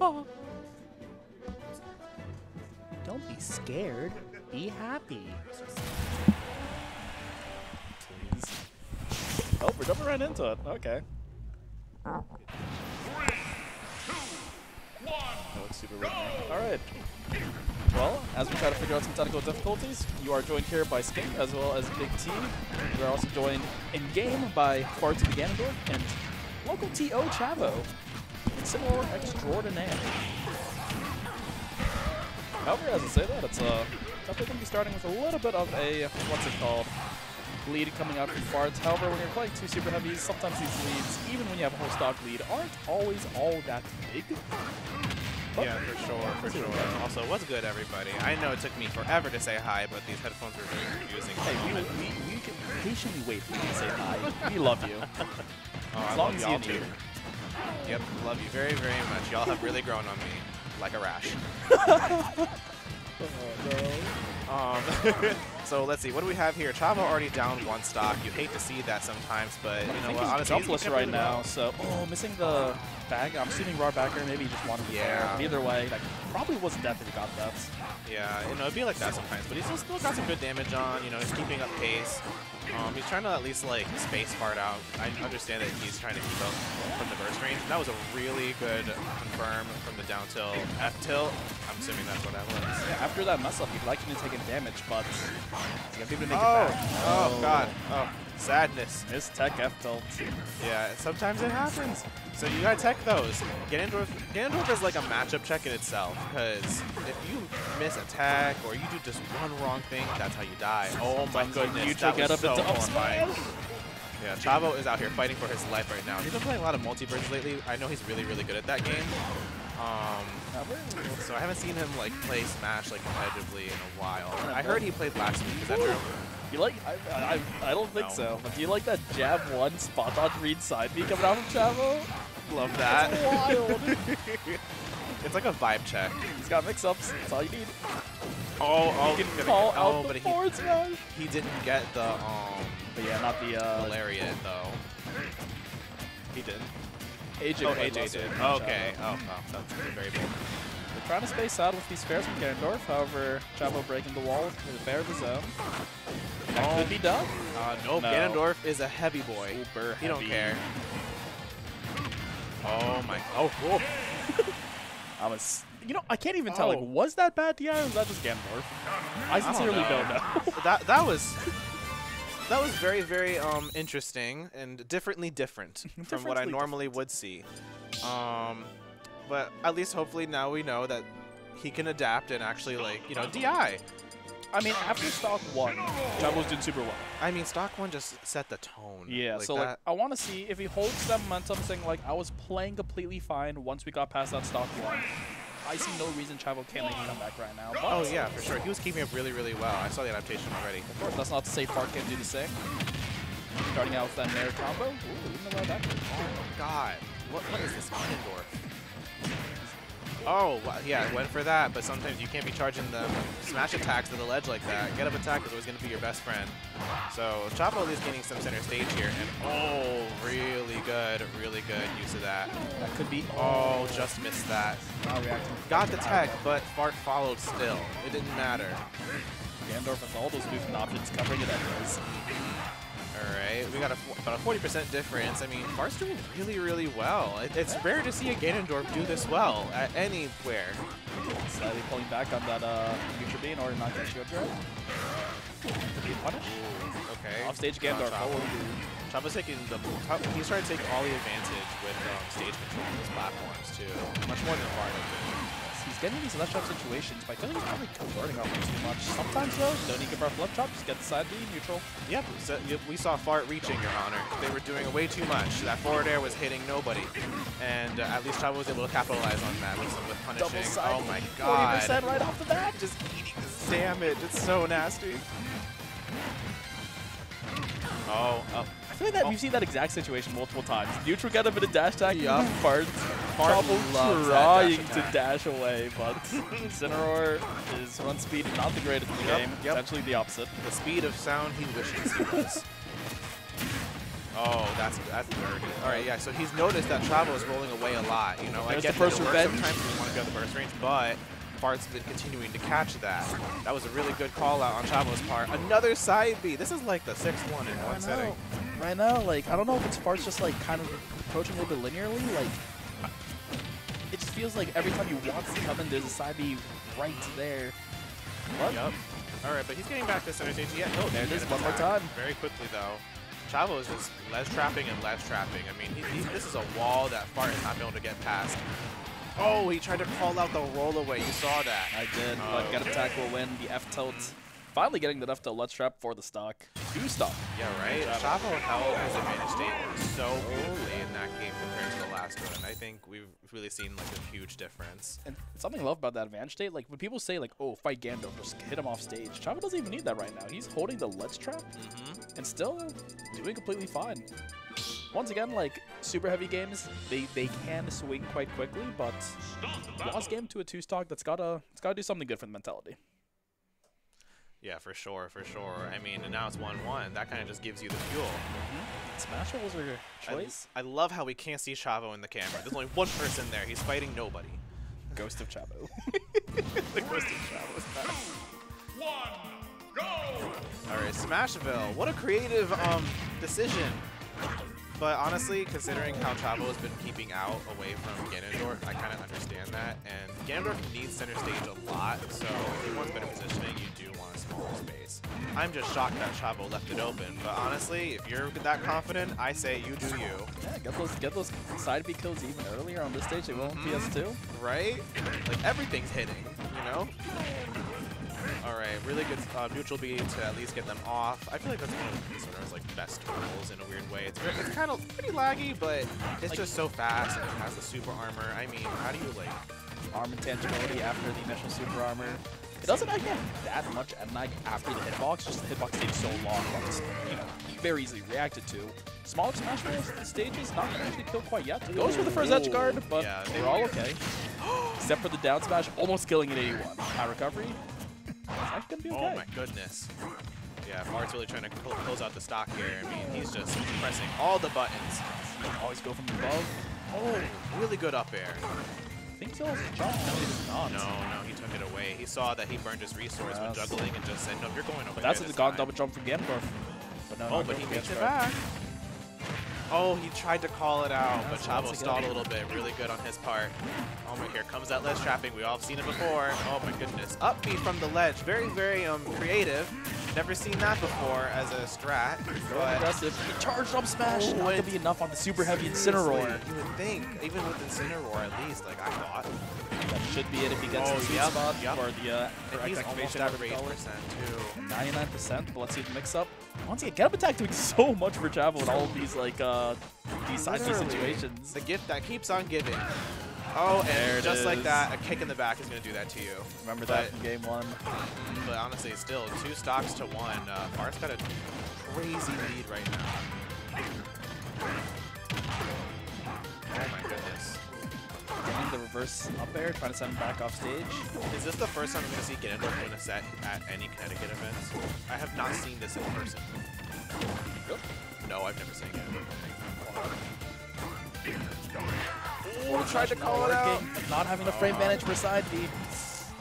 Don't be scared. Be happy. Please. Oh, we're jumping right into it. Okay. That looks super weird. Alright. Well, as we try to figure out some technical difficulties, you are joined here by Skink as well as Big T. We are also joined in-game by Vortex Legends and local TO Chavo. Incineroar extraordinaire. However, as I say that, it's definitely going to be starting with a little bit of a, what's it called, lead coming out from Farts. However, when you're playing two super heavies, sometimes these leads, even when you have a whole stock lead, aren't always all that big. But yeah, for sure. Also, what's good, everybody? I know it took me forever to say hi, but these headphones were very confusing. Hey, we can patiently wait for you to say hi. We love you. As long as you need. Yep, love you very, very much. Y'all have really grown on me, like a rash. So let's see, what do we have here? Chavo already down one stock. You hate to see that sometimes, but you know what? Honestly, he's jumpless right now. So, missing the bag. I'm assuming raw backer. Maybe he just wanted to fair. Either way, that probably wasn't death if he got that. Yeah, you know, it'd be like that sometimes, but he's still got some good damage on. You know, he's keeping up pace. He's trying to at least like space Fart out. I understand that he's trying to keep up from the burst range. That was a really good confirm from the down tilt. F tilt. I'm assuming that's what that was. Yeah, after that mess up, you'd like him to take damage, but he's gonna be able to make it back. Oh god. Oh, sadness. His tech F tilt. Yeah, sometimes it happens. So you gotta tech those. Ganondorf is like a matchup check in itself, because if you miss a tech or you do just one wrong thing, that's how you die. Oh my goodness, that was so horrifying. Yeah, Chavo is out here fighting for his life right now. He's been playing a lot of multiverse lately. I know he's really, really good at that game. So I haven't seen him like play Smash like competitively in a while. I heard he played last week. Is that true? You like? I don't think so. But do you like that jab one spot dodge read side B coming out from Chavo? Love that. It's wild. It's like a vibe check. He's got mix-ups. That's all you need. Oh, he can call out the forward smash. He didn't get the But yeah, not the lariat though. He didn't. AJ did. Okay. Oh, that's very big. They're trying to space out with these fairs from Ganondorf. However, Chavo breaking the wall with a fair of his own. That could be done. No, Ganondorf is a heavy boy. Super he heavy. Don't care. Oh my. Oh. You know, I can't even tell. Like, was that bad DI or was that just Ganondorf? I sincerely don't know. that was very, very interesting and different from what I normally would see. But at least hopefully now we know that he can adapt and actually, like, you know, DI. I mean, after stock 1, Chavo's doing super well. I mean, stock 1 just set the tone. Yeah, like so like I want to see if he holds that momentum, saying like I was playing completely fine once we got past that stock 1. I see no reason Chavo can't make a comeback right now. But oh yeah, for sure. He was keeping up really, really well. I saw the adaptation already. Of course, that's not to say Fart can't do the same. Starting out with that Nair combo. Ooh, even though that. Oh god, what is this Ganondorf? Oh, well, yeah, went for that, but sometimes you can't be charging the smash attacks to the ledge like that. Get up attack is always going to be your best friend. So Chavo is gaining some center stage here, and really good use of that. That could be. Oh, just missed that. Not reacting. Got the tech, but Fart followed still. It didn't matter. Ganondorf with all those movement options covering it anyways. Alright, we got about a 40% difference. I mean, Fart's doing really well. It's rare to see a Ganondorf do this well at anywhere. Slightly pulling back on that Mythra in order not to get shield drive. To be punished. Okay. Offstage Ganondorf. Chavo's taking he's trying to take all the advantage with stage control on these platforms too. Much more than Fart. He's getting these left chop situations, but I feel like he's probably converting off them too much. Sometimes though, don't need to give our left chop, just get the side B neutral. Yep, so we saw Fart reaching, Your Honor. They were doing way too much. That forward air was hitting nobody. And at least Chavo was able to capitalize on that with punishing. Oh my god. 40% right off the bat. Just eating this damage. It's so nasty. Oh. I feel like that we've seen that exact situation multiple times. Neutral got a bit of dash attack. Yup. Chavo trying to dash away, but Incineroar, his run speed is not the greatest in the game. Essentially the opposite. The speed of sound he wishes he was. Oh, that's dirty. All right, yeah. So he's noticed that Chavo is rolling away a lot. You know, I There's get the first that it works revenge. sometimes we want to go to the burst range, but Fart's been continuing to catch that. That was a really good call out on Chavo's part. Another side B. This is like the 6th one in one setting. Right now, like, I don't know if it's Fart's just like kind of approaching a little bit linearly. Like, it just feels like every time he wants to come in, there's a side B right there. What? Yup. All right, but he's getting back to center stage. Yeah, no, There it is, one more attack time. Very quickly though. Chavo is just ledge trapping and ledge trapping. I mean, this is a wall that Fart is not able to get past. Oh, he tried to call out the roll away. You saw that. I did, but get attack will win. The F tilt. Finally getting the F tilt ledge trap for the stock. 2 stock. Yeah, right? Chavo held his advantage state so beautifully in that game compared to the last one. And I think we've really seen like a huge difference. And something I love about that advantage state, like when people say like, oh, fight Ganondorf, just hit him off stage. Chavo doesn't even need that right now. He's holding the ledge trap and still doing completely fine. Once again, like super heavy games, they can swing quite quickly, but lost game to a 2 stock, it's gotta do something good for the mentality. Yeah, for sure, for sure. I mean, and now it's 1-1. That kind of just gives you the fuel. Smash was your choice. I love how we can't see Chavo in the camera. There's only one person there. He's fighting nobody. Ghost of Chavo. The Ghost of Chavo is back. 1, go! All right, Smashville. What a creative decision. But honestly, considering how Chavo has been keeping out away from Ganondorf, I kind of understand that. And Ganondorf needs center stage a lot, so if he wants better positioning, you do want a smaller space. I'm just shocked that Chavo left it open. But honestly, if you're that confident, I say you do you. Yeah, get those side B kills even earlier on this stage. They will on PS2. Right? Like everything's hitting, you know? All right, really good neutral B to at least get them off. I feel like that's one of Incineroar's like best tools in a weird way. It's kind of pretty laggy, but it's like, just so fast and it has the super armor. I mean, how do you like arm intangibility after the initial super armor? It doesn't actually have that much like after the hitbox. Just the hitbox takes so long that it's, you know, very easily reacted to. Smaller Smash Bros. Stages not gonna actually kill quite yet. Goes for the first edge guard, but yeah, we're all okay. Except for the down smash, almost killing at 81. High recovery. Actually gonna be okay. Oh my goodness. Yeah, Marth's really trying to close out the stock here. I mean, he's just pressing all the buttons. Always go from above. Oh, really good up air. I think so. Jump. No, he does not. No, he took it away. He saw that he burned his resource when juggling and just said, no, you're going over but there. That's a god double jump from Ganondorf. But no, oh, but he makes it back. Oh, he tried to call it out, but Chavo stalled a little bit. Really good on his part. Oh my, here comes that ledge trapping. We all have seen it before. Oh my goodness. Up B from the ledge. Very, very creative. Never seen that before as a strat. But aggressive. He charged up smash. Not gonna be enough on the super heavy Incineroar. You would think, even with Incineroar at least, like I thought. That should be it if he gets the sweet spot for the he's activation at 8% too. 99%, but let's see the mix up. Once again, Get Up Attack doing so much for Chavo in all of these like these side B situations. The gift that keeps on giving. Oh, and just like that, a kick in the back is going to do that to you. Remember that from game 1. But honestly, still 2 stocks to 1. Marth's got a crazy lead right now. Oh my goodness. Getting the reverse up air, trying to send him back off stage. Is this the first time I'm going to see Ganondorf win a set at any Connecticut events? I have not seen this in person. Really? No, I've never seen Ganondorf. Oh, tried to call it out. Not having the frame advantage for side B.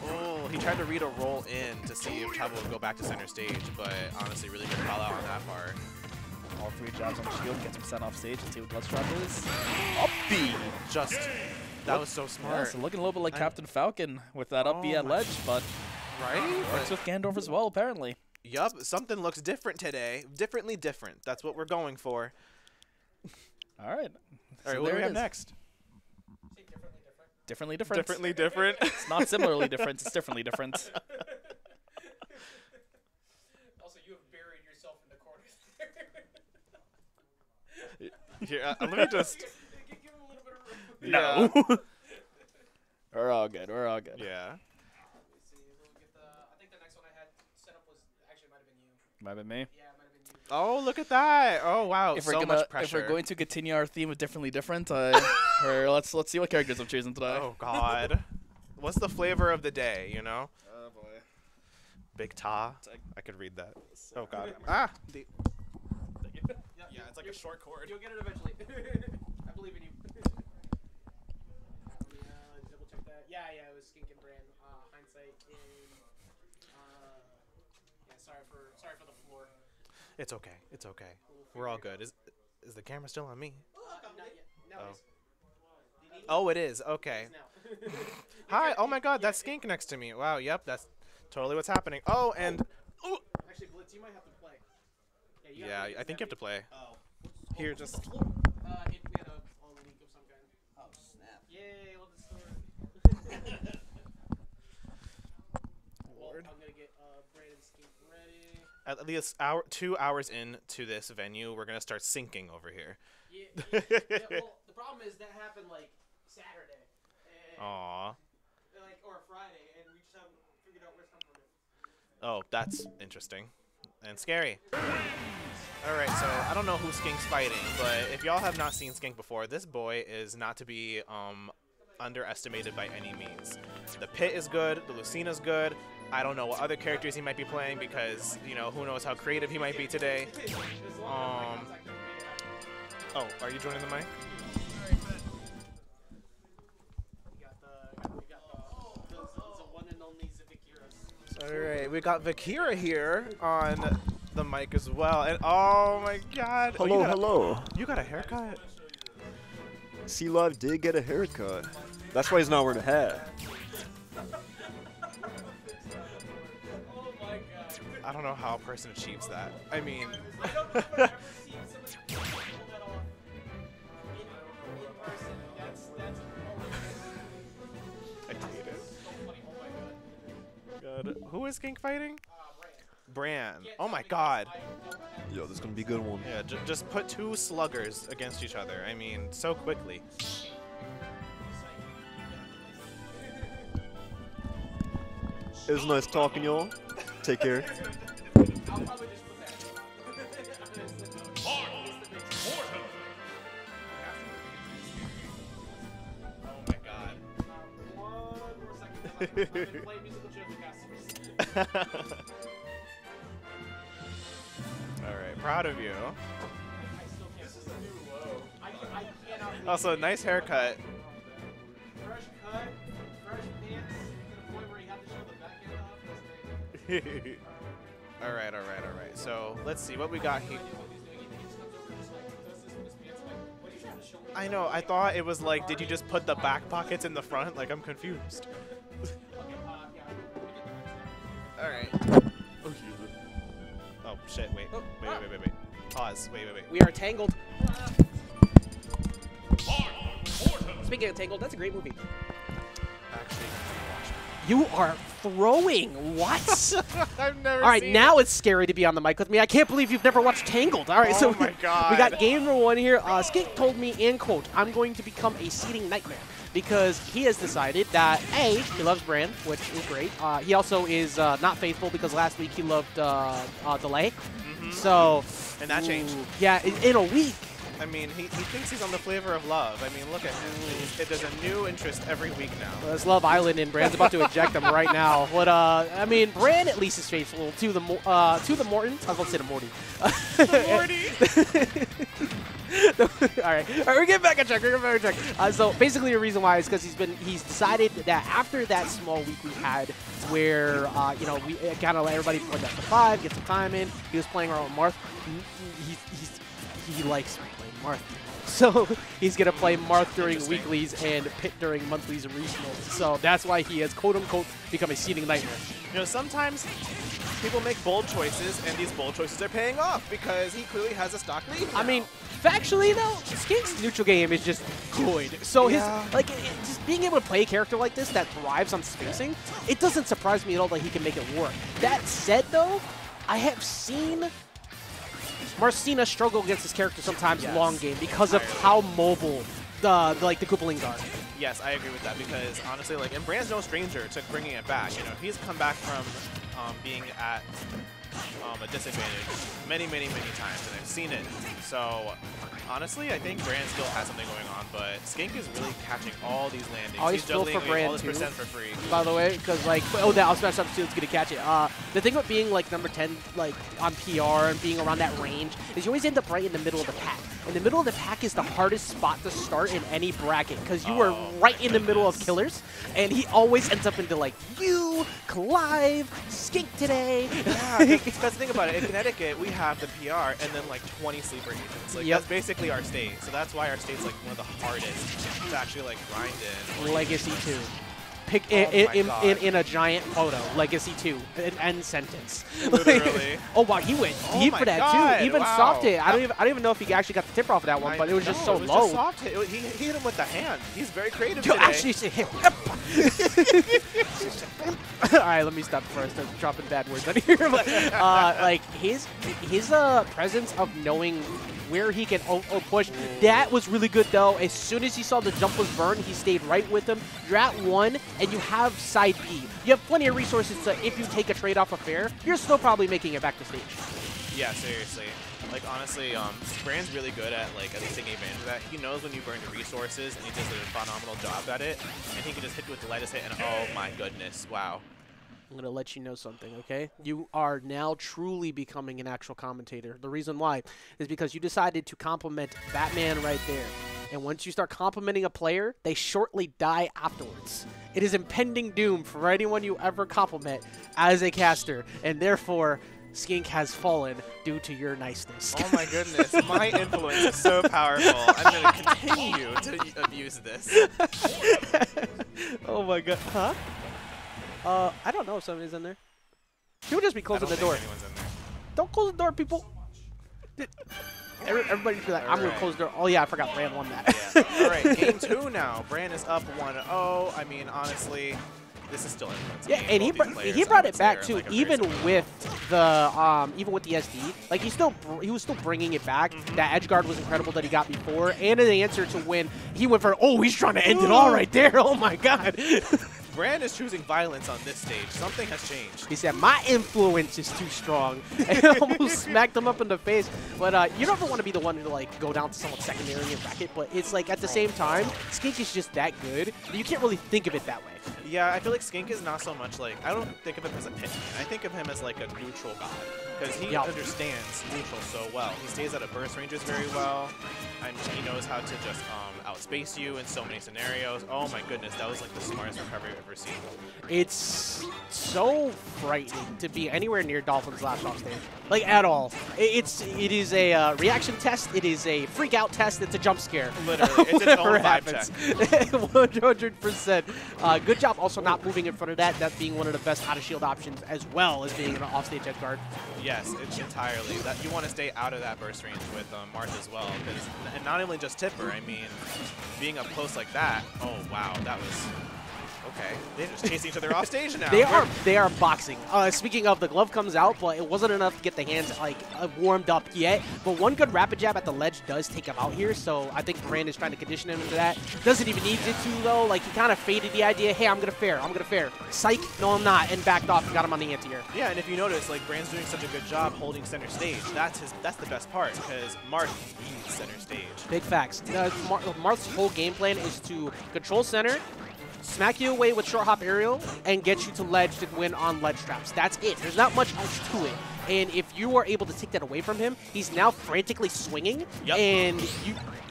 Oh, he tried to read a roll in to see if Chavo would go back to center stage, but honestly, really good call out on that part. All 3 jabs on the shield, gets him sent off stage. Let's see what Let's Drop is. Up B! Just, that was so smart. Yeah, so looking a little bit like Captain Falcon with that up B at ledge, but right? Works with Ganondorf as well, apparently. Yup, something looks different today. Differently different. That's what we're going for. All right. All right, what do we have next? Differently different. Differently different. It's not similarly different, it's differently different. Also, you have buried yourself in the corners. Here, let me just... Give him a little bit of room. No. We're all good, we're all good. Yeah. Let's see, we'll get I think the next one I had set up was, actually might have been you. Might have been me. Yeah, it might have been you. Oh, look at that. Oh, wow, so much pressure. If we're going to continue our theme of differently different, or let's see what characters I'm choosing today. Oh, God. What's the flavor of the day, you know? Oh, boy. Big Ta. I could read that. Oh, God. Ah! Yep. Yeah, it's like a short cord. You'll get it eventually. I believe in you. Double check that. Yeah, it was Skink and Bran. Hindsight in. Yeah, sorry for the floor. It's okay. It's okay. We're all good. Is the camera still on me? Not yet. No, Oh. it is. Oh, it is. Okay. It is now. Hi. Oh my God, that's Skink next to me. Wow. Yep. That's totally what's happening. Oh, and Actually, Blitz, you might have to play. yeah, I think you have to play. Oh. Here, just. We had a leak of some kind. Oh, snap. Yay, love the story. Lord. I'm gonna get Brandon Skink ready. At least 2 hours into this venue, we're gonna start sinking over here. Yeah, well, the problem is that happened like Saturday. And, Aww. or Friday, and we just haven't figured out where it's come from. Oh, that's interesting and scary. All right, so I don't know who Skink's fighting, but if y'all have not seen Skink before, this boy is not to be underestimated by any means. The Pit is good, the Lucina's good. I don't know what other characters he might be playing because, you know, who knows how creative he might be today. Oh, are you joining the mic? The one and only ZekeReds. All right, we got Vakira here on the mic as well. And oh my God. Hello, hello. You got a haircut? C-Live did get a haircut. That's why he's not wearing a hat. Oh my god. I don't know how a person achieves that. I mean, I don't know if I've ever seen somebody pull that off in person. That's I hate it. so funny. Oh my god. God. Who is Skink fighting? Bran. Bran. Oh my God. Yo, this is gonna be a good one. Yeah, just put two sluggers against each other. I mean, so quickly. It was nice talking, y'all. Take care. I'll probably just put that. Oh my God. One more second. Play musical chairs and casters. All right, proud of you. I still can't. This is a new low. I cannot. Also, nice haircut. Fresh cut, fresh pants, to the point where he had to show the back end off. That's great. All right. So let's see what we got here. I know. I thought it was like, did you just put the back pockets in the front? Like, I'm confused. All right. Oh, Oh shit! Wait. Pause. Wait. We are tangled. Speaking of tangled, that's a great movie. Actually, You are throwing what? I've never. All right, seen now it's scary to be on the mic with me. I can't believe you've never watched Tangled. All right, Oh so my God. we got game number one here. Skink told me, in quote, "I'm going to become a seating nightmare," because he has decided that A, he loves Bran, which is great. He also is not faithful because last week he loved Delay. So, And that changed. Yeah, in a week. I mean, he thinks he's on the flavor of love. I mean, look at him. There's a new interest every week now. There's Love Island, and Bran's about to eject him right now. But I mean, Bran at least is faithful to the Morton. I was about to say the Morty. All right, we're getting back on track. So basically, the reason why is because he's decided that after that small week we had, where we kind of let everybody play that to 5, get some time in. He was playing around with Marth. He likes playing Marth. So he's going to play Marth during weeklies and Pit during monthlies and regionals. So that's why he has, quote-unquote, become a seating nightmare. You know, sometimes people make bold choices, and these bold choices are paying off because he clearly has a stock lead now. I mean, factually, though, Skink's neutral game is just good. So his just being able to play a character like this that thrives on spacing, it doesn't surprise me at all that he can make it work. That said, though, I have seen Marcina struggle against this character sometimes long game because of how mobile the Koopalings are. Yes, I agree with that because honestly, and Bran's no stranger to bringing it back. You know, he's come back from being at a disadvantage many times, and I've seen it. So honestly, I think Bran still has something going on, but Skink is really catching all these landings. Always He's built juggling for away Bran all this too, percent for free. by the way, because like, oh, that I'll smash up Steel's gonna catch it. The thing about being like number 10, like on PR and being around that range, is you always end up right in the middle of the pack. And the middle of the pack is the hardest spot to start in any bracket, because you are right in the middle of killers, and he always ends up into like you, Clive, Skink today. Yeah, because think about it. In Connecticut, we have the PR and then like 20 sleeper agents. Like that's basically our state. So that's why our state's like one of the hardest to actually like grind in. Legacy 2. Pick in a giant photo. Legacy 2. An end sentence. Literally. Oh wow, he went deep for that too. Even soft hit. I don't even know if he actually got the tip off of that one, but it was just so low. Just soft hit. He hit him with the hand. He's very creative Yo, today. actually, hit. All right, let me stop first. I'm dropping bad words on here. But, like his presence of knowing where he can push, that was really good though. As soon as he saw the jump was burned, he stayed right with him. You're at 1, and you have side B. You have plenty of resources, so if you take a trade off of fair, you're still probably making it back to stage. Yeah, seriously. Like honestly, Bran's really good at like at least taking advantage of that. He knows when you burn your resources, and he does a phenomenal job at it. And he can just hit you with the lightest hit, and oh my goodness, wow. I'm going to let you know something, okay? You are now truly becoming an actual commentator. The reason why is because you decided to compliment Batman right there. And once you start complimenting a player, they shortly die afterwards. It is impending doom for anyone you ever compliment as a caster. And therefore, Skink has fallen due to your niceness. Oh my goodness, my influence is so powerful. I'm going to continue to abuse this. Oh my god. Huh? I don't know if somebody's in there. People just be closing the door. Don't close the door, people. Everybody be like, I'm going to close the door. Oh, yeah, I forgot Bran won that. Yeah. All right, game 2 now. Bran is up 1-0. I mean, honestly, this is still influence. Yeah, and he brought it back too, like even with the SD. Like he was still bringing it back. That edge guard was incredible that he got before, and the answer to win, he went for. Oh, he's trying to end it all right there. Oh my god. Bran is choosing violence on this stage. Something has changed. He said, my influence is too strong. And almost smacked him up in the face. But you don't want to be the one to like go down to someone's secondary in your bracket. But it's like at the same time, Skink is just that good that you can't really think of it that way. Yeah, I feel like Skink is not so much like, I don't think of him as a pitman. I think of him as like a neutral god. Because he understands neutral so well. He stays out of burst ranges very well. And he knows how to just outspace you in so many scenarios. Oh my goodness, that was like the smartest recovery I've ever seen. It's so frightening to be anywhere near Dolphin's last off stage. Like, at all. It is a reaction test. It is a freak out test. It's a jump scare. Literally, it's its own vibe check. 100%. Good job also not moving in front of that. That being one of the best out of shield options as well as being an offstage edge guard. Yes, it's entirely. That you want to stay out of that burst range with Marth as well. And not only just Tipper, I mean, being up close like that. Oh wow, that was. Okay, they're just chasing each other off stage now. They are boxing. Speaking of, the glove comes out, but it wasn't enough to get the hands like warmed up yet. But one good rapid jab at the ledge does take him out here, so I think Bran is trying to condition him into that. Doesn't even need it to though. Like he kind of faded the idea. Hey, I'm gonna fair. Psych. No, I'm not. And backed off and got him on the anti-air. Yeah, and if you notice, like Bran's doing such a good job holding center stage. That's the best part because Marth needs center stage. Big facts. Marth's whole game plan is to control center, smack you away with short hop aerial, and get you to ledge to win on ledge traps. That's it. There's not much else to it. And if you are able to take that away from him, he's now frantically swinging, and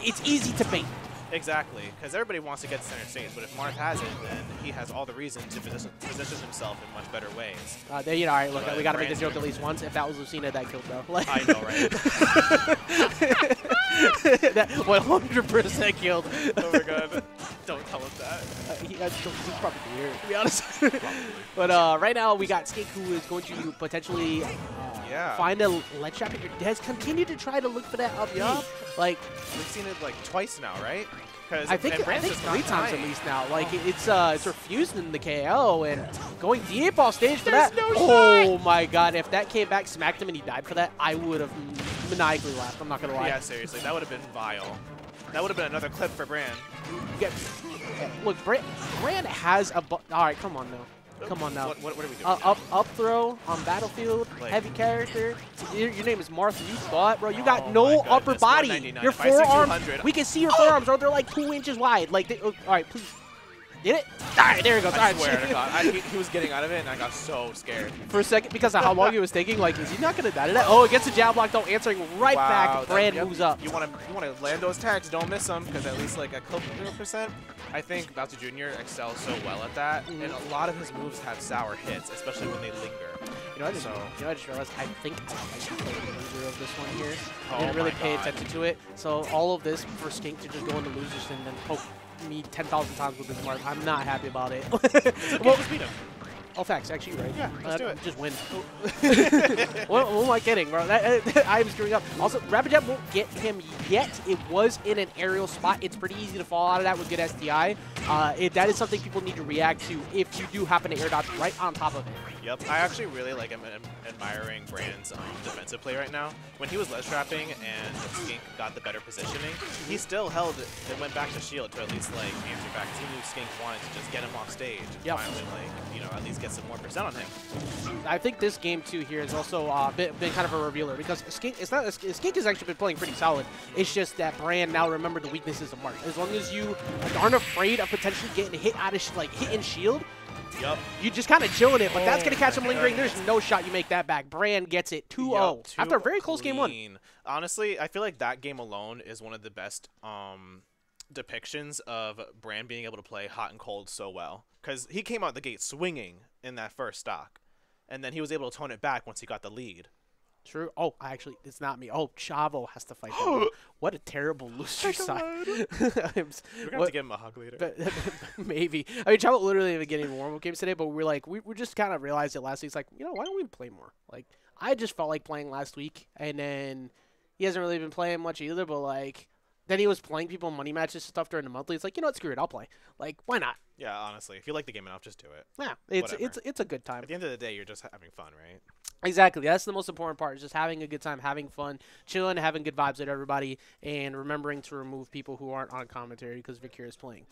it's easy to bait. Exactly, because everybody wants to get center stage, but if Marth has it, then he has all the reason to position himself in much better ways. All right, look, we got to make the joke at least once. If that was Lucina, that killed though. Like, I know, right? That 100% killed. Oh my god. Don't tell him that. He's probably here, to be honest. But right now, we got Skink, who is going to potentially find a ledge trap. Has continued to try to look for that up. Like, we've seen it like twice now, right? I think 3 times at least now. Like it's refused in the KO and going deep off stage for that. Oh my god! If that came back, smacked him, and he died for that, I would have maniacally laughed. I'm not gonna lie. Yeah, seriously, that would have been vile. That would have been another clip for Bran. Look, Bran has a. All right, come on now. Come on now. What are we doing? Up throw on battlefield, Like- heavy character. Your name is Marth. You thought, bro. You got Oh no my upper goodness, body. 199. Your If I see forearms. 200. We can see your forearms, bro. They're like 2 inches wide. Like, all right, please. Did it? All right, there it goes. All I right, swear to God, he was getting out of it, and I got so scared. For a second, because of how long he was taking, like, is he not going to die to that? Oh, it gets a jab block, though, answering right back. Brand moves up. You want to land those tags, don't miss them, because at least like a kill percent. I think Bowser Jr. excels so well at that, and a lot of his moves have sour hits, especially when they linger. You know, I just realized I think I might play the loser of this one here. Oh I didn't really my pay God. attention to it. So all of this for Skink to just go into losers and then poke me 10,000 times with this mark, I'm not happy about it. Well, just beat him. Oh, facts, actually, right? Yeah, let's do it. Just win. What am I kidding, bro? I'm screwing up. Also, Rapid Jab won't get him yet. It was in an aerial spot. It's pretty easy to fall out of that with good SDI. That is something people need to react to if you do happen to air dodge right on top of it. Yep, I actually really like admiring Brand's defensive play right now. When he was ledge trapping and Skink got the better positioning, he still held it and went back to shield to at least like answer back. He knew Skink wanted to just get him off stage. Yep. Finally, like, you know, at least get some more percent on him. I think this game too here is also been kind of a revealer because Skink has actually been playing pretty solid. It's just that Brand now remembered the weaknesses of Marth. As long as you aren't afraid of potentially getting hit out of hit and shield, Yep. you just kind of chilling it, but that's going to catch my him lingering. goodness. There's no shot you make that back. Brand gets it 2-0 Yep, after a very close game one. clean. Honestly, I feel like that game alone is one of the best depictions of Brand being able to play hot and cold so well. Because he came out the gate swinging in that first stock, and then he was able to tone it back once he got the lead. True. Oh, actually, it's not me. Oh, Chavo has to fight that. What a terrible loser side. We're going to have to give him a hug later. Maybe. I mean, Chavo literally didn't get any warm-up games today, but we just kind of realized it last week. It's like, you know, why don't we play more? Like, I just felt like playing last week, and then he hasn't really been playing much either, but, like, then he was playing people in money matches and stuff during the monthly. It's like, you know what, screw it, I'll play. Like, why not? Yeah, honestly, if you like the game enough, just do it. Yeah, Whatever. it's a good time. At the end of the day, you're just having fun, right? Exactly. That's the most important part, is just having a good time, having fun, chilling, having good vibes with everybody, and remembering to remove people who aren't on commentary because Vikira is playing.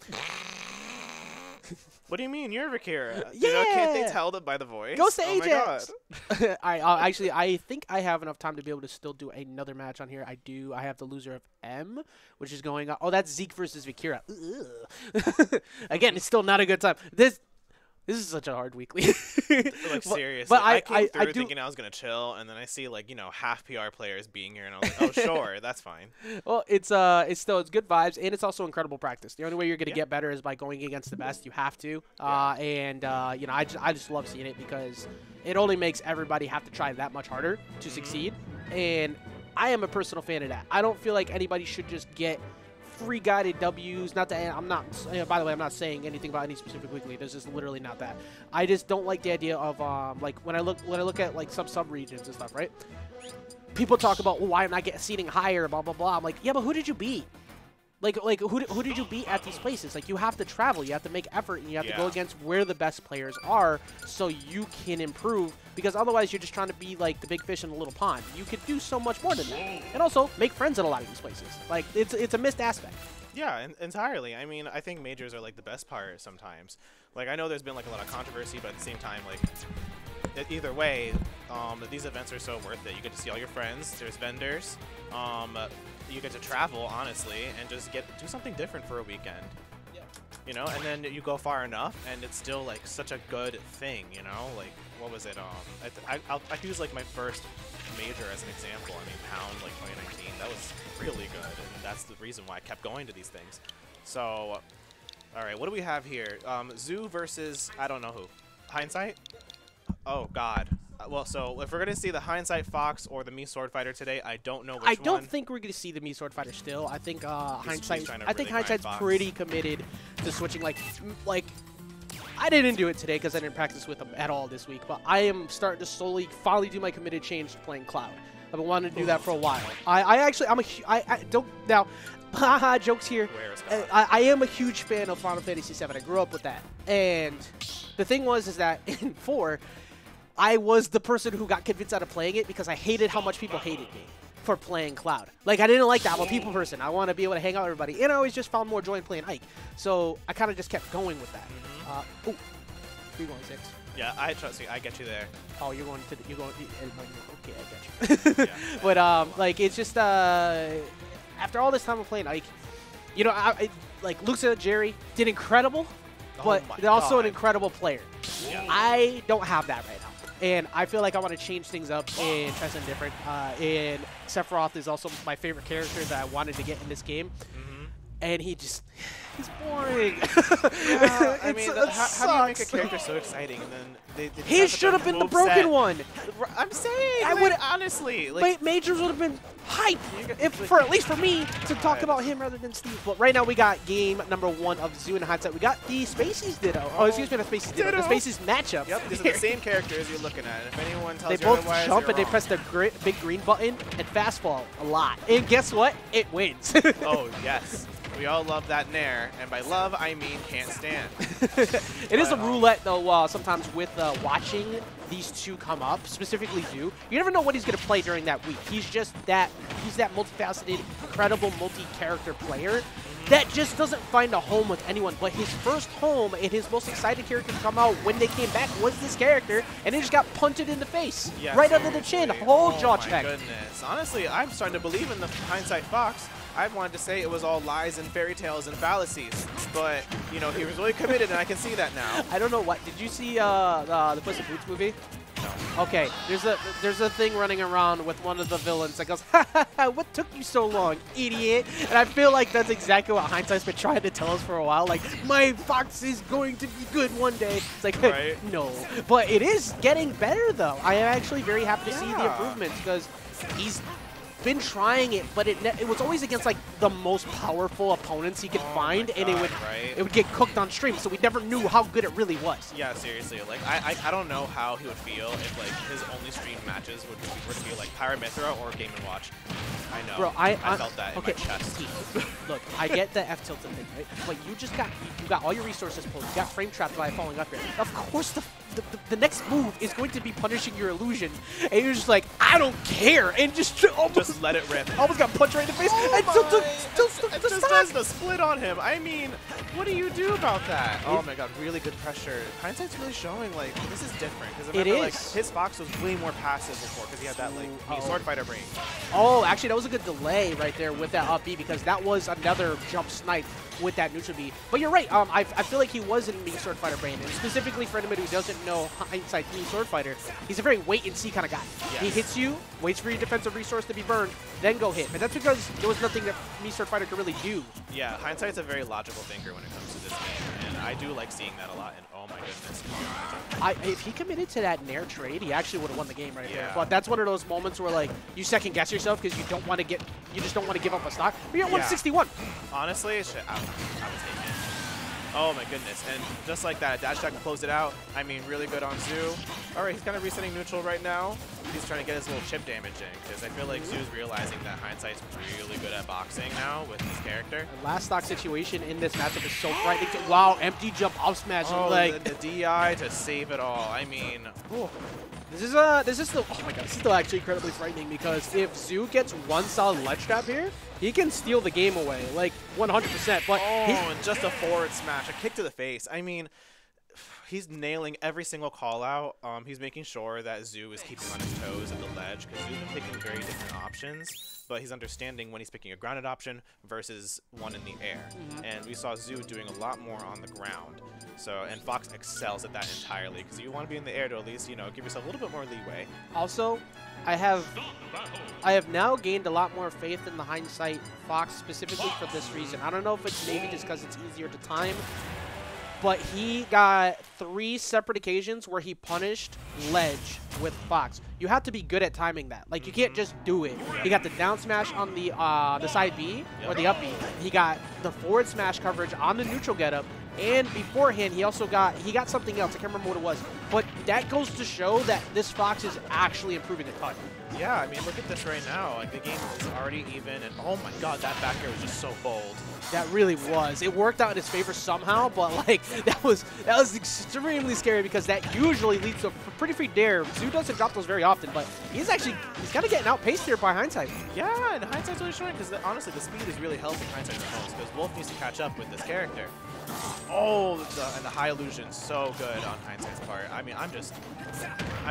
What do you mean? You're Vikira. Yeah! You know, can't they tell that by the voice? Go to Oh my God. Ajax! Actually, I think I have enough time to be able to still do another match on here. I do. I have the loser of M, which is going on. Oh, that's Zeke versus Vikira. Again, it's still not a good time. This is such a hard weekly. Like, seriously. but I came through do- thinking I was going to chill, and then I see, like, you know, half PR players being here, and I was like, oh, sure, that's fine. Well, it's good vibes, and it's also incredible practice. The only way you're going to get better is by going against the best. You have to. You know, I just love seeing it because it only makes everybody have to try that much harder to succeed. And I am a personal fan of that. I don't feel like anybody should just get free guided W's. Not that I'm not. By the way, I'm not saying anything about any specific weekly. This is literally not that. I just don't like the idea of like when I look at like some sub regions and stuff, right? People talk about, well, why am I getting seating higher, blah blah blah. I'm like, yeah, but who did you beat? Like who did you beat at these places? Like, you have to travel, you have to make effort, and you have to go against where the best players are so you can improve, because otherwise you're just trying to be like the big fish in the little pond. You could do so much more than that. And also make friends at a lot of these places. Like, it's a missed aspect. Yeah, entirely. I mean, I think majors are, like, the best part sometimes. Like, I know there's been, like, a lot of controversy, but at the same time, like, either way, these events are so worth it. You get to see all your friends. There's vendors. You get to travel, honestly, and just do something different for a weekend. Yeah. You know, and then you go far enough, and it's still, like, such a good thing, you know? Like, what was it? I'll use, like, my first major as an example. I mean, Pound, like, 2019, that was really good, and that's the reason why I kept going to these things. So, all right, what do we have here? Zoo versus, I don't know who. Hindsight? Oh, God. Well, so if we're going to see the Hindsight Fox or the Me Sword Fighter today, I don't know which one. I don't think we're going to see the Me Sword Fighter still. I think Hindsight. trying to I think really Hindsight's grind Fox. pretty committed to switching. Like I didn't do it today because I didn't practice with him at all this week. But I am starting to finally do my committed change to playing Cloud. I've been wanting to do that for a while. I don't now. Haha, jokes here. Where is God? I am a huge fan of Final Fantasy VII. I grew up with that, and the thing is that in 4. I was the person who got convinced out of playing it because I hated how much people hated me for playing Cloud. Like, I didn't like that. I'm a people person. I want to be able to hang out with everybody. And I always just found more joy in playing Ike. So I kind of just kept going with that. You're going 6. Yeah, I trust you. I get you there. Oh, you're going to you're going. Okay, I get you. Yeah. But like it's just after all this time of playing, like you know, like Luxa Jerry did incredible, but my they're also an God. incredible player. Yeah. I don't have that right now, and I feel like I want to change things up and try something different. And Sephiroth is also my favorite character that I wanted to get in this game, and he's boring. Yeah, I mean, it how do you make a sucks. character so exciting and then they He have should a have been the moveset? broken one. I'm saying, I like, would- honestly, like, Wait, Majors would have been hype, You for at least for me, to talk God. about him rather than Steve. But right now we got game number 1 of Zoo and Hindsight. We got the Spaceys Ditto. Oh, excuse me, the Spaceys Ditto. The Ditto. Spaceys matchup. yep, these are the same characters you're looking at. And if anyone tells They you both otherwise, jump you're and they wrong. press the big green button and fastball a lot. And guess what? It wins. Oh, yes. We all love that Nair, and by love, I mean can't stand. It is a roulette, though, sometimes with watching these two come up, specifically Zoo. You never know what he's going to play during that week. He's that multifaceted, incredible multi-character player that just doesn't find a home with anyone. But his first home and his most excited character to come out when they came back was this character, and he just got punted in the face. Yeah, right under the chin, seriously. whole Oh jaw my check. goodness. Honestly, I'm starting to believe in the Hindsight Fox. I wanted to say it was all lies and fairy tales and fallacies, but, you know, he was really committed, and I can see that now. I don't know what. Did you see the Puss in Boots movie? No. Okay, there's a thing running around with one of the villains that goes, ha ha ha, what took you so long, idiot? And I feel like that's exactly what Hindsight's been trying to tell us for a while. Like, my fox is going to be good one day. It's like, Right. no. But it is getting better, though. I am actually very happy to see the Yeah. improvements because he's been trying it, but it was always against like the most powerful opponents he could find, and God, it would get cooked on stream, so we never knew how good it really was. Yeah, seriously. Like, I don't know how he would feel if, like, his only stream matches would be like Pyra Mythra or Game & Watch. I know. Bro, I felt that okay, in my chest. Look, I get the F tilted thing, right? But you got all your resources pulled. You got frame trapped by falling up here. Of course, the next move is going to be punishing your illusion, and you're just like, I don't care, and just almost Just let it rip. almost got punched right in the face, Oh and still It just does the split on him. I mean, what do you do about that? Oh my god, really good pressure. Hindsight's really showing, like, this is different. Because remember, like, is. his Fox was way more passive before because he had that, like, mini sword fighter brain. Oh, actually, that was a good delay right there with that up B, because that was another jump snipe with that neutral B. But you're right. I feel like he was in mini sword fighter brain, and specifically for anybody who doesn't know Hindsight mini sword fighter, he's a very wait and see kind of guy. Yes. He hits you, waits for your defensive resource to be burned, then go hit. But that's because there was nothing that mini sword fighter could really do. Yeah, Hindsight's a very logical thinker when it comes to this game, and I do like seeing that a lot. And oh my goodness. If he committed to that Nair trade, he actually would have won the game right there. Yeah. But that's one of those moments where like you second guess yourself because you just don't want to give up a stock. But you're at 161. Honestly, I would take it. Oh my goodness, and just like that, dash attack closed it out. I mean, really good on Zoo. All right, he's kind of resetting neutral right now. He's trying to get his little chip damage in, because I feel like Zoo's realizing that Hindsight's really good at boxing now with his character. The last stock situation in this matchup is so frightening. Wow, empty jump up smash. Oh, Like, the DI to save it all. I mean, this is still, oh my god, this is still actually incredibly frightening because if Zoo gets one solid ledge trap here, he can steal the game away, like 100%. But and just a forward smash, a kick to the face. I mean, he's nailing every single call out. He's making sure that Zoo is keeping on his toes at the ledge because Zoo's been picking very different options, but he's understanding when he's picking a grounded option versus one in the air. And we saw Zoo doing a lot more on the ground. So, and Fox excels at that entirely because you want to be in the air to at least, you know, give yourself a little bit more leeway. also, I have now gained a lot more faith in the Hindsight Fox specifically for this reason. I don't know if it's maybe just because it's easier to time, but he got 3 separate occasions where he punished ledge with Fox. You have to be good at timing that. Like, you can't just do it. He got the down smash on the side B, or the up B. He got the forward smash coverage on the neutral getup, and beforehand, he got something else. I can't remember what it was. But that goes to show that this Fox is actually improving a ton. Yeah, I mean, look at this right now. Like, the game is already even, and oh my god, that back air was just so bold. That really was. It worked out in his favor somehow, but like that was extremely scary because that usually leads to a pretty free dare. Zoo doesn't drop those very often, but he's kind of getting outpaced here by Hindsight. Yeah, and Hindsight's really showing because honestly, the speed is really helping Hindsight the most because Wolf needs to catch up with this character. Oh, and the high illusion, so good on Hindsight's part. I mean, I'm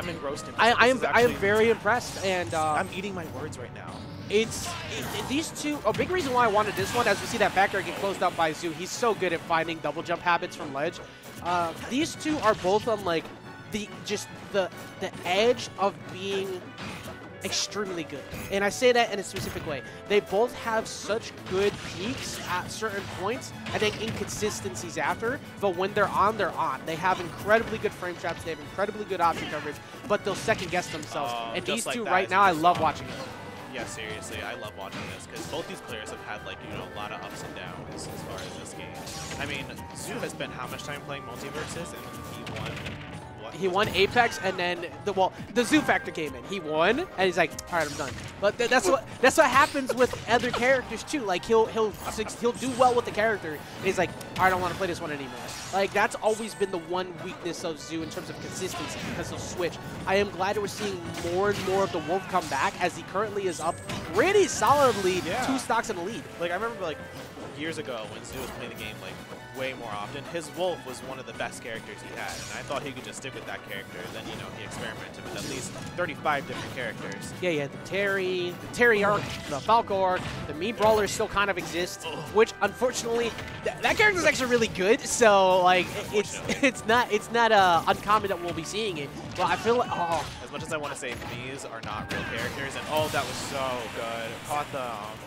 engrossed in this. I am very impressed, and I'm eating my words right now. These two. A big reason why I wanted this one, as we see that back air get closed up by Zoo. He's so good at finding double jump habits from ledge. These two are both on like the edge of being extremely good, and I say that in a specific way. They both have such good peaks at certain points and then inconsistencies after, but when they're on, they're on. They have incredibly good frame traps, they have incredibly good option coverage, but they'll second guess themselves. And these two right now, I love watching them. Yeah, seriously, I love watching this because both these players have had like, you know, a lot of ups and downs as far as this game. I mean, Zoo has spent how much time playing multiverses, and he won. He won Apex, and then the Zoo factor came in. He won, and he's like, all right, I'm done. But that's what happens with other characters too. Like he'll do well with the character, and he's like, all right, I don't want to play this one anymore. Like that's always been the one weakness of Zoo in terms of consistency, because he'll switch. I am glad that we're seeing more and more of the Wolf come back, as he currently is up pretty solidly, 2 stocks in the lead. Like I remember like years ago when Zoo was playing the game like way more often, his Wolf was one of the best characters he had, and I thought he could just stick with that character. Then, you know, he experimented with at least 35 different characters. Yeah, yeah, the Terry arc, the Falco arc, the Mean Brawler still kind of exists, which unfortunately, that character is actually really good. So like, it's not uncommon that we'll be seeing it. But I feel like, as much as I want to say these are not real characters, and that was so good. Caught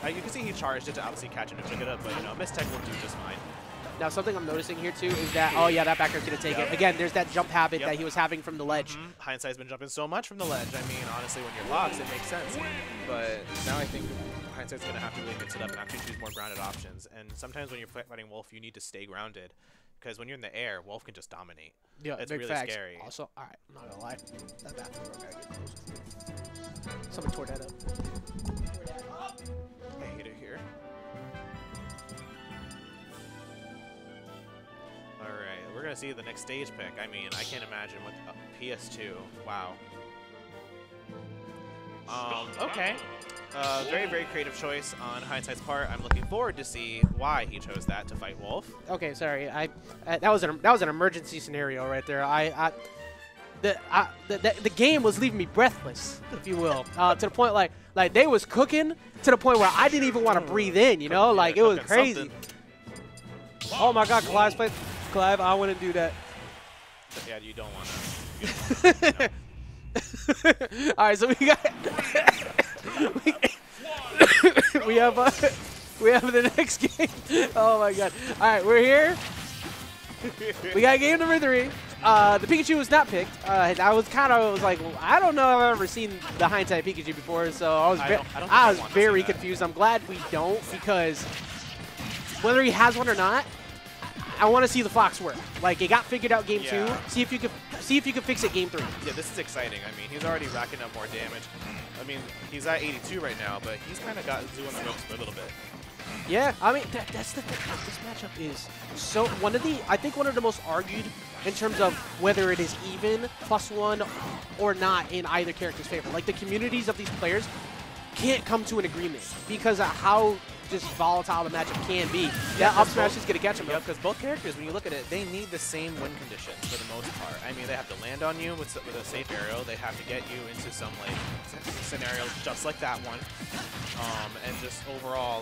the, you can see he charged it to obviously catch him and pick it up, but you know, Miss Tech will do just fine. Now, something I'm noticing here, too, is that, oh, yeah, that back air's going to take it. Again, there's that jump habit that he was having from the ledge. Hindsight's been jumping so much from the ledge. I mean, honestly, when you're locked, it makes sense. But now I think Hindsight's going to have to really mix it up and actually choose more grounded options. And sometimes when you're fighting Wolf, you need to stay grounded. Because when you're in the air, Wolf can just dominate. Yeah, it's big really facts. scary. Also, all right, I'm not going to lie. That bathroom door got to get closed. Someone tore that up. I hate it here. Alright, we're going to see the next stage pick. I mean, I can't imagine what PS2. Wow. Okay. Very, very creative choice on Hindsight's part. I'm looking forward to see why he chose that to fight Wolf. Okay, sorry. That was an emergency scenario right there. The game was leaving me breathless, if you will, to the point like they was cooking to the point where I didn't even want to breathe in. You know, like it was crazy. Something. Oh my God, Clive's played. Clive, I want to do that. Yeah, you don't want to. All right, so we got we have the next game. Oh my God! All right, we're here. We got game number 3. The Pikachu was not picked. I was like, well, I don't know if I've ever seen the Hindsight Pikachu before, so I was very confused. I'm glad we don't, because whether he has one or not, I want to see the Fox work. Like, it got figured out game 2. See if you could fix it game 3. Yeah, this is exciting. I mean, he's already racking up more damage. I mean, he's at 82 right now, but he's kind of got Zoo on the ropes for a little bit. Yeah, I mean, that's the thing. This matchup is so I think one of the most argued in terms of whether it is even +1 or not in either character's favor. Like, the communities of these players can't come to an agreement because of how just volatile the matchup can be. Yeah, up smash is going to catch him. Yeah, because both characters, when you look at it, they need the same win conditions for the most part. I mean, they have to land on you with a safe arrow. They have to get you into some like scenarios just like that one, and just overall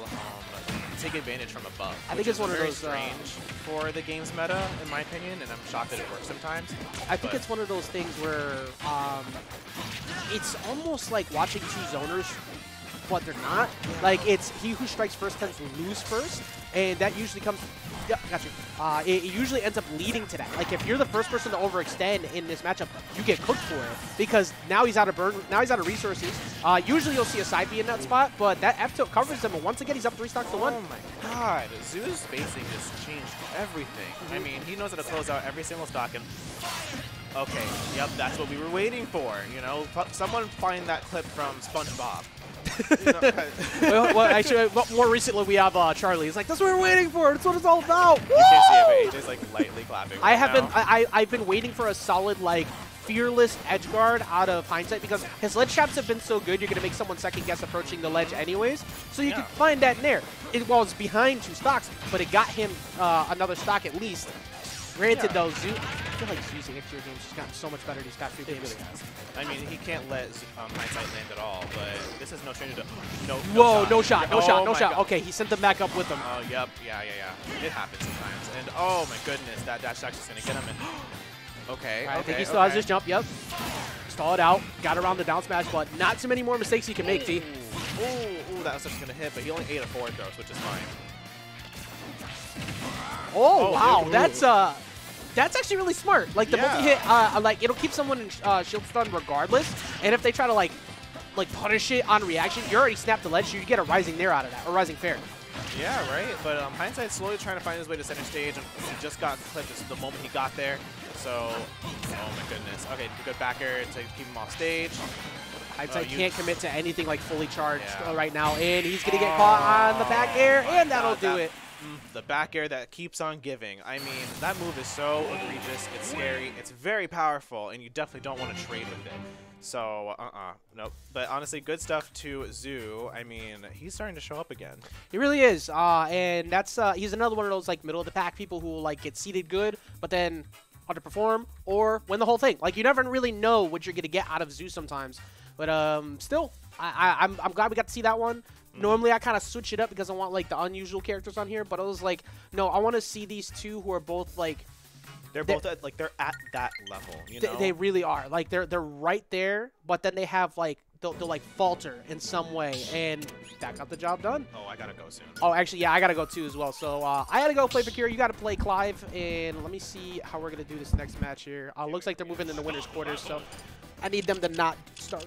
take advantage from above. I think it's one of those strange for the game's meta, in my opinion, and I'm shocked that it works sometimes. I think it's one of those things where it's almost like watching 2 zoners, but they're not. Like, it's he who strikes first tends to lose first, and that usually comes. Yeah, got you. It usually ends up leading to that. Like, if you're the first person to overextend in this matchup, you get cooked for it because now he's out of burn. Now he's out of resources. Usually you'll see a side B in that spot, but that F tilt covers him, and once again he's up 3 stocks to 1. Oh my God, Zoo's spacing just changed everything. I mean, he knows how to close out every single stock, and okay, yep, that's what we were waiting for. You know, someone find that clip from SpongeBob. well, actually, more recently we have Charlie. He's like, that's what we're waiting for. That's what it's all about. You can't see it, but AJ's like lightly clapping. I've been waiting for a solid like fearless edge guard out of Hindsight because his ledge traps have been so good. You're gonna make someone second guess approaching the ledge anyways. So you can find that Nair. It was behind 2 stocks, but it got him another stock at least. Granted, though, I feel like Zoo's extra games just gotten so much better these past few games. Really has. I mean, he can't let Hindsight land at all, but this is no stranger to no shot. Okay, he sent them back up with him. Oh, yep, yeah. It happens sometimes. And oh my goodness, that dash attack is gonna get him. And okay, I think he still has his jump. Yep. Stall it out. Got around the down smash, but not too many more mistakes he can make. T. Ooh, that was just gonna hit, but he only ate a forward throws, which is fine. Oh wow, that's actually really smart. Like the multi-hit, like it'll keep someone in shield stun regardless. And if they try to like punish it on reaction, you already snapped the ledge, so you get a rising Nair out of that, or rising fair. Yeah, right. But Hindsight's slowly trying to find his way to center stage, and he just got clipped the moment he got there. So, oh my goodness. Okay, good backer to keep him off stage. Hindsight can't commit to anything like fully charged right now, and he's gonna get caught on the back air, and that'll do it. The back air that keeps on giving. I mean, that move is so egregious. It's scary. It's very powerful, and you definitely don't want to trade with it. So, nope. But honestly, good stuff to Zoo. I mean, he's starting to show up again. He really is, and that's he's another one of those like middle of the pack people who like get seeded good, but then underperform or win the whole thing. Like you never really know what you're gonna get out of Zoo sometimes. But still, I'm glad we got to see that one. Normally, I kind of switch it up because I want like the unusual characters on here, but I was like, no, I want to see these two who are both like they're both at, like they're at that level. You know? They really are. Like they're right there, but then they have like they'll like falter in some way, and that got the job done. Oh, I gotta go soon. Oh, actually, yeah, I gotta go too as well. So I gotta go play Pyra. You gotta play Clive, and let me see how we're gonna do this next match here. Looks like they're moving in the winners' quarters, so I need them to not start.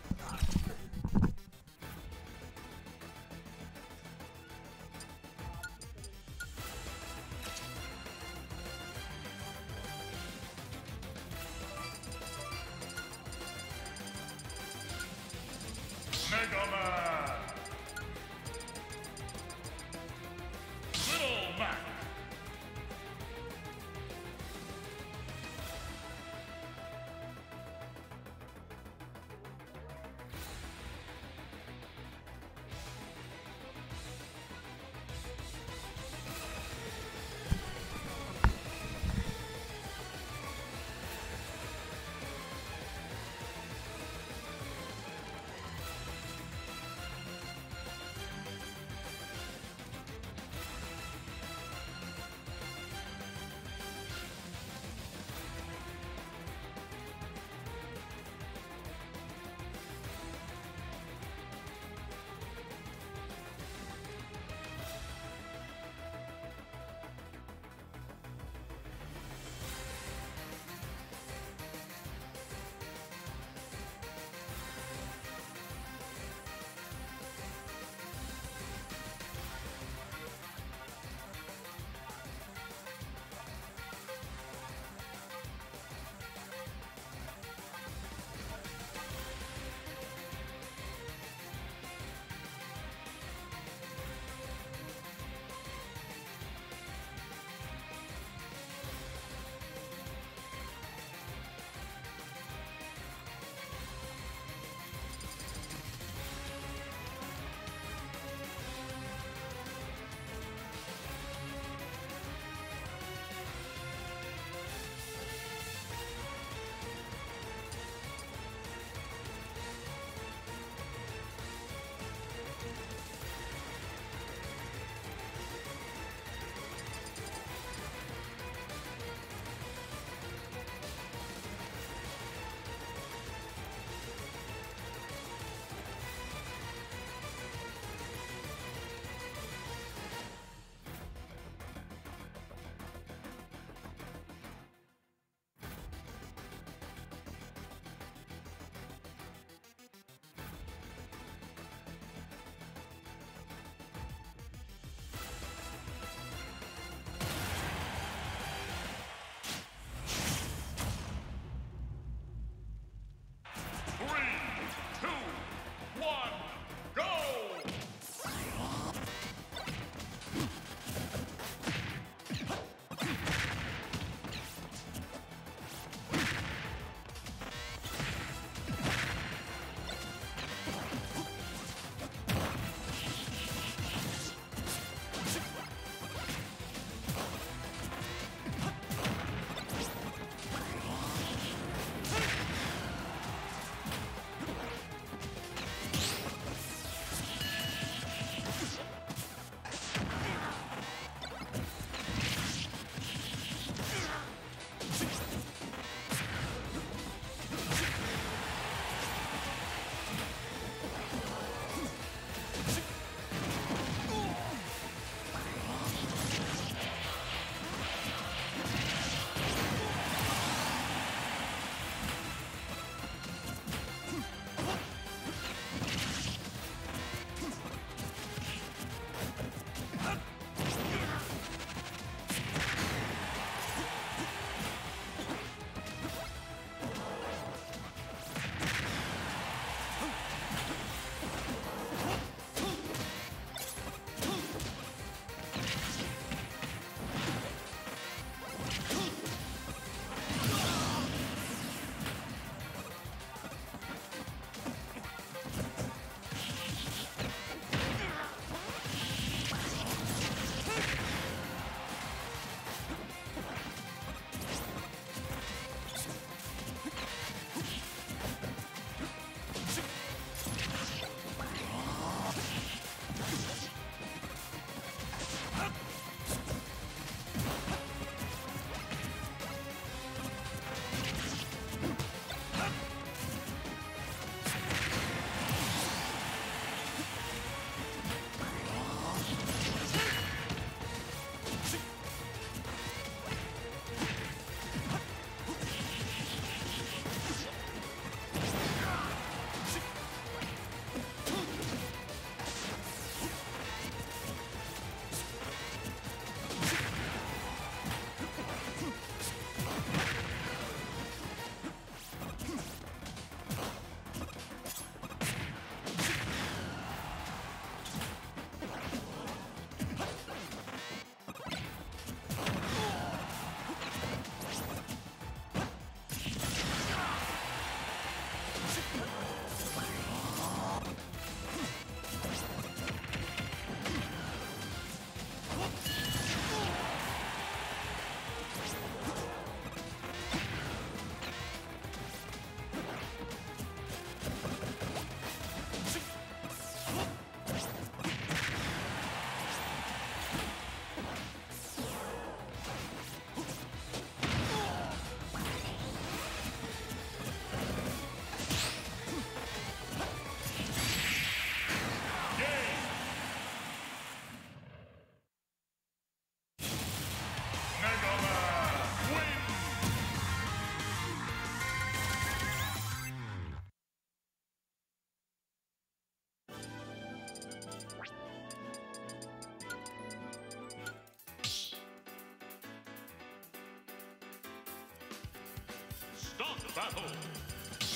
battle,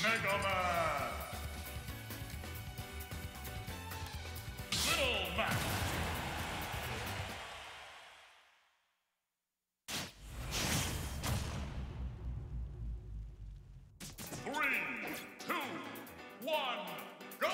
Mega Man. Little Man. Three, two, one, go!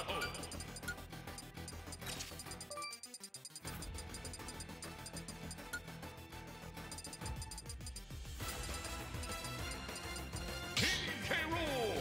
battle. King K. Rool.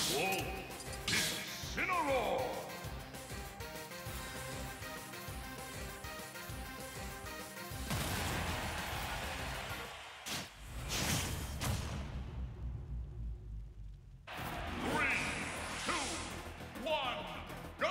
Whoa! Incineroar! Three, two, one, go!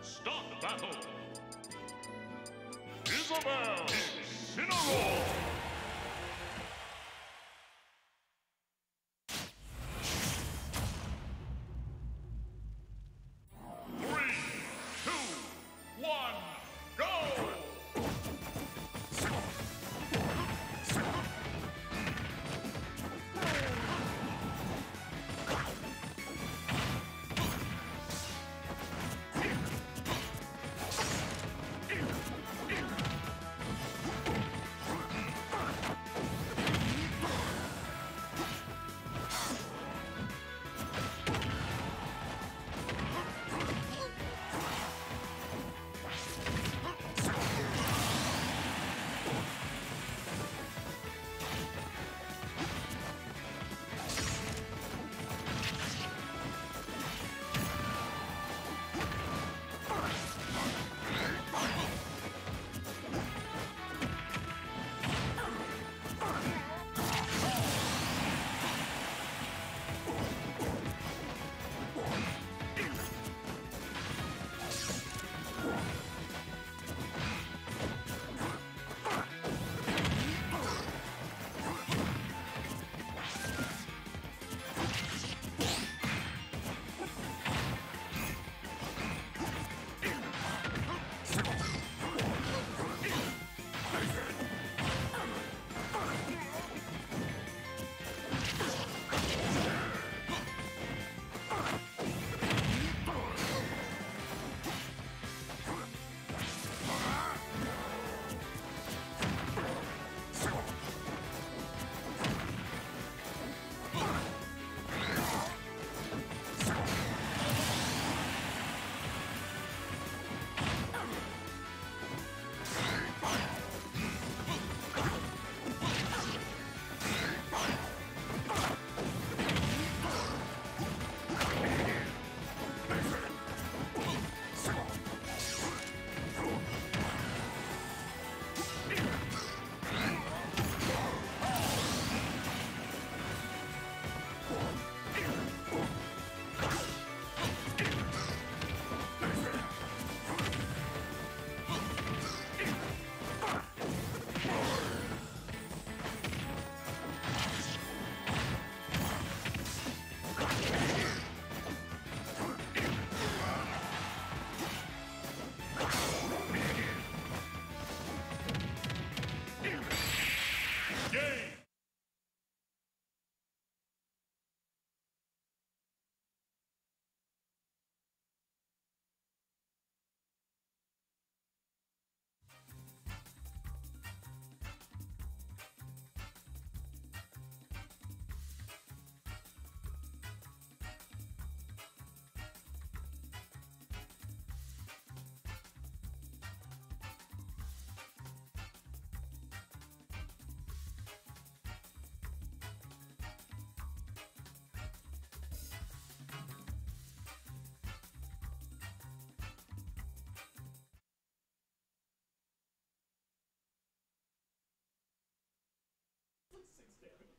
Start the battle! Isabel! Incineroar! Three, two, one, go!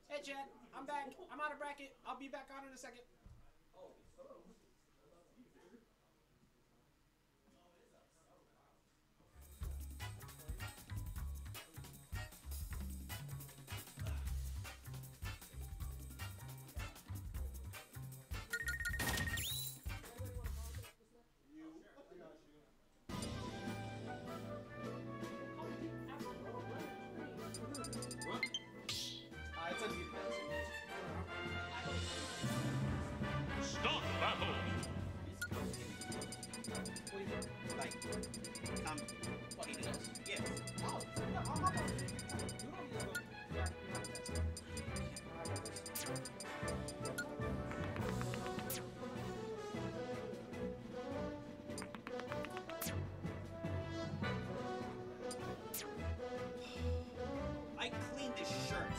Hey, Chad, I'm back. I'm out of bracket. I'll be back on in a second. Start battle. I cleaned this shirt.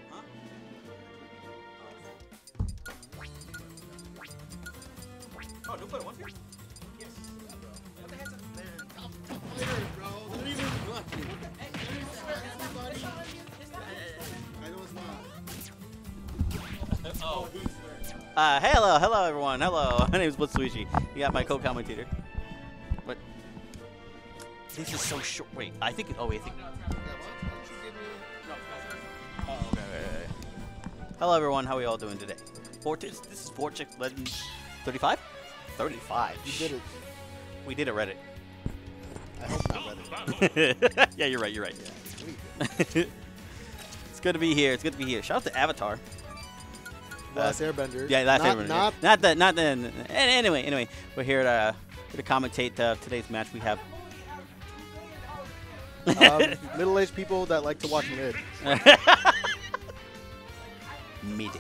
Huh? Oh, don't put it one here? Yes. What the heck's up? Hello everyone. Hello. My name is BlitzLuigy. You got my co-commentator. What? This is so short. Wait, I think. Oh wait, I think. Oh, okay. Hello everyone. How are we all doing today? This is Vortex Legends 35. 35. You did it. We did it, Reddit. I hope not Reddit. Yeah, you're right. You're right. Yeah, It's good to be here. It's good to be here. Shout out to Avatar. Last Airbender. Yeah, Last not, Airbender. Not the. Anyway, we're here to commentate today's match. We have middle-aged people that like to watch mid. mid.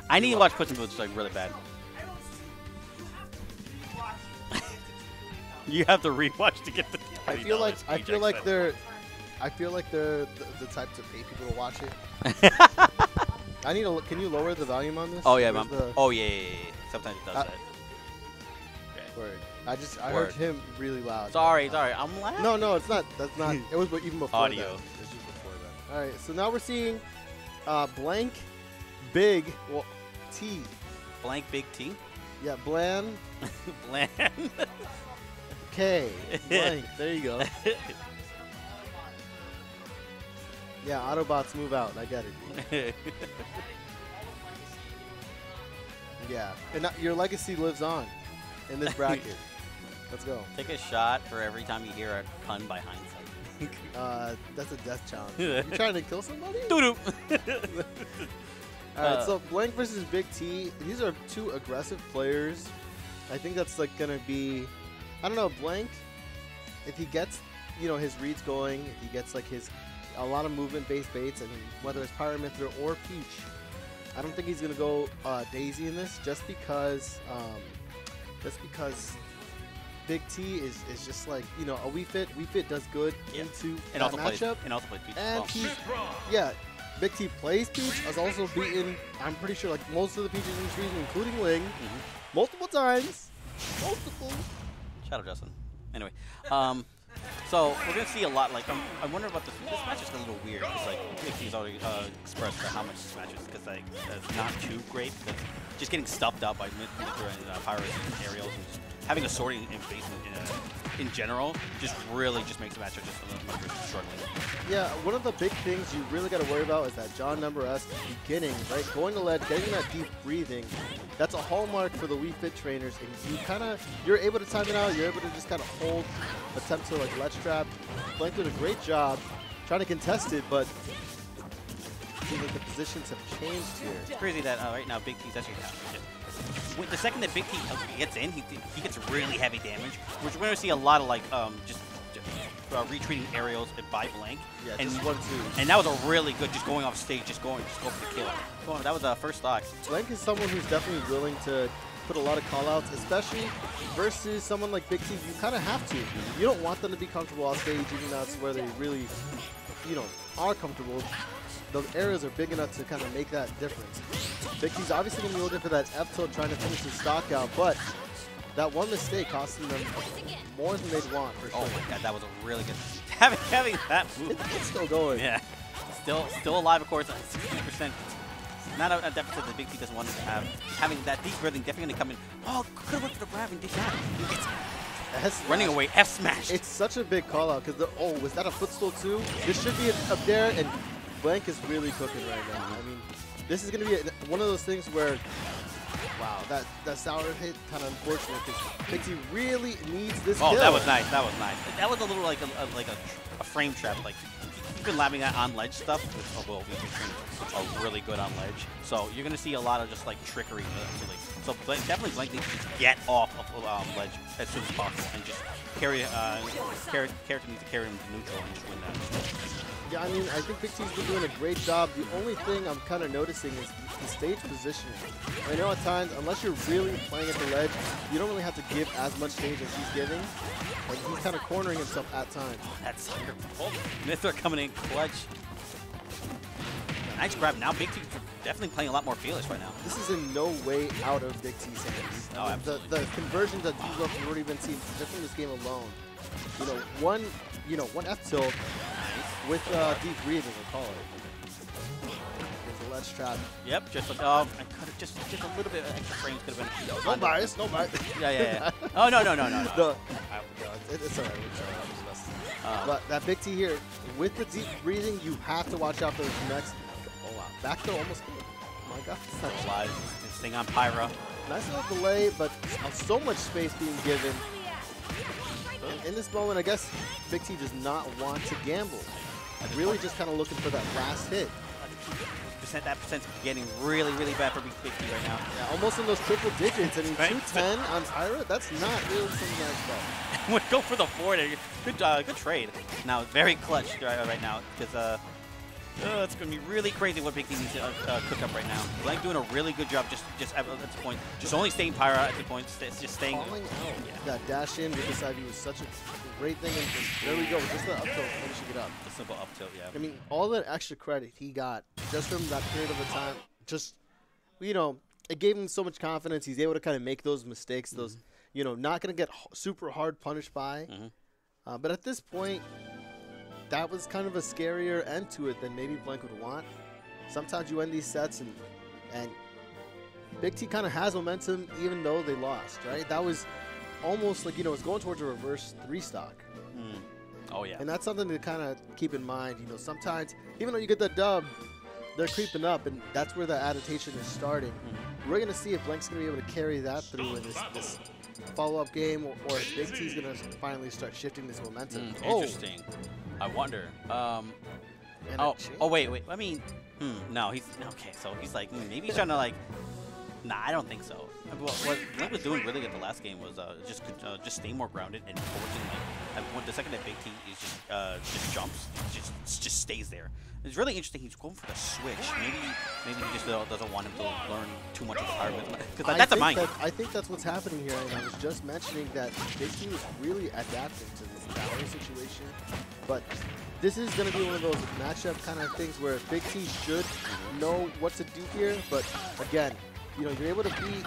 I need to watch Puss in Boots like really bad. You have to rewatch to get the. I feel like they're the type to pay people to watch it. I need to. Can you lower the volume on this? Oh yeah, Where's man. Oh yeah. Sometimes it does that. Word. I heard him really loud. Sorry. I'm laughing. No, it's not. That's not. It was even before Audio. that. It's just before that. All right, so now we're seeing blank, big, well, T. Blank big T. Yeah, bland. Bland. K. Blank. There you go. Yeah, Autobots move out. I get it. Yeah, and your legacy lives on in this bracket. Let's go. Take a shot for every time you hear a pun by Hindsight. That's a death challenge. You trying to kill somebody? Doo-doo. All right, so Blank versus Big T. These are two aggressive players. I think that's like gonna be, I don't know, Blank. If he gets, his reads going, if he gets like a lot of movement-based baits, and whether it's Pyra, Mythra, or Peach, I don't think he's gonna go Daisy in this, just because Big T is just like a Wii Fit. Wii Fit does good into and that also matchup. And also plays Peach. And yeah, Big T plays Peach. Has also beaten, I'm pretty sure, like most of the Peaches in this region, including Ling, multiple times. Multiple. Shout out Justin. Anyway, so we're gonna see a lot. Like I wonder about this. This match is a little weird because like Big T's already expressed for how much this match is, because like it's not too great. Because just getting stuffed out by Mythra and Pyra and aerials, and just having a sorting in base in general just really just makes the matchup just a little more struggling. Yeah, one of the big things you really got to worry about is that John Number-esque beginning, right? Going to lead, getting that deep breathing. That's a hallmark for the Wii Fit trainers, and you're able to time it out. You're able to just kind of hold, attempt to like ledge trap. Blank did a great job trying to contest it, but I feel like the positions have changed here. It's crazy that right now Big T's actually the second that Big T gets in, he gets really heavy damage, which we're going to see a lot of like just retreating aerials by Blank. Yeah, and just 1-2. And that was a really good, just going off stage, just go for the kill. That was the first stock. Blank is someone who's definitely willing to put a lot of callouts, especially versus someone like Big T. You kind of have to. You don't want them to be comfortable off stage, even though that's where they really, are comfortable. Those areas are big enough to kind of make that difference. Big T's obviously going to be looking for that F tilt, trying to finish his stock out, but that one mistake costing them more than they'd want, for sure. Oh my god, that was a really good. Having that move. It's still going. Yeah. Still alive, of course. 60%. Not a deficit that Big T doesn't want to have. Having that deep breathing definitely going to come in. Oh, could have went for the grab and did that. It's running away. F smash. It's such a big call out because oh, was that a footstool too? This should be up there, and Blank is really cooking right now. I mean, this is going to be one of those things where, wow, that sour hit kind of unfortunate because Big T really needs this kill. Oh, that was nice. That was nice. That was a little like a frame trap. Like you've been labbing that on ledge stuff. Well, VGBootCamp are really good on ledge. So you're going to see a lot of just like trickery. So definitely Blank needs to get off of ledge as soon as possible and just carry. Character needs to carry him to neutral and just win that. Yeah, I mean, I think Big T's been doing a great job. The only thing I'm kind of noticing is the stage positioning. I know at times, unless you're really playing at the ledge, you don't really have to give as much stage as he's giving. Like, he's kind of cornering himself at times. That's Mythra coming in clutch. Nice grab. Now Big T definitely playing a lot more fearless right now. This is in no way out of Big T's hands. Oh, absolutely. The conversions that you've already been seeing just in this game alone. One F tilt with deep breathing, we'll call it. There's a ledge trap. Yep, just like I could have just a little bit of extra frames could have been. No bias, no bias. Yeah. Oh no. It's alright. But that Big T here, with the deep breathing, you have to watch out for the next. Oh wow, back throw almost good. Oh my god, that's live. This thing on Pyra. Nice little delay, but so much space being given. In this moment, I guess Big T does not want to gamble. Really just kind of looking for that last hit. That percent's getting really, really bad for Big T right now. Yeah, almost in those triple digits. I mean, 210 on Pyra, that's not really some nice stuff. Would go for the forward. Good trade. Now, very clutch right now because it's going to be really crazy what Big T needs to cook up right now. Blank doing a really good job just at this point. Just only staying Pyra at the point. Just staying. Falling out. Yeah. That dash in with this IV was such a great thing. And there we go. Just the up tilt, finishing it up. The simple up tilt, yeah. I mean, all that extra credit he got just from that period of the time, just, it gave him so much confidence. He's able to kind of make those mistakes, those, not going to get super hard punished by. But at this point, that was kind of a scarier end to it than maybe Blank would want. Sometimes you end these sets and Big T kind of has momentum even though they lost, right? That was almost like, it's going towards a reverse 3-stock. Oh, yeah. And that's something to kind of keep in mind. Sometimes, even though you get the dub, they're creeping up, and that's where the adaptation is starting. We're going to see if Blank's going to be able to carry that through in this follow-up game, or if Big T's going to finally start shifting this momentum. Interesting. I wonder. Wait. I mean, no, he's okay. So he's like, maybe he's trying to like. Nah, I don't think so. What Blink was doing really good the last game was just stay more grounded and forcing like the second that Big T is just jumps, just stays there. It's really interesting. He's going for the switch. Maybe he just doesn't want him to learn too much of the hard because that's a mind game. I think that's what's happening here. And I was just mentioning that Big T was really adapting to this Valerie situation, but this is going to be one of those matchup kind of things where Big T should know what to do here. But again, you're able to beat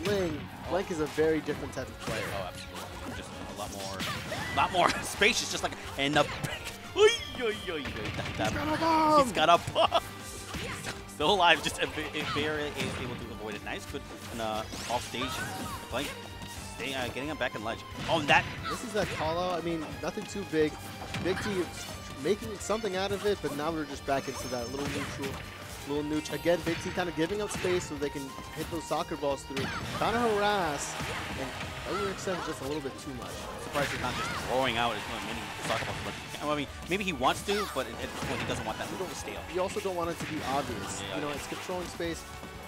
Ling. Blank is a very different type of player. Oh, absolutely. Just a lot more spacious, just like in the back. He's got a bomb. Still alive, just very able to avoid it. Nice, good off stage. Blank getting him back in ledge. Oh, and this is that call out. I mean, nothing too big. Big T is making something out of it, but now we're just back into that little neutral. Again, Big T kind of giving up space so they can hit those soccer balls through. Kind of harass, and overextend just a little bit too much. Surprised he's not just throwing out as many soccer balls. I mean, maybe he wants to, but at this point he doesn't want that little to stay up. You also don't want it to be obvious. Yeah, it's controlling space.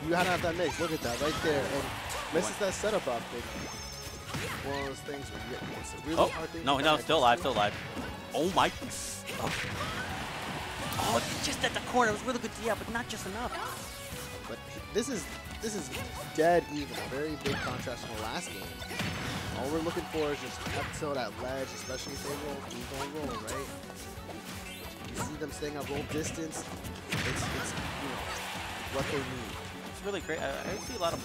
You gotta have that mix. Look at that right there, and misses that setup up. One of those things where you get it's a really hard thing. No, still alive. Oh my. Oh, just at the corner. It was really good, but not just enough. But this is dead even. A very big contrast from the last game. All we're looking for is just up tilt at ledge, especially if they roll. Keep on rolling, right? You see them staying at roll distance. It's what they need. really great. I see a lot of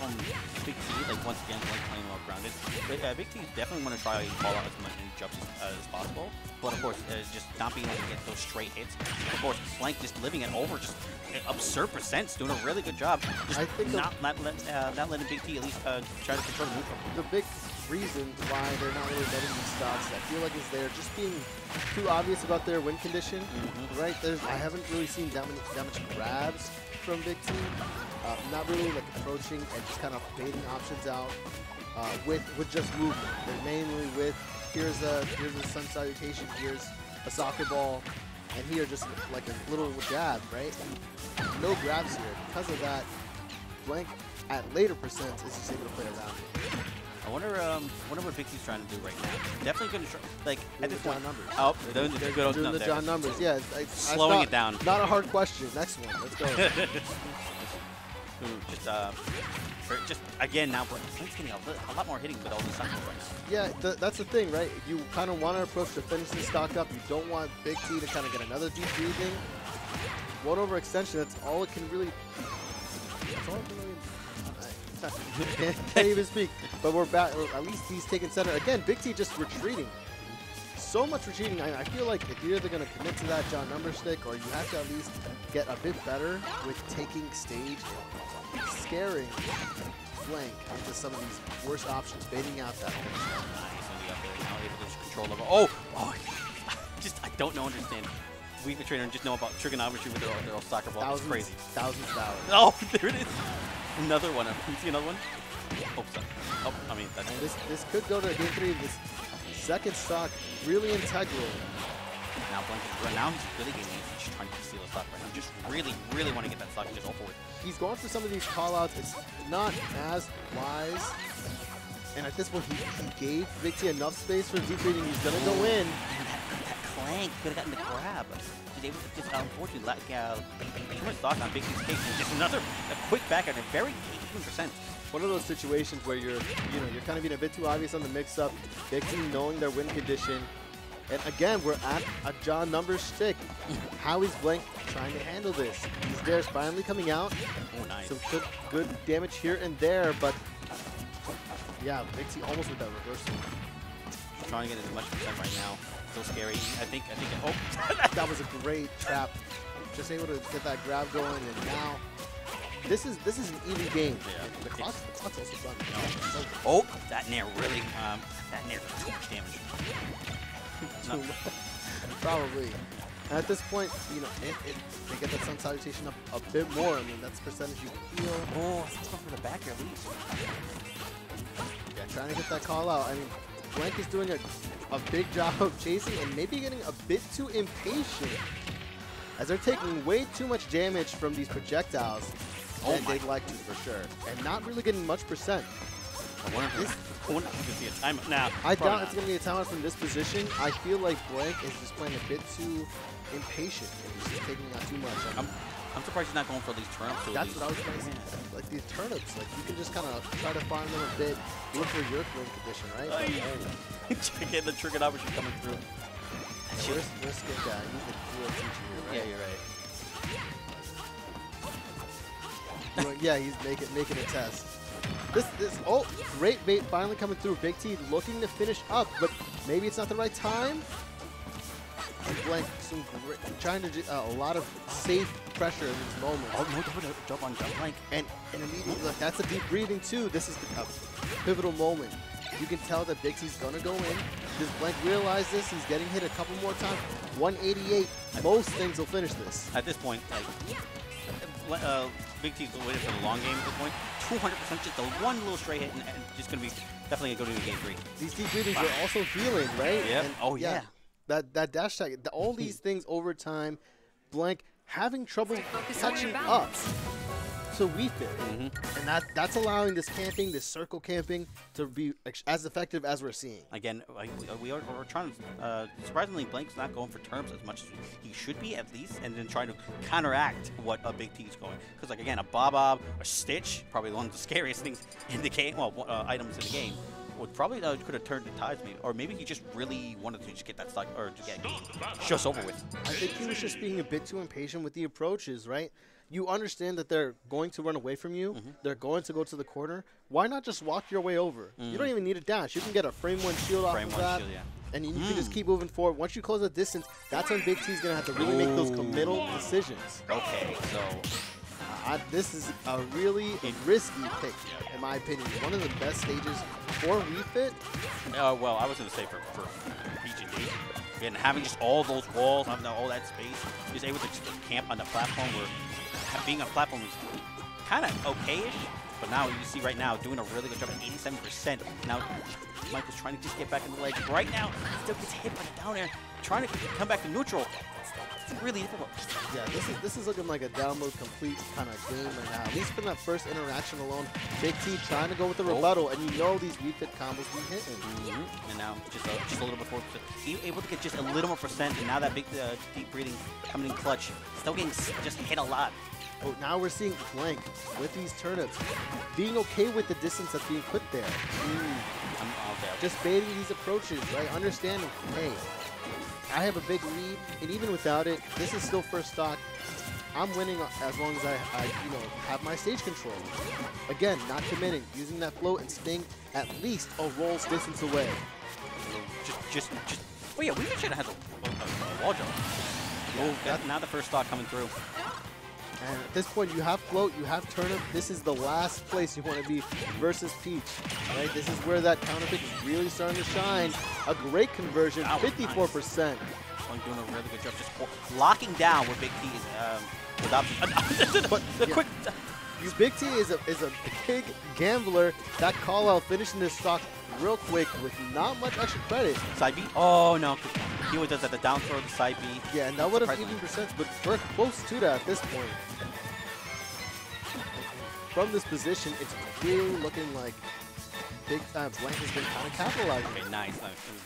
Big T, like once again, like playing well grounded. But Big T definitely want to try to call out as many jumps as possible. But of course, just not being able to get those straight hits. Of course, Blank just living it over, just absurd percents, doing a really good job. Just I think not letting Big T at least try to control the move. The big reason why they're not really letting these stocks, I feel like, is they're just being too obvious about their win condition, right? I haven't really seen that much grabs from Big T. Not really like approaching and just kind of baiting options out with just movement. They're mainly with here's a sun salutation, here's a soccer ball, and here just like a little jab, right? No grabs here. Because of that, Blank at later percents is just able to play around it. I wonder what Big T's trying to do right now. Definitely going to like at this point. Numbers. Oh, they're doing the John numbers. Yeah, slowing it down. Not a hard question. Next one. Let's go. just again now, Blank's getting a lot more hitting with all these sacrifices. Yeah, that's the thing, right? You kind of want to approach to finish the stock up. You don't want Big T to kind of get another deep breathing. One overextension. That's all it can really. That's all it can really. Can't even speak, but we're back. Or at least he's taking center again. Big T just retreating, so much retreating. I feel like if you're either going to commit to that John number stick, or you have to at least get a bit better with taking stage, scaring Blank into some of these worst options, baiting out that. Control level. Oh! I don't understand. We the trainer just know about trigonometry with their soccer ball. It's crazy. Thousands of dollars. Oh, there it is. Another one. Can you see another one? Oh, sorry. Oh, I mean, that's this could go to game 3. This second stock really integral. Now now he's really getting it. He's just trying to steal a stock right now. Just really want to get that stock just over with. He's going for some of these call-outs. It's not as wise. And at this point, he gave Big T enough space for deep breathing. He's going to go in. That clank could have gotten the grab. He's able to just, unfortunately, too much stock on Big T's case. And just another quick back at a very 18%. One of those situations where you're kind of being a bit too obvious on the mix-up. Big T knowing their win condition. And again, we're at a John numbers stick. How is Blank trying to handle this? He's there, finally coming out. Oh, nice. Some good damage here and there, but yeah, Big T almost with that reversal. Trying to get as much percent right now. So scary. I think. Oh, that was a great trap. Just able to get that grab going, and now this is an even game. Yeah. The clock's also done. Oh, that nair really. That nair did too much damage. Probably. And at this point, they get that sun salutation up a bit more. I mean, that's percentage you feel. Oh, it's going for the back at least. Yeah, trying to get that call out. I mean, Blank is doing a big job of chasing and maybe getting a bit too impatient as they're taking way too much damage from these projectiles than they'd like to, for sure. And not really getting much percent. I wonder if we can see a timeout now. I doubt it's going to be a timeout from this position. I feel like Blank is just playing a bit too impatient and he's just taking out too much. I'm surprised he's not going for these turnips. That's what I was going to say. Like these turnips, like you can just kind of try to farm them a bit, look for your win condition, right? Get the trigonometry coming through. Where's Skink at? He's the real teacher here, right? Yeah, you're right. Yeah, he's making a test. Oh, great bait finally coming through. Big T looking to finish up, but maybe it's not the right time. And Blank, trying to do a lot of safe pressure in this moment. Oh, no, jump on jump Blank. And immediately, look, that's a deep breathing too. This is a pivotal moment. You can tell that Big T's gonna go in. Does Blank realize this? He's getting hit a couple more times. 188. Most things will finish this. At this point, Big T's waiting for the long game at this point. 200%, just the one little straight hit, and just gonna be definitely gonna go to game 3. These deep breathings are also healing, right? Yep. And oh yeah. That dash tag, all these things over time, Blank having trouble catching up to Wii Fit. And that's allowing this camping, this circle camping, to be as effective as we're seeing. Again, we're trying to, surprisingly, Blank's not going for terms as much as he should be, at least, and then trying to counteract what a Big T is going. Because, like, again, a Bob, a Stitch, probably one of the scariest things in the game, well, items in the game, would probably could have turned the tides, maybe, or maybe he just really wanted to just get that stock, or to get game just over with. I think he was just being a bit too impatient with the approaches, right? you understand that they're going to run away from you. They're going to go to the corner. Why not just walk your way over? You don't even need a dash. You can get a frame 1 shield off of that. And you can just keep moving forward. Once you close the distance, that's when Big T's going to have to really make those committal decisions. Okay, so this is a really risky pick, in my opinion. One of the best stages for Wii Fit. well, I was going to say for VGB. And having just all those walls, having all that space, just able to just camp on the platform where being on a platform is kind of okay-ish. But now you see right now doing a really good job at 87%. Now Michael's trying to just get back in the ledge. Right now, he still gets hit by the down air, trying to come back to neutral. It's really difficult. Yeah, this is looking like a download complete kind of game right now. At least from that first interaction alone, Big T trying to go with the rebuttal, and you know these Wii Fit combos be hitting. And now just a little before, he able to get just a little more percent, and now that big deep breathing coming in clutch, still getting just hit a lot. Oh, now we're seeing Blank with these turnips, being okay with the distance that's being put there. Okay. Just baiting these approaches, right? Understanding, hey, I have a big lead, and even without it, this is still first stock. I'm winning as long as I have my stage control. Again, not committing, using that float and Sting at least a roll's distance away. Oh yeah, we should have had a wall jump. Yeah, now the first stock coming through. And at this point, you have float, you have turnip. This is the last place you want to be versus Peach, right? This is where that counter pick is really starting to shine. A great conversion, 54%. Nice. Doing a really good job, just locking down where Big T is without the quick. Big T is a big gambler. That call out finishing this stock real quick with not much extra credit. Side B? Oh no, he always does that, the down throw, the side B. Yeah, and that would have even percent, but we're close to that at this point. From this position, it's really looking like Blank has been kind of capitalizing. Okay, nice.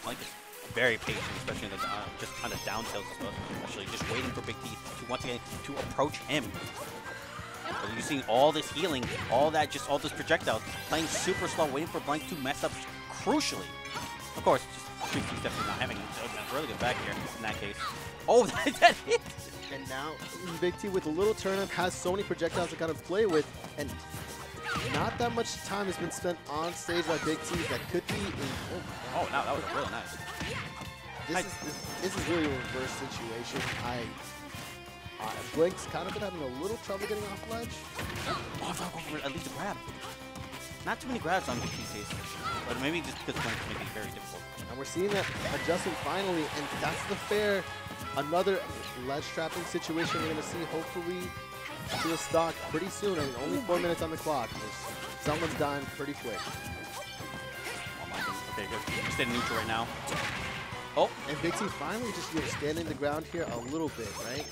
Blank is very patient, especially in the just kind of down tilts as well. Actually, just waiting for Big T to once again to approach him. But you're seeing all this healing, all this projectiles, playing super slow, waiting for Blank to mess up crucially. Of course, just Big T's definitely not having a really good back here in that case. Oh, that hit! And now Big T with a little turnip has so many projectiles to kind of play with, and not that much time has been spent on stage by Big T that could be in. Oh, no, that was really nice. This is really a reverse situation. Blank's kind of been having a little trouble getting off ledge. Oh, I thought at least a grab. Not too many grabs on Big T's case, but maybe just because Blank's making it very difficult. And we're seeing that adjustment finally, and that's the fair. Another ledge trapping situation we're going to see hopefully to a stock pretty soon. I mean, only 4 minutes on the clock. Someone's dying pretty quick. Oh my goodness. Okay, good. Just in neutral right now. Oh. And Big T finally just standing the ground here a little bit, right?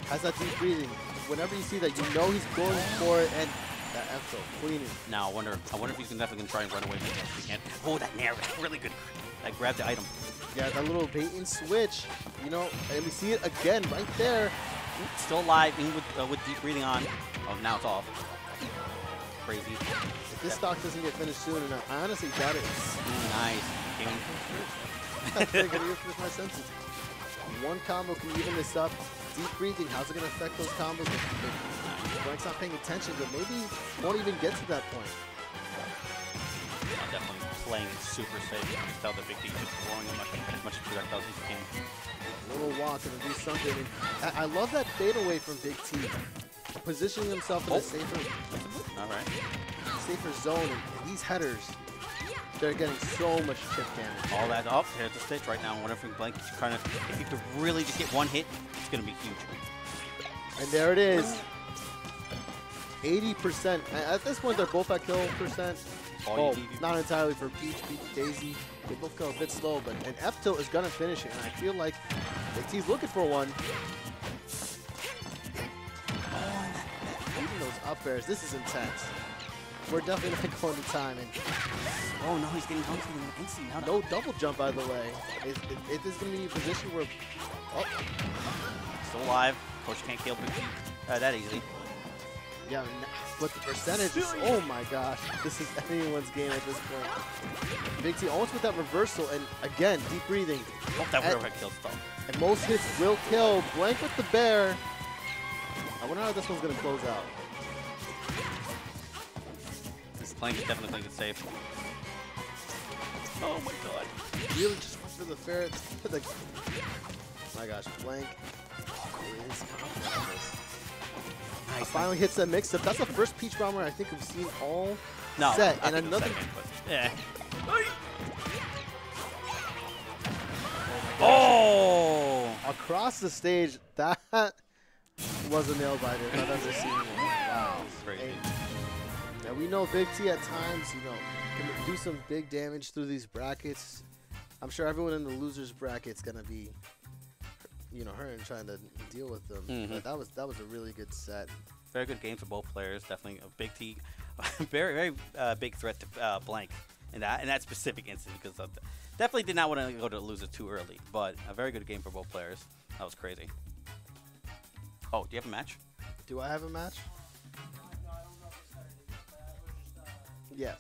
Has that deep breathing. Whenever you see that, you know he's going for it, and that F-throw, cleaning. Now I wonder if he's definitely gonna try and run away from it if he can. Oh, that nair, really good. That grabbed the item. Yeah, that little bait and switch, you know, and we see it again right there. Still alive, even with deep breathing on. Oh, now it's off. Crazy. If this stock doesn't get finished soon enough, I honestly doubt it. Nice. I think I need to finish my senses. One combo can even this up. Deep breathing, how's it going to affect those combos? If Blank's not paying attention, but maybe won't even get to that point. Definitely playing super safe. You can tell the Big D is throwing as much projectiles as he can. A little walk and do something. And I love that fade away from Big T. Positioning himself in a safer, safer zone. And these headers, they're getting so much chip damage. All that up here at the stage right now. I wonder if Blank is trying to, if he could really just get one hit, it's going to be huge. And there it is. 80%. At this point, they're both at kill percent. Oh, not entirely for Peach, Daisy. They both go a bit slow, but an F-tilt is going to finish it, and I feel like Big T's looking for one. Even those up airs, this is intense. We're definitely not going to time. And oh no, he's getting instant. No double jump, by the way. It is going to be a position where... Oh. Still alive. Of course, you can't kill Big T that easily. Yeah, but the percentage is, oh my gosh, this is anyone's game at this point. Big T almost with that reversal, and again, deep breathing. Oh, that would have killed stuff. And most hits will kill. Blank with the bear. I wonder how this one's gonna close out. This Blank is definitely playing it safe. Oh my god. Really just for the ferret. For the my gosh, Blank is confident on this. Nice. Finally hits that mix-up. That's the first Peach Bomber I think we've seen all No, set. I And think the another. second, but yeah. Oh! Across the stage, that was a nail biter. I've ever seen one. Wow. Crazy. Yeah, we know Big T at times, you know, can do some big damage through these brackets. I'm sure everyone in the losers bracket's gonna be, you know, hurting trying to deal with them. But that was a really good set. Very good game for both players. Definitely a Big T, very big threat to Blank in that specific instance because definitely did not want to go to loser too early. But a very good game for both players. That was crazy. Oh, do you have a match? Do I have a match? Yeah.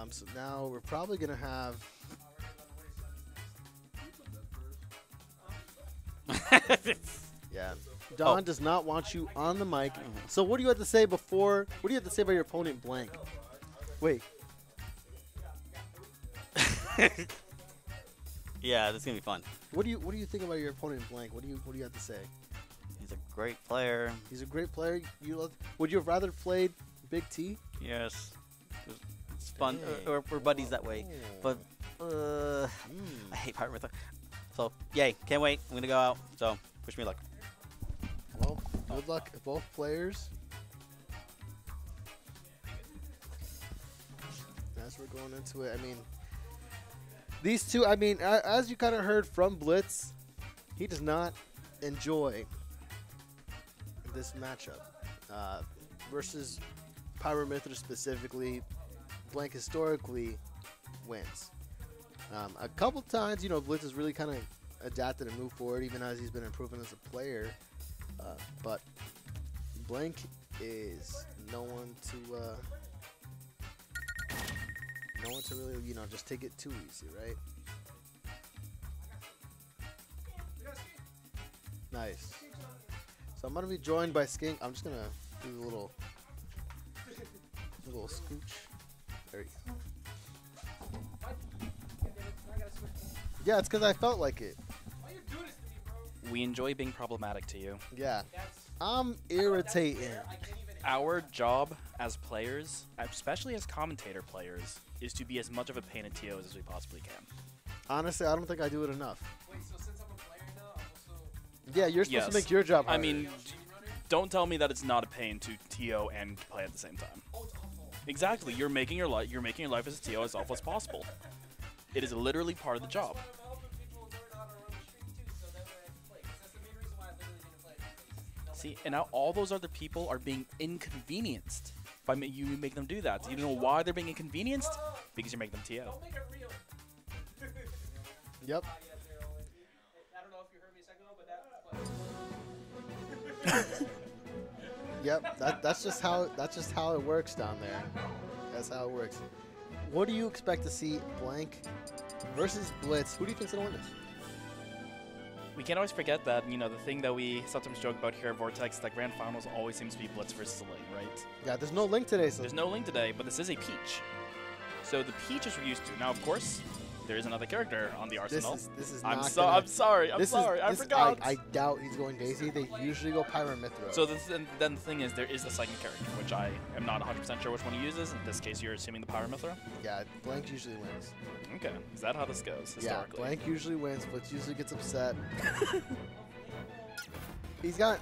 So now we're probably gonna have. Yeah. Don does not want you on the mic. So what do you have to say before? What do you have to say about your opponent, Blank? Wait. Yeah, this is gonna be fun. What do you think about your opponent, Blank? What do you have to say? He's a great player. He's a great player. Would you have rather played Big T? Yes, it's fun. We're buddies that way. But I hate Pyra Mythra. So yay, can't wait. I'm gonna go out. So wish me luck. Well, good luck both players. As we're going into it, I mean, these two, I mean, as you kind of heard from Blitz, he does not enjoy this matchup. Versus Pyra Mythra specifically, Blank historically wins. A couple times, you know, Blitz has really kind of adapted and moved forward, even as he's been improving as a player. But Blank is no one to really, you know, just take it too easy, right? Nice. So I'm gonna be joined by Skink. I'm just gonna do a little scooch. There you go. Yeah, it's because I felt like it. We enjoy being problematic to you. Yeah. I'm irritating. Our job as players, especially as commentator players, is to be as much of a pain in TOs as we possibly can. Honestly, I don't think I do it enough. Wait, so since I'm a player now, I'm also... Yeah, you're supposed to make your job harder. I mean, don't tell me that it's not a pain to TO and play at the same time. Exactly. You're making your life as a TO as awful as possible. It is literally part of the job. See, and now all those other people are being inconvenienced by you make them do that. You know why they're being inconvenienced? Because you're making them TO. Yep. I don't know if you heard me a second ago, but Yep. That's just how it works down there. That's how it works. What do you expect to see Blank versus Blitz? Who do you think's gonna win this? We can't always forget that, you know, the thing that we sometimes joke about here at Vortex, that grand finals always seems to be Blitz versus Link, right? Yeah, there's no Link today, so There's no Link today, but this is a Peach. So the Peaches we're used to. Now, of course, there is another character on the arsenal. This is I'm not sorry, I forgot. I doubt he's going Daisy. They usually go Pyra Mythra. So then the thing is, there is a second character, which I am not 100% sure which one he uses. In this case, you're assuming the Pyra Mythra? Yeah, Blank usually wins. Okay, is that how this goes, historically? Yeah, Blank usually wins, Blitz usually gets upset. He's got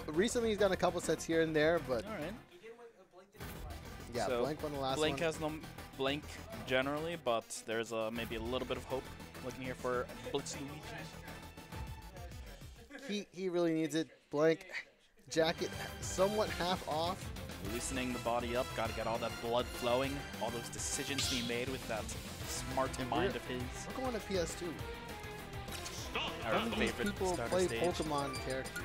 recently he's done a couple sets here and there, but All right. yeah, So Blank won the last Blank one. has no Blank generally, but there's maybe a little bit of hope looking here for BlitzLuigy. He really needs it. Blank jacket somewhat half off. Loosening the body up, gotta get all that blood flowing, all those decisions to be made with that smart mind of his. We're going to PS2. Our None of these favorite people starter play stage. Pokemon characters.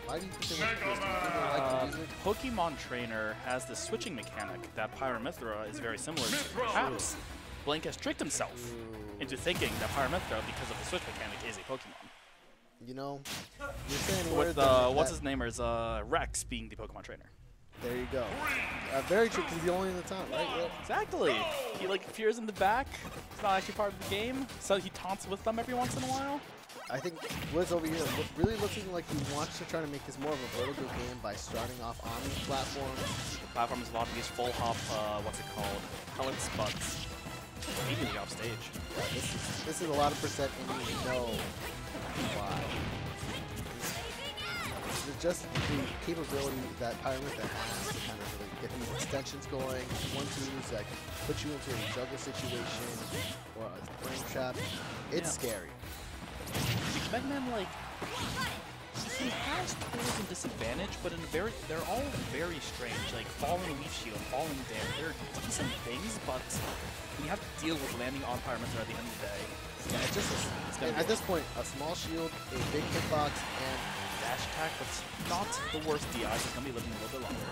Why do you think they like PS2? People like the music? Pokemon Trainer has the switching mechanic that Pyra Mythra is very similar to. Perhaps Blank has tricked himself into thinking that Pyra Mythra, because of the switch mechanic, is a Pokemon. You know, you're saying With what's his name is Rex being the Pokemon trainer. There you go. Very true, because he's the only in the town, right? Yeah. Exactly. He like appears in the back. He's not actually part of the game, so he taunts with them every once in a while. I think Blitz over here really looking like he wants to try to make this more of a vertical game by starting off on these platforms. The platform is a lot of these full hop, what's it called? Pellets, butts. Immediately off stage. Yeah, this is a lot of percent, and you know why. Just the capability that Pyra has to kind of really get these extensions going, one-twos that put you into a juggle situation or a frame trap. It's scary. Megman, like, he has tools and disadvantage, but they're all very strange. Like falling leaf shield, falling dare, they're decent things, but you have to deal with landing on Pyra at the end of the day. Yeah, it's just at this point, a small shield, a big hitbox, and dash attack, but it's not the worst DI. It's going to be living a little bit longer.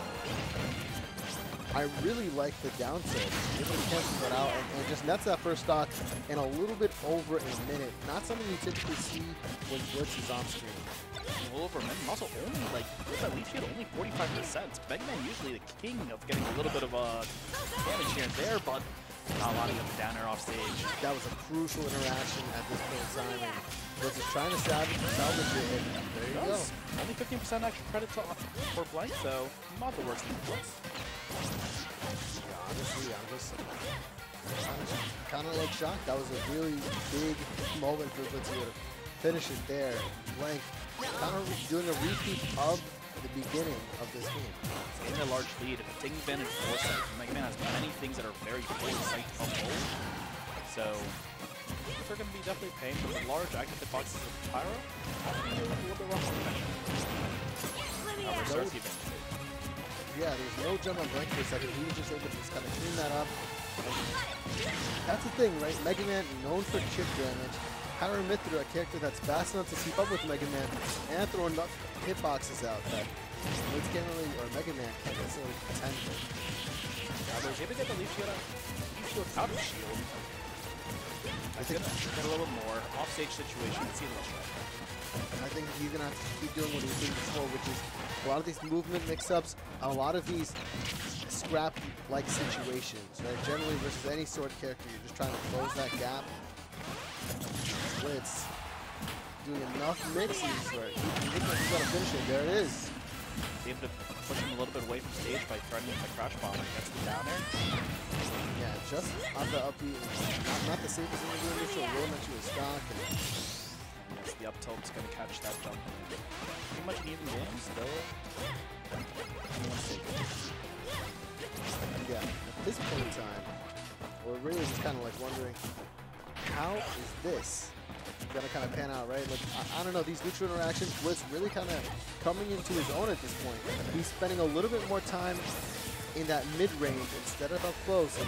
I really like the down tilt. Able to cancel that out and just nets that first stock in a little bit over a minute. Not something you typically see when Blitz is on screen. A little over a minute. Also, only like with that leaf shield, only 45%. Megman usually the king of getting a little bit of damage here and there, but not allowing him to down air off stage. That was a crucial interaction at this point in time. And Blitz is trying to salvage it, and there you go. Only 15% extra credit for blank, so not the worst thing for Blitz. Yeah, honestly, I'm just kind of like shocked. That was a really big moment for Blitz here to finish it there. Blank, kind of doing a repeat of the beginning of this game. It's getting a large lead, taking advantage of foresight. Megman has many things that are very foresight of old. So they're going to be definitely paying for the large active hitboxes of Pyra. A little bit rough on yeah, there's no jump on Blank for a second. He was just able to just kind of clean that up. And that's the thing, right? Mega Man known for chip damage. Pyra Mythra, a character that's fast enough to keep up with Mega Man and throw enough hitboxes out that Blitz can't really, or Mega Man can't necessarily contend with. Now they're able to get the leaf shield out of shield. I think get a little bit more off-stage situation. See a little strike. I think he's going to have to keep doing what he's doing before, which is a lot of these movement mix-ups, a lot of these scrap-like situations, right? Generally versus any sword character, you're just trying to close that gap. Blitz doing enough mixes where he's going to finish it. There it is. He's able to push him a little bit away from stage by threatening the crash bomb and gets the down air. Yeah, just on the upbeat, not the safest thing to do initial, will mention his stock. Yes, the up tilt's going to catch that jump. Pretty much an even game still. Yeah, at this point in time, we're really just kind of like wondering, how is this going to kind of pan out, right? Like, I don't know, these neutral interactions, Blitz really kind of coming into his own at this point. He's spending a little bit more time in that mid-range instead of up close and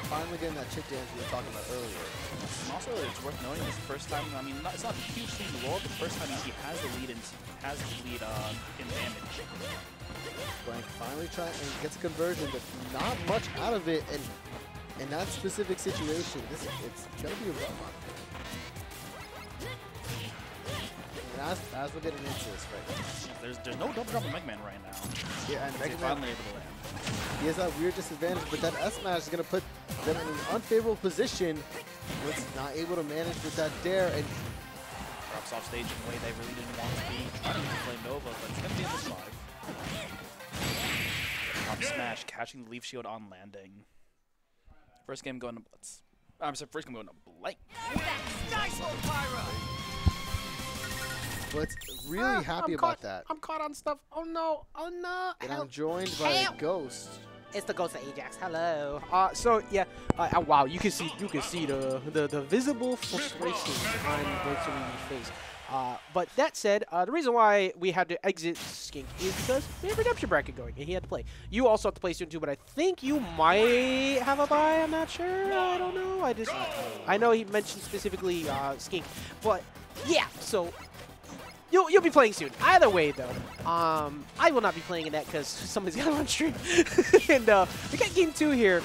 finally getting that chip damage we were talking about earlier. And also, it's worth noting this first time, I mean, it's not a huge lead in the world, but the first time he has the lead in damage. Blank finally trying and gets a conversion, but not much out of it. And in that specific situation, it's gonna be a rough one. And as we're getting into this right now, there's no double jump on Mega Man right now. Yeah, and Mega Man finally able to land. He has that weird disadvantage, but that S smash is gonna put them in an unfavorable position. Blitz not able to manage with that dare, and drops off stage in a way they really didn't want to be. Trying to play Nova, but it's gonna be in this live. Up smash, catching the leaf shield on landing. First game going to Blitz. I'm sorry, first game going to Blank. Nice one, Pyra! Blitz really happy about that. I'm caught on stuff. Oh no! Oh no! And I'm joined by a ghost. It's the ghost of Ajax. Hello. So yeah. Wow, you can see the visible frustration on BlitzLuigy's face. But that said, the reason why we had to exit Skink is because we have redemption bracket going, and he had to play. You also have to play soon too, but I think you might have a bye. I'm not sure. I don't know. I know he mentioned specifically Skink, but yeah. So you'll be playing soon. Either way, though, I will not be playing in that because somebody's got it on stream. And we got game 2 here.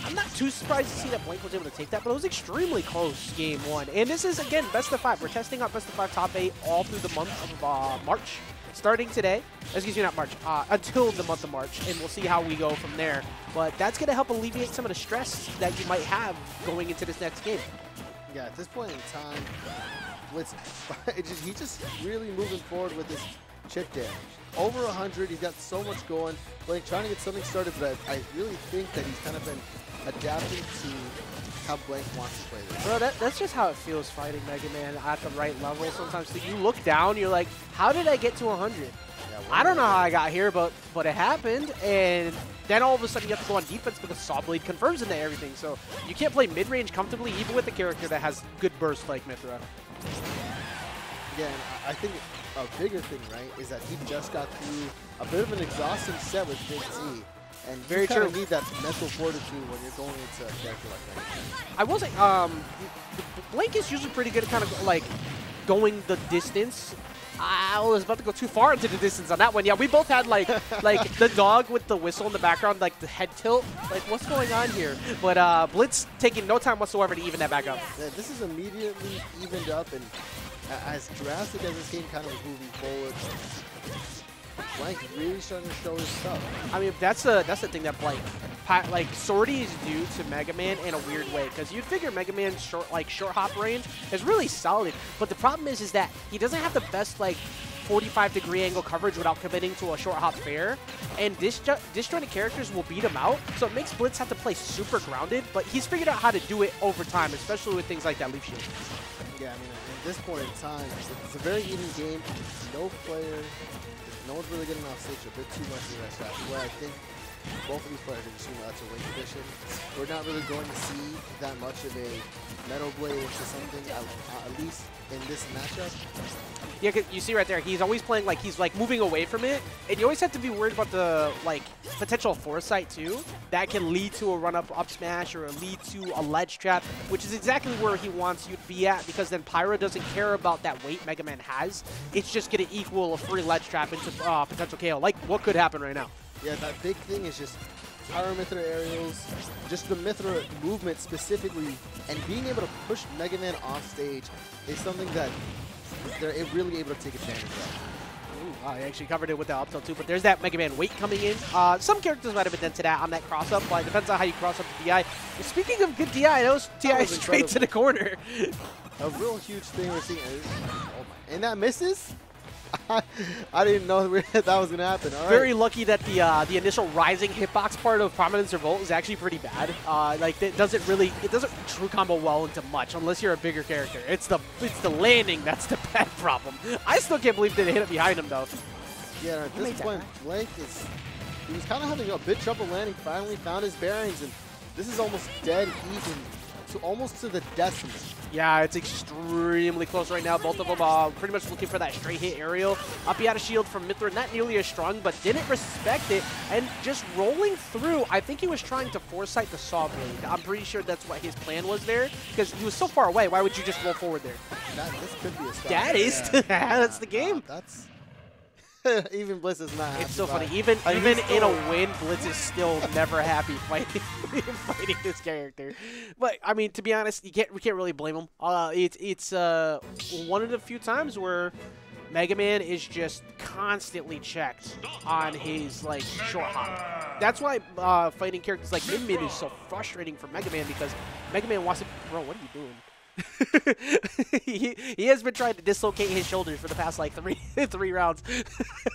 I'm not too surprised to see that Blank was able to take that, but it was extremely close game 1. And this is, again, best of 5. We're testing out best of 5 top 8 all through the month of March. Starting today, excuse me, not March, until the month of March, and we'll see how we go from there. But that's going to help alleviate some of the stress that you might have going into this next game. Yeah, at this point in time, he's just really moving forward with his chip damage. Over 100, he's got so much going. Like trying to get something started, but I really think that he's kind of been adapting to how Blank wants to play this. Bro, that's just how it feels fighting Mega Man at the right level. Sometimes you look down, you're like, how did I get to 100? Yeah, I don't know how I got here, but it happened. And then all of a sudden you have to go on defense because Saw Blade confirms into everything. So you can't play mid-range comfortably even with a character that has good burst like Mythra. Yeah, and I think a bigger thing, right, is that he just got through a bit of an exhausting set with Big Z. And Very you kind true. of need that mental fortitude when you're going into a character like that. I will say, Blank is usually pretty good at kind of like going the distance. I was about to go too far into the distance on that one. Yeah, we both had like the dog with the whistle in the background, like the head tilt. Like, what's going on here? But Blitz taking no time whatsoever to even that back up. Yeah, this is immediately evened up, and as drastic as this game kind of is moving forward, Blank really starting to show his stuff. I mean, that's the thing that like Swordy is due to Mega Man in a weird way, because you'd figure Mega Man's short hop range is really solid, but the problem is that he doesn't have the best like 45-degree angle coverage without committing to a short hop fair, and disjointed characters will beat him out, so it makes Blitz have to play super grounded, but he's figured out how to do it over time, especially with things like that leaf shield. Yeah, I mean, at this point in time, it's a very even game. No player, no one's really getting off stage a bit too much in that shot, where I think both of these players are just that's a win condition. We're not really going to see that much of a Metal Blade into something, at least in this matchup. Yeah, 'cause you see right there, he's always playing like he's like moving away from it, and you always have to be worried about the like potential foresight too. That can lead to a run-up up smash or lead to a ledge trap, which is exactly where he wants you to be at, because then Pyra doesn't care about that weight Mega Man has. It's just going to equal a free ledge trap into potential KO, like what could happen right now. Yeah, that big thing is just Pyra Mythra aerials, just the Mythra movement specifically, and being able to push Mega Man off stage is something that they're really able to take advantage of. Ooh, I actually covered it with the up tilt too, but there's that Mega Man weight coming in. Some characters might have been into that on that cross-up, but it depends on how you cross up the DI. Speaking of good DI, that was DI straight to the corner. A real huge thing we're seeing is, oh my, and that misses? I didn't know that was going to happen. All Very right. lucky that the initial rising hitbox part of Prominence Revolt is actually pretty bad. Like it doesn't true combo well into much unless you're a bigger character. It's the landing that's the bad problem. I still can't believe they hit it behind him though. Yeah, at this point, Blank he was kind of having a bit trouble landing. Finally found his bearings, and this is almost dead even, almost to the decimal. Yeah, it's extremely close right now. Both of them pretty much looking for that straight hit aerial. Up he had a shield from Mythra, not nearly as strong, but didn't respect it. And just rolling through, I think he was trying to foresight the Saw Blade. I'm pretty sure that's what his plan was there, because he was so far away. Why would you just roll forward there? This could be a stop. That is. That's the game. That's even Blitz is not happy. It's so funny. Even in a win, Blitz is still never happy fighting this character. But I mean, to be honest, we can't really blame him. It's one of the few times where Mega Man is just constantly checked on his like short hop. That's why fighting characters like Min is so frustrating for Mega Man, because Mega Man wants to. Bro, what are you doing? he has been trying to dislocate his shoulders for the past like three rounds.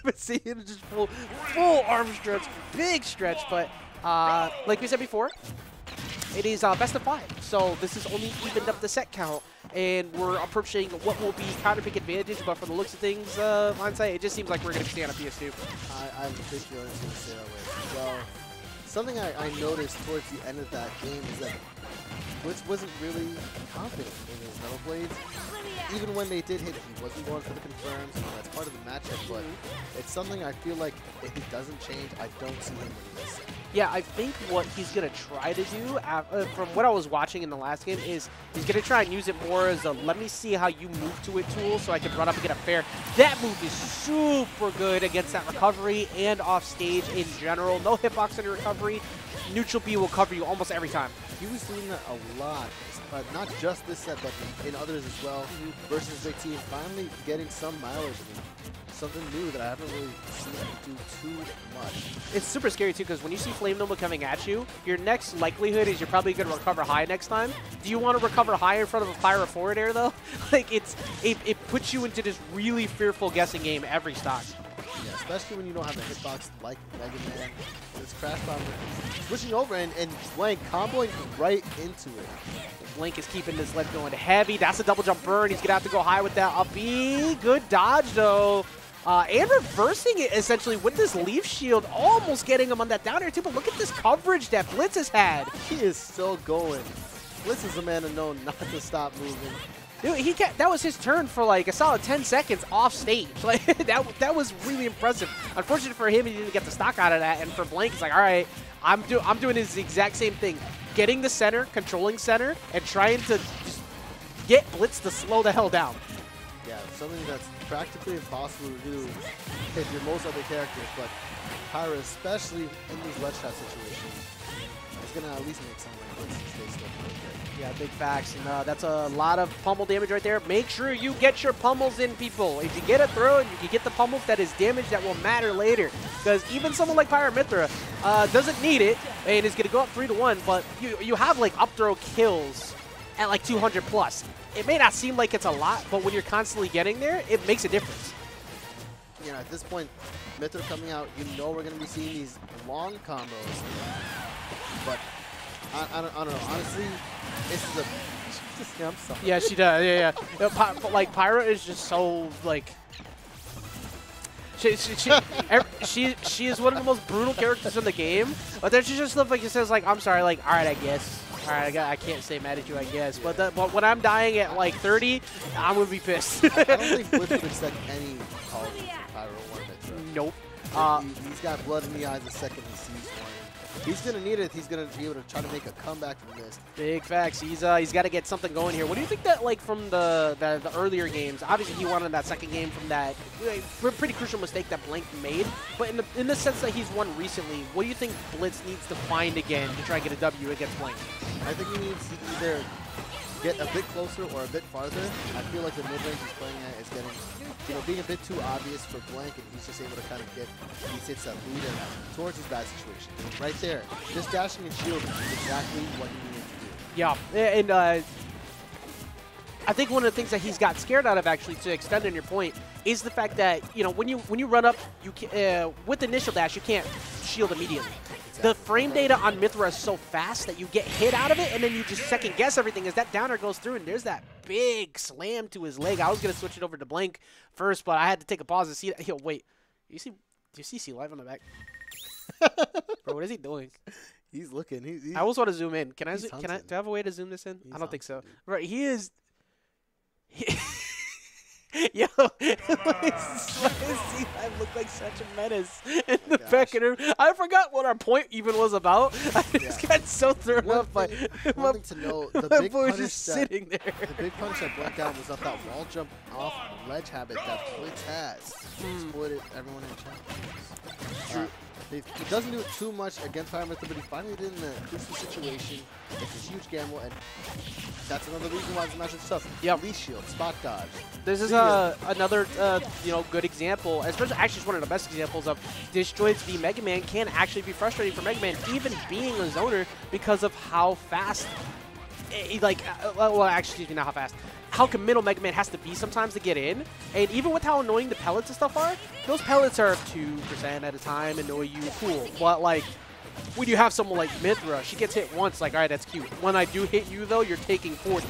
But see him just full arm stretch, big stretch. But like we said before, it is best of 5. So this is only evened up the set count, and we're approaching what will be counter pick advantage. But from the looks of things, Hindsight, it just seems like we're going to stay on a PS2. I have a big feeling it's going to stay that way. Well, something I noticed towards the end of that game is that Blitz wasn't really confident in his Metal Blades. Even when they did hit, he wasn't going for the confirms. That's part of the matchup, but it's something I feel like if it doesn't change, I don't see him winning this set. Yeah, I think what he's going to try to do, from what I was watching in the last game, is he's going to try and use it more as a let me see how you move to it tool so I can run up and get a fair. That move is super good against that recovery and off stage in general. No hitbox on your recovery. Neutral B will cover you almost every time. He was doing that a lot, not just this set, but in others as well, versus Big T. Finally getting some mileage. I mean, something new that I haven't really seen him do too much. It's super scary too, because when you see Flame Nova coming at you, your next likelihood is you're probably going to recover high next time. Do you want to recover high in front of a Pyra forward air though? Like it puts you into this really fearful guessing game every stock. Yeah, especially when you don't have a hitbox like Mega Man. This Crash Bomber switching over and Blank comboing right into it. Blink is keeping this ledge going heavy. That's a double jump burn. He's going to have to go high with that up B. Good dodge though. And reversing it essentially with this leaf shield, almost getting him on that down air too. But look at this coverage that Blitz has had. He is still going. Blitz is a man known not to stop moving. Dude, that was his turn for like a solid 10 seconds off stage. Like that was really impressive. Unfortunately for him, he didn't get the stock out of that. And for Blank, it's like, all right, I'm doing his exact same thing, getting the center, controlling center, and trying to just get Blitz to slow the hell down. Yeah, something that's practically impossible to do if you're most other characters, but Pyra, especially in these ledge trap situations, is gonna at least make some Blitz stay still for a bit. Yeah, big facts, and that's a lot of pummel damage right there. Make sure you get your pummels in, people. If you get a throw and you can get the pummels, that is damage that will matter later. Because even someone like Pyra Mythra doesn't need it, and is going to go up 3-1, but you have like up throw kills at like 200 plus. It may not seem like it's a lot, but when you're constantly getting there, it makes a difference. You know, at this point, Mythra coming out, you know we're going to be seeing these long combos, but I don't know. Honestly, this is a... I'm sorry. Yeah, she does. Yeah. Like, Pyra is just so, like... She is one of the most brutal characters in the game, but then she just looks like she says, like, I'm sorry, like, all right, I guess. All right, I can't stay mad at you, I guess. But when I'm dying at, like, 30, I'm going to be pissed. I don't think Blitz would accept any call from Pyra or Mythra. Nope. He's got blood in the eyes the second he sees one. He's going to need it. He's going to be able to try to make a comeback from this. Big facts. He's got to get something going here. What do you think that, like, from the earlier games? Obviously, he won in that second game from that pretty crucial mistake that Blank made. But in the sense that he's won recently, what do you think Blitz needs to find again to try and get a W against Blank? I think he needs to either get a bit closer or a bit farther. I feel like the mid-range he's playing at is getting, being a bit too obvious for Blank, and he's just able to kind of get these hits that lead him towards his bad situation. Right there, just dashing and shielding is exactly what he needs to do. Yeah, and I think one of the things that he's got scared out of, actually, to extend on your point, is the fact that when you run up, you can, with initial dash, you can't shield immediately. The frame data on Mythra is so fast that you get hit out of it, and then you just second guess everything as that downer goes through, and there's that big slam to his leg. I was going to switch it over to Blank first, but I had to take a pause and see that. Yo, wait. Do you see C Live on the back? Bro, what is he doing? He's looking. He's I almost want to zoom in. Do I hunting. have a way to zoom this in? He's I don't think so. hunting. Right, he is... Yo, C Live looked like such a menace in the back of him. I forgot what our point even was about. I just got so thrown up by one thing to know, the my big boy punish just sitting there. The big punch that Blank got was off that wall jump off ledge habit that Blitz has. Exploited everyone in chat. True. He doesn't do it too much against Pyra Mythra, but he finally did in a crucial situation. It's a huge gamble, and that's another reason why this match is tough. Yep. Leash shield, spot dodge. This is another good example, especially actually it's one of the best examples of Disjoints v Mega Man can actually be frustrating for Mega Man, even being a zoner, because of how fast, well, actually, excuse me, not how fast, how committal Mega Man has to be sometimes to get in. And even with how annoying the pellets and stuff are, those pellets are 2% at a time, annoy you, cool. But like, when you have someone like Mythra, she gets hit once, like, all right, that's cute. When I do hit you, though, you're taking 40.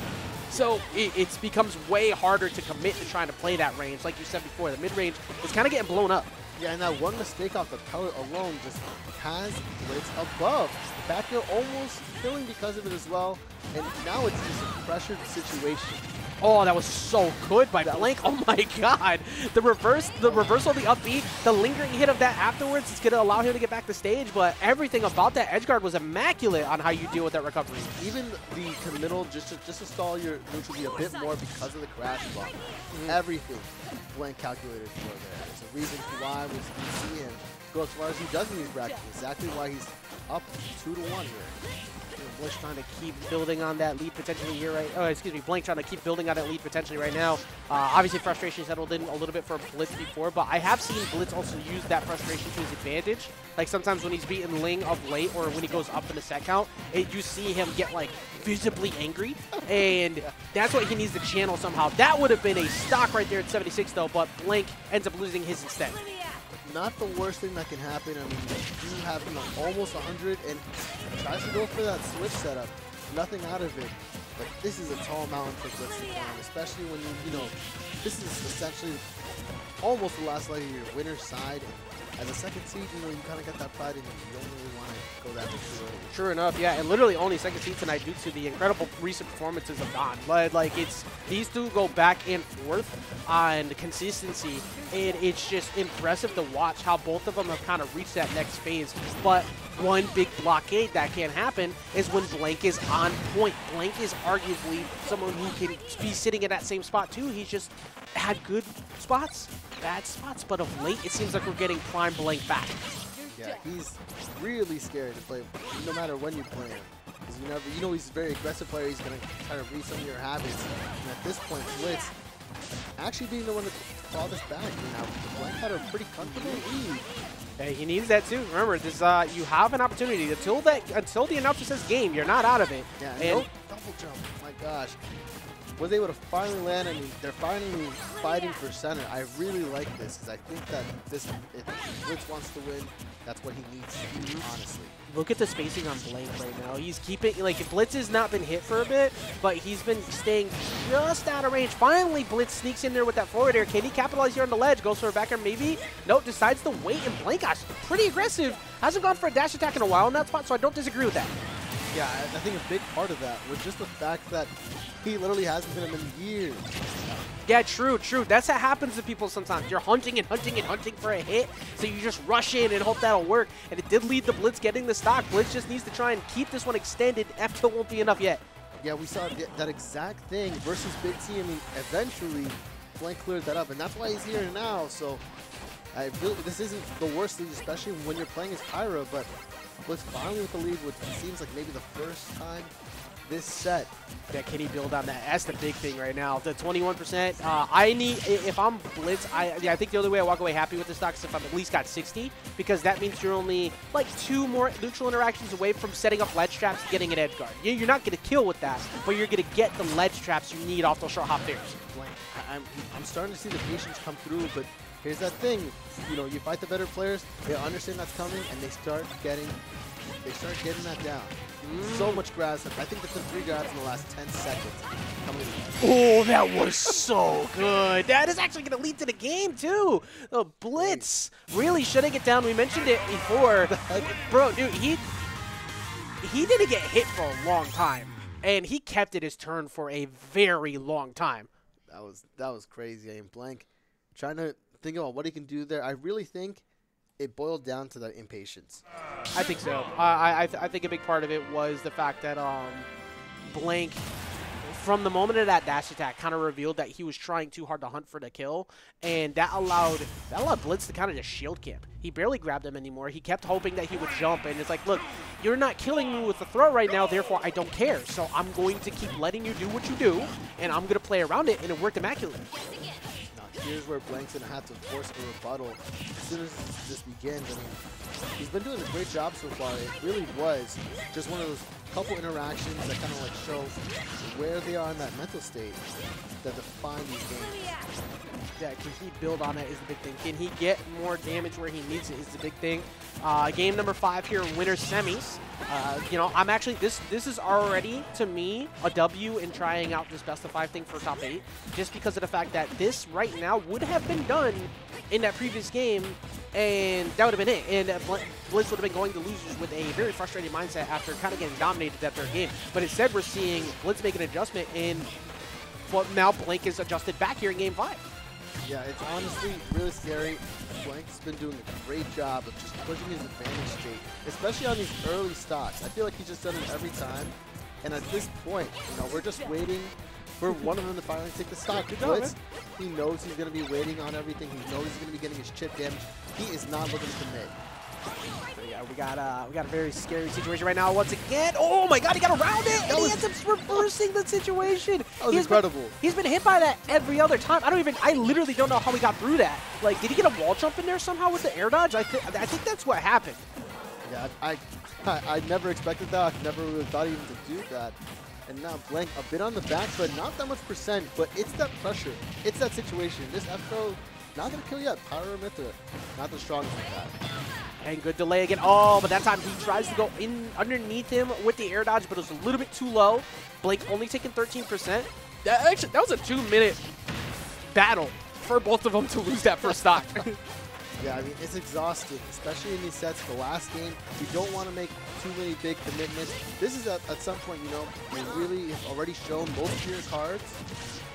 So it becomes way harder to commit to trying to play that range. Like you said before, the mid-range is kind of getting blown up. Yeah, and that one mistake off the pellet alone just has Blitz above. The back air almost killing because of it as well. And now it's just a pressured situation. Oh, that was so good by Blank. Oh my god. The reversal of the up B, the lingering hit of that afterwards is going to allow him to get back to stage, but everything about that edge guard was immaculate on how you deal with that recovery. Even the middle, just to stall your neutral B a bit more because of the crash block. Everything Blank calculated for there. There's a reason why we see him go as far as he does in these brackets. Exactly why he's up 2-1 here. Blitz trying to keep building on that lead potentially here, right? Oh, excuse me, Blank trying to keep building on that lead potentially right now. Obviously, frustration settled in a little bit for Blitz before, but I have seen Blitz also use that frustration to his advantage. Like sometimes when he's beaten Ling of late, or when he goes up in the set count, you see him get like visibly angry, and that's what he needs to channel somehow. That would have been a stock right there at 76 though, but Blank ends up losing his instead. Not the worst thing that can happen. I mean, you have him almost 100 and tries to go for that switch setup. Nothing out of it. But this is a tall mountain for Blitz to climb, especially when you know, this is essentially almost the last leg of your winner's side. And as a second seed, you know, you kind of get that pride in you. You don't really want to go that much too early. Sure enough, yeah, and literally only second seed tonight due to the incredible recent performances of Don. But like, it's these two go back and forth on consistency, and it's just impressive to watch how both of them have kind of reached that next phase. But one big blockade that can happen is when Blank is on point. Blank is arguably someone who can be sitting in that same spot too. He's just had good spots, bad spots, but of late it seems like we're getting prime Blank back. Yeah, he's really scary to play no matter when you play him. Because you know he's a very aggressive player. He's going to try to read some of your habits. And at this point, Blitz actually being the one to claw this back. You know, Blank had a pretty comfortable lead. Hey, he needs that too. Remember, this you have an opportunity until the announcer says game. You're not out of it. Yeah, and no double jump. My gosh. Was able to finally land. I mean, they're finally fighting for center. I really like this because I think that if Blitz wants to win, that's what he needs to do, honestly. Look at the spacing on Blank right now. He's keeping, like, Blitz has not been hit for a bit, but he's been staying just out of range. Finally, Blitz sneaks in there with that forward air. Can he capitalize here on the ledge? Goes for a back air, maybe? Nope, decides to wait, and Blank got pretty aggressive. Hasn't gone for a dash attack in a while in that spot, so I don't disagree with that. Yeah, I think a big part of that was just the fact that he literally hasn't been him in years. Yeah, true. That's what happens to people sometimes. You're hunting and hunting and hunting for a hit, so you just rush in and hope that'll work. And it did lead to Blitz getting the stock. Blitz just needs to try and keep this one extended. F2 won't be enough yet. Yeah, we saw that exact thing versus Big T. I mean, eventually, Blank cleared that up, and that's why he's here now. So, this isn't the worst lead, especially when you're playing as Pyra, but Blitz finally with the lead, which seems like maybe the first time this set. Yeah, can he build on that? That's the big thing right now. The 21%. I need, if I'm Blitz, I think the only way I walk away happy with this stock is if I've at least got 60, because that means you're only like 2 more neutral interactions away from setting up ledge traps and getting an edge guard. You're not going to kill with that, but you're going to get the ledge traps you need off those short hop fairs. I'm starting to see the patience come through, but here's that thing. You know, you fight the better players, they understand that's coming, and they start getting that down. So much grabs. I think that's 3 grabs in the last 10 seconds. Oh, that was so good. That is actually going to lead to the game, too. The Blitz really shutting it down. We mentioned it before. Bro, dude, he didn't get hit for a long time, and he kept it his turn for a very long time. That was crazy. I mean, Blank trying to think about what he can do there. I really think it boiled down to the impatience. I think so. I think a big part of it was the fact that Blank, from the moment of that dash attack, kind of revealed that he was trying too hard to hunt for the kill, and that allowed Blitz to kind of just shield camp. He barely grabbed him anymore. He kept hoping that he would jump, and it's like, look, you're not killing me with the throw right now, therefore I don't care. So I'm going to keep letting you do what you do, and I'm going to play around it, and it worked immaculately. Here's where Blank's going to have to force a rebuttal as soon as this begins. I mean, he's been doing a great job so far. It really was just one of those couple interactions that kind of like show where they are in that mental state that define these games. Yeah, can he build on it is the big thing. Can he get more damage where he needs it is the big thing. Game number 5 here, winner semis. You know, I'm actually, this is already, to me, a W in trying out this best of 5 thing for top 8, just because of the fact that this right now would have been done in that previous game, and that would have been it. And Blitz would have been going to losers with a very frustrated mindset after kind of getting dominated that third game. But instead, we're seeing Blitz make an adjustment, and but now Blink is adjusted back here in Game 5. Yeah, it's honestly really scary. Blank's been doing a great job of just pushing his advantage straight, especially on these early stocks. I feel like he's just done it every time. And at this point, you know, we're just waiting for one of them to finally take the stock. Blitz, he knows he's going to be waiting on everything. He knows he's going to be getting his chip damage. He is not looking to commit. So yeah, we got a very scary situation right now once again. Oh my God, he got around it, and he ends up reversing the situation. That was incredible. He's been hit by that every other time. I literally don't know how he got through that. Like, did he get a wall jump in there somehow with the air dodge? I think that's what happened. Yeah, I never expected that. I never really thought even to do that. And now Blank a bit on the back, but not that much percent. But it's that pressure. It's that situation. This F throw not gonna kill yet. Pyra or Mythra, not the strongest with that. And good delay again. Oh, but that time he tries to go in underneath him with the air dodge, but it was a little bit too low. Blake only taking 13%. That was a 2-minute battle for both of them to lose that first stock. Yeah, I mean, it's exhausting, especially in these sets. The last game, you don't want to make too many big commitments. This is at some point, you know, they really have already shown most of your cards.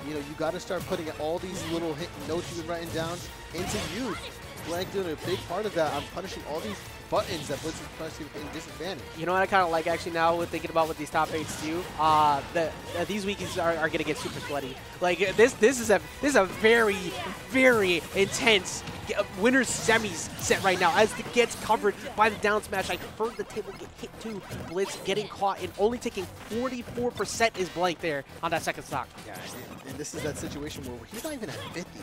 You know, you got to start putting all these little hit notes you've been writing down into use. Blank doing a big part of that. I'm punishing all these buttons that Blitz is pressing in disadvantage. You know what I kind of like actually now with thinking about with these top 8s too? These weekends are going to get super sweaty. Like this is a very, very intense winners semis set right now as it gets covered by the down smash. I heard the table get hit too. Blitz getting caught and only taking 44% is Blank there on that second stock. Yeah, and this is that situation where he's not even at 50.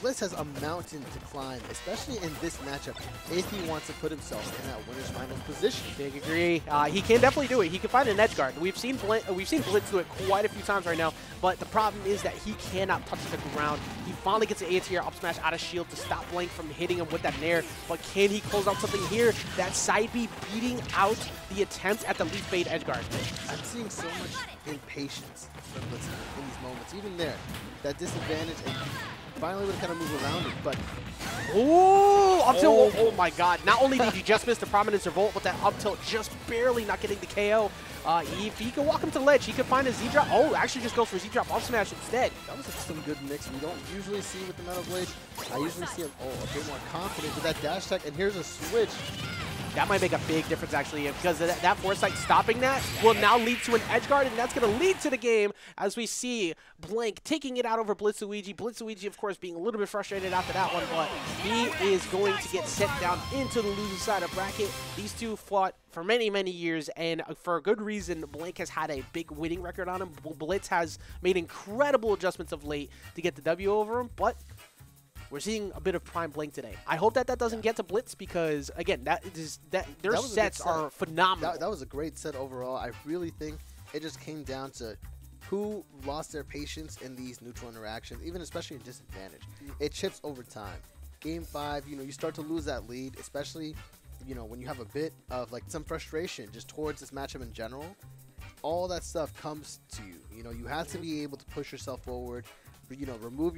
Blitz has a mountain to climb, especially in this matchup, if he wants to put himself in that winner's finals position. Big agree. He can definitely do it. He can find an edge guard. We've seen Blitz do it quite a few times right now, but the problem is that he cannot touch the ground. He finally gets an A-tier up smash out of shield to stop Blank from hitting him with that nair, but can he close out something here? That side B beating out the attempt at the leaf fade edge guard. I'm seeing so much impatience from Blitz in these moments. Even there, that disadvantage, and finally would kind of move around it, but up tilt, oh my God. Not only did he just miss the prominence revolt, but that up tilt just barely not getting the KO. If he could walk him to ledge, he could find a Z-drop. Oh, actually just goes for Z-drop up smash instead. That was some good mix we don't usually see with the Metal Blade. I usually see him a bit more confident with that dash tech, and here's a switch. That might make a big difference, actually, because that Foresight stopping that will now lead to an edge guard, and that's going to lead to the game as we see Blank taking it out over BlitzLuigy. BlitzLuigy, of course, being a little bit frustrated after that one, but he is going to get sent down into the losing side of bracket. These two fought for many, many years, and for a good reason. Blank has had a big winning record on him. Blitz has made incredible adjustments of late to get the W over him, but we're seeing a bit of prime Blank today. I hope that doesn't get to Blitz because, again, their sets are phenomenal. That was a great set overall. I really think it just came down to who lost their patience in these neutral interactions, even especially in disadvantage. It chips over time. Game 5, you know, you start to lose that lead, especially, you know, when you have a bit of like some frustration just towards this matchup in general. All that stuff comes to you. You know, you have to be able to push yourself forward, you know, remove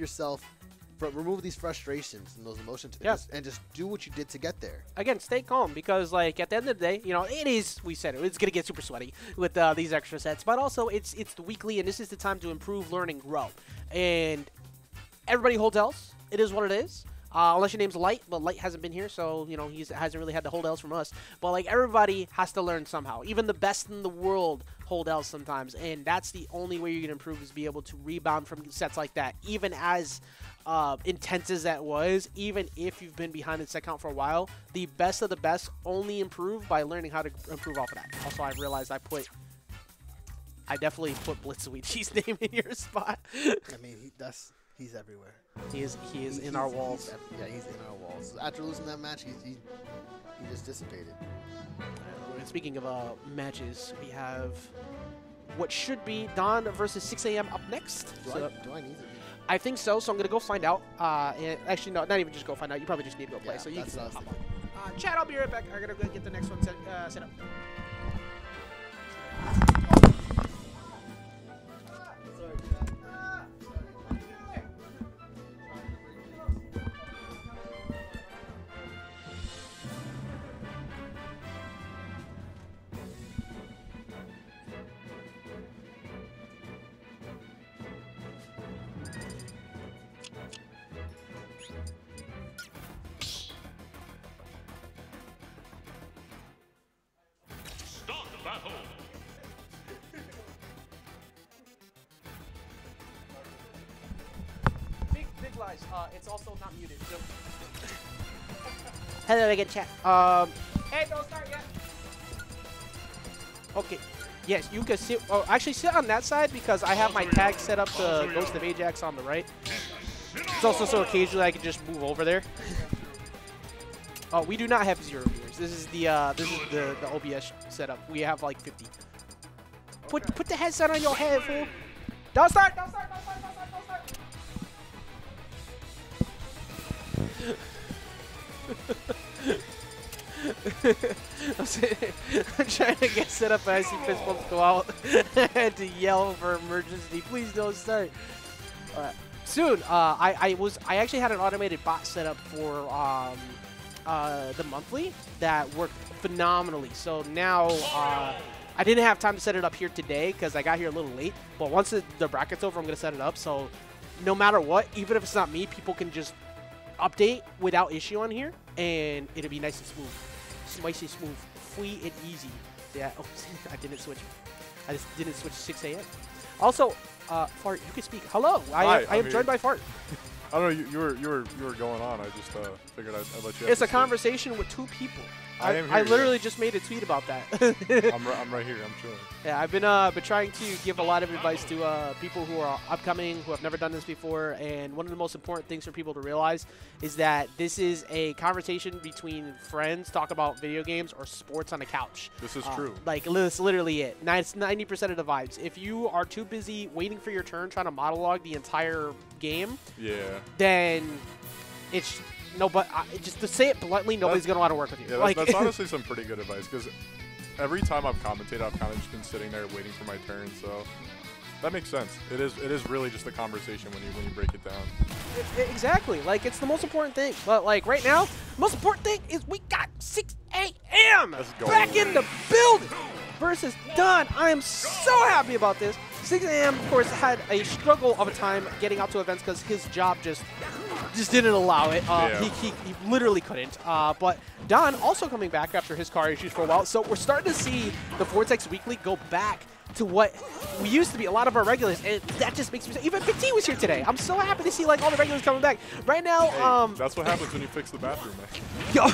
these frustrations and those emotions, and just do what you did to get there. Again, stay calm because, like, at the end of the day, you know, we said it's going to get super sweaty with these extra sets, but also it's the weekly, and this is the time to improve, learn, and grow. And everybody holds else. It is what it is. Unless your name's Light, but Light hasn't been here, so, you know, he hasn't really had to hold L's from us. But, like, everybody has to learn somehow. Even the best in the world hold L's sometimes, and that's the only way you can improve is be able to rebound from sets like that. Even as intense as that was, even if you've been behind in set count for a while, the best of the best only improve by learning how to improve off of that. Also, I realized I definitely put BlitzLuigy's name in your spot. I mean, he's everywhere. He is in our walls. He's in our walls. After losing that match, he just dissipated. Speaking of matches, we have what should be Dawn versus 6 a.m. up next. Do I need to? I think so, so I'm going to go find out. Actually, no, not even just go find out. You probably just need to go play. Yeah, so you can hop on. Chad, I'll be right back. I'm going to go get the next one set up. realized it's also not muted. So. Hello, I get chat. Hey, don't start yet. Okay. Yes, you can sit. Oh, actually, sit on that side because I have my tag set up to Ghost of Ajax on the right. It's also so occasionally I can just move over there. Oh, we do not have 0 viewers. This is the OBS setup. We have like 50. Put the headset on your head, fool. Don't start. Don't start. Don't start. Don't start. Don't start. I'm trying to get set up and I see fist bumps go out. I had to yell for emergency. Please don't start. All right. Soon. I actually had an automated bot set up for the monthly that worked phenomenally. So now I didn't have time to set it up here today because I got here a little late. But once the bracket's over, I'm going to set it up. So no matter what, even if it's not me, people can just update without issue on here, and it'll be nice and smooth. Spicy smooth. Free and easy. Yeah, oh, I didn't switch. I just didn't switch 6 a.m. Also, Fart, you can speak. Hello, I am joined by Fart. I don't know, you were going on. I just figured I'd let you. It's a conversation with 2 people. I literally just made a tweet about that. I'm right here. I'm chilling. Yeah, I've been trying to give a lot of advice to people who are upcoming, who have never done this before. And one of the most important things for people to realize is that this is a conversation between friends, talk about video games or sports on the couch. This is true. Like, that's literally it. 90% of the vibes. If you are too busy waiting for your turn, trying to monologue the entire game, then it's... No, but just to say it bluntly, nobody's going to want to work with you. Yeah, like, that's honestly some pretty good advice, because every time I've commentated, I've kind of just been sitting there waiting for my turn, so that makes sense. It is really just a conversation when you break it down. Exactly. Like, it's the most important thing. But, like, right now, the most important thing is we got 6 a.m. back in the building versus Don. I am so happy about this. 6 a.m., of course, had a struggle of a time getting out to events because his job just didn't allow it. He literally couldn't. But Don also coming back after his car issues for a while. So we're starting to see the Vortex Weekly go back to what we used to be, a lot of our regulars, and that just makes me – even Big T was here today. I'm so happy to see, like, all the regulars coming back. Right now – that's what happens when you fix the bathroom, man. Yo.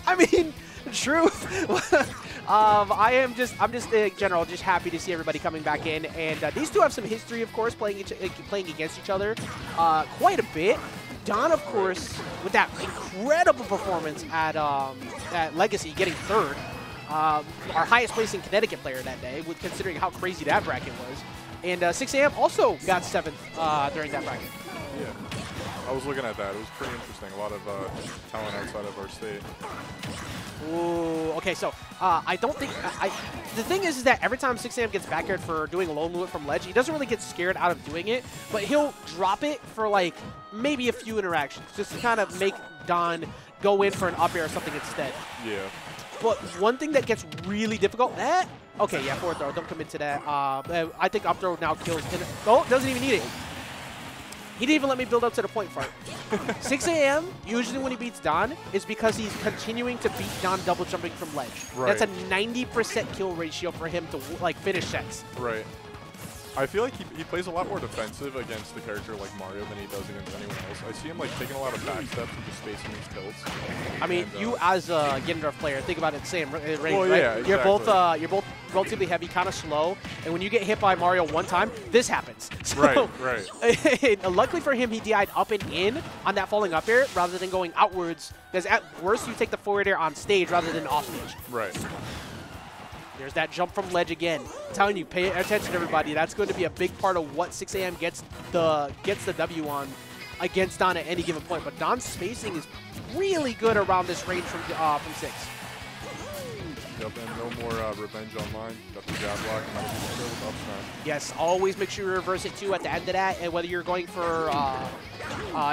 I mean, true. I'm just in general just happy to see everybody coming back in, and these two have some history, of course, playing against each other quite a bit. Don, of course, with that incredible performance at Legacy, getting 3rd, our highest placing Connecticut player that day, considering how crazy that bracket was. And 6 a.m. also got 7th during that bracket. Yeah. I was looking at that. It was pretty interesting. A lot of talent outside of our state. Ooh, okay, so I don't think the thing is that every time 6 a.m. gets backyard for doing a lone movement from ledge, he doesn't really get scared out of doing it, but he'll drop it for like maybe a few interactions just to kind of make Don go in for an up air or something instead. Yeah. But one thing that gets really difficult, okay, yeah, forward throw, don't commit to that. I think up throw now kills. Oh, doesn't even need it. He didn't even let me build up to the point for it. 6 a.m., usually when he beats Don, is because he's continuing to beat Don double jumping from ledge. Right. That's a 90% kill ratio for him to like finish sets. Right. I feel like he plays a lot more defensive against the character like Mario than he does against anyone else. I see him like taking a lot of back steps and just spacing these tilts. I mean, you as a Ganondorf player, think about it the same range, well, right? Yeah, you're both relatively heavy, kind of slow, and when you get hit by Mario one time, this happens. So, right. Luckily for him, he DI'd up and in on that falling up air rather than going outwards, because at worst, you take the forward air on stage rather than off stage. Right. There's that jump from ledge again. I'm telling you, pay attention, everybody. That's going to be a big part of what 6 a.m. gets the W on against Don at any given point. But Don's spacing is really good around this range from 6. Yep, and no more revenge online. Got the jab block and that'll be still with up smash. Yes, always make sure you reverse it too at the end of that. And whether you're going for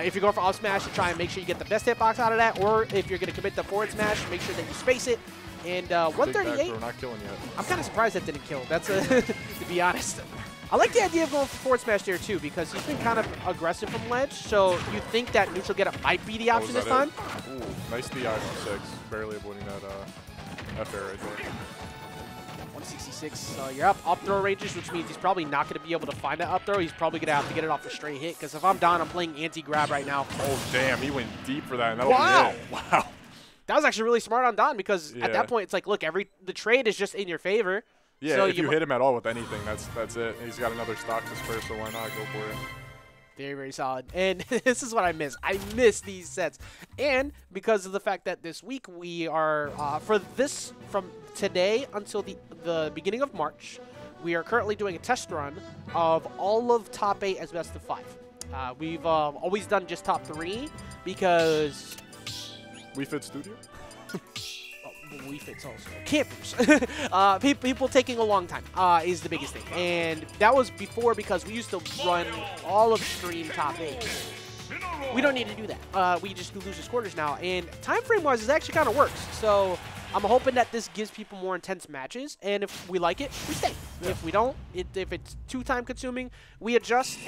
if you're going for up smash, to try and make sure you get the best hitbox out of that, or if you're going to commit the forward smash, make sure that you space it. And 138. We're not killing yet. I'm kind of surprised that didn't kill. That's to be honest. I like the idea of going for forward smash there too, because he's been kind of aggressive from ledge. So you think that neutral get up might be the option this time? Ooh, nice DI from 6, barely avoiding that F air right there. 66. So you're up throw ranges, which means he's probably not going to be able to find that up throw. He's probably going to have to get it off a straight hit, because if I'm Don, I'm playing anti-grab right now. Oh, damn. He went deep for that. And that'll Wow. be it. Wow. That was actually really smart on Don, because at that point, it's like, look, the trade is just in your favor. Yeah, so if you hit him at all with anything, that's it. He's got another stock this first, so why not go for it? Very, very solid. And this is what I miss. I miss these sets. And because of the fact that this week we are, from today until the beginning of March, we are currently doing a test run of all of top 8 as best of 5. We've always done just top 3 because... Wii Fit Studio? Wii Fit's also campers. People taking a long time is the biggest thing, and that was before because we used to run all of stream top 8. We don't need to do that. We just do losers quarters now, and time frame wise, it actually kind of works. So I'm hoping that this gives people more intense matches, and if we like it, we stay. Yeah. If we don't, if it's too time consuming, we adjust.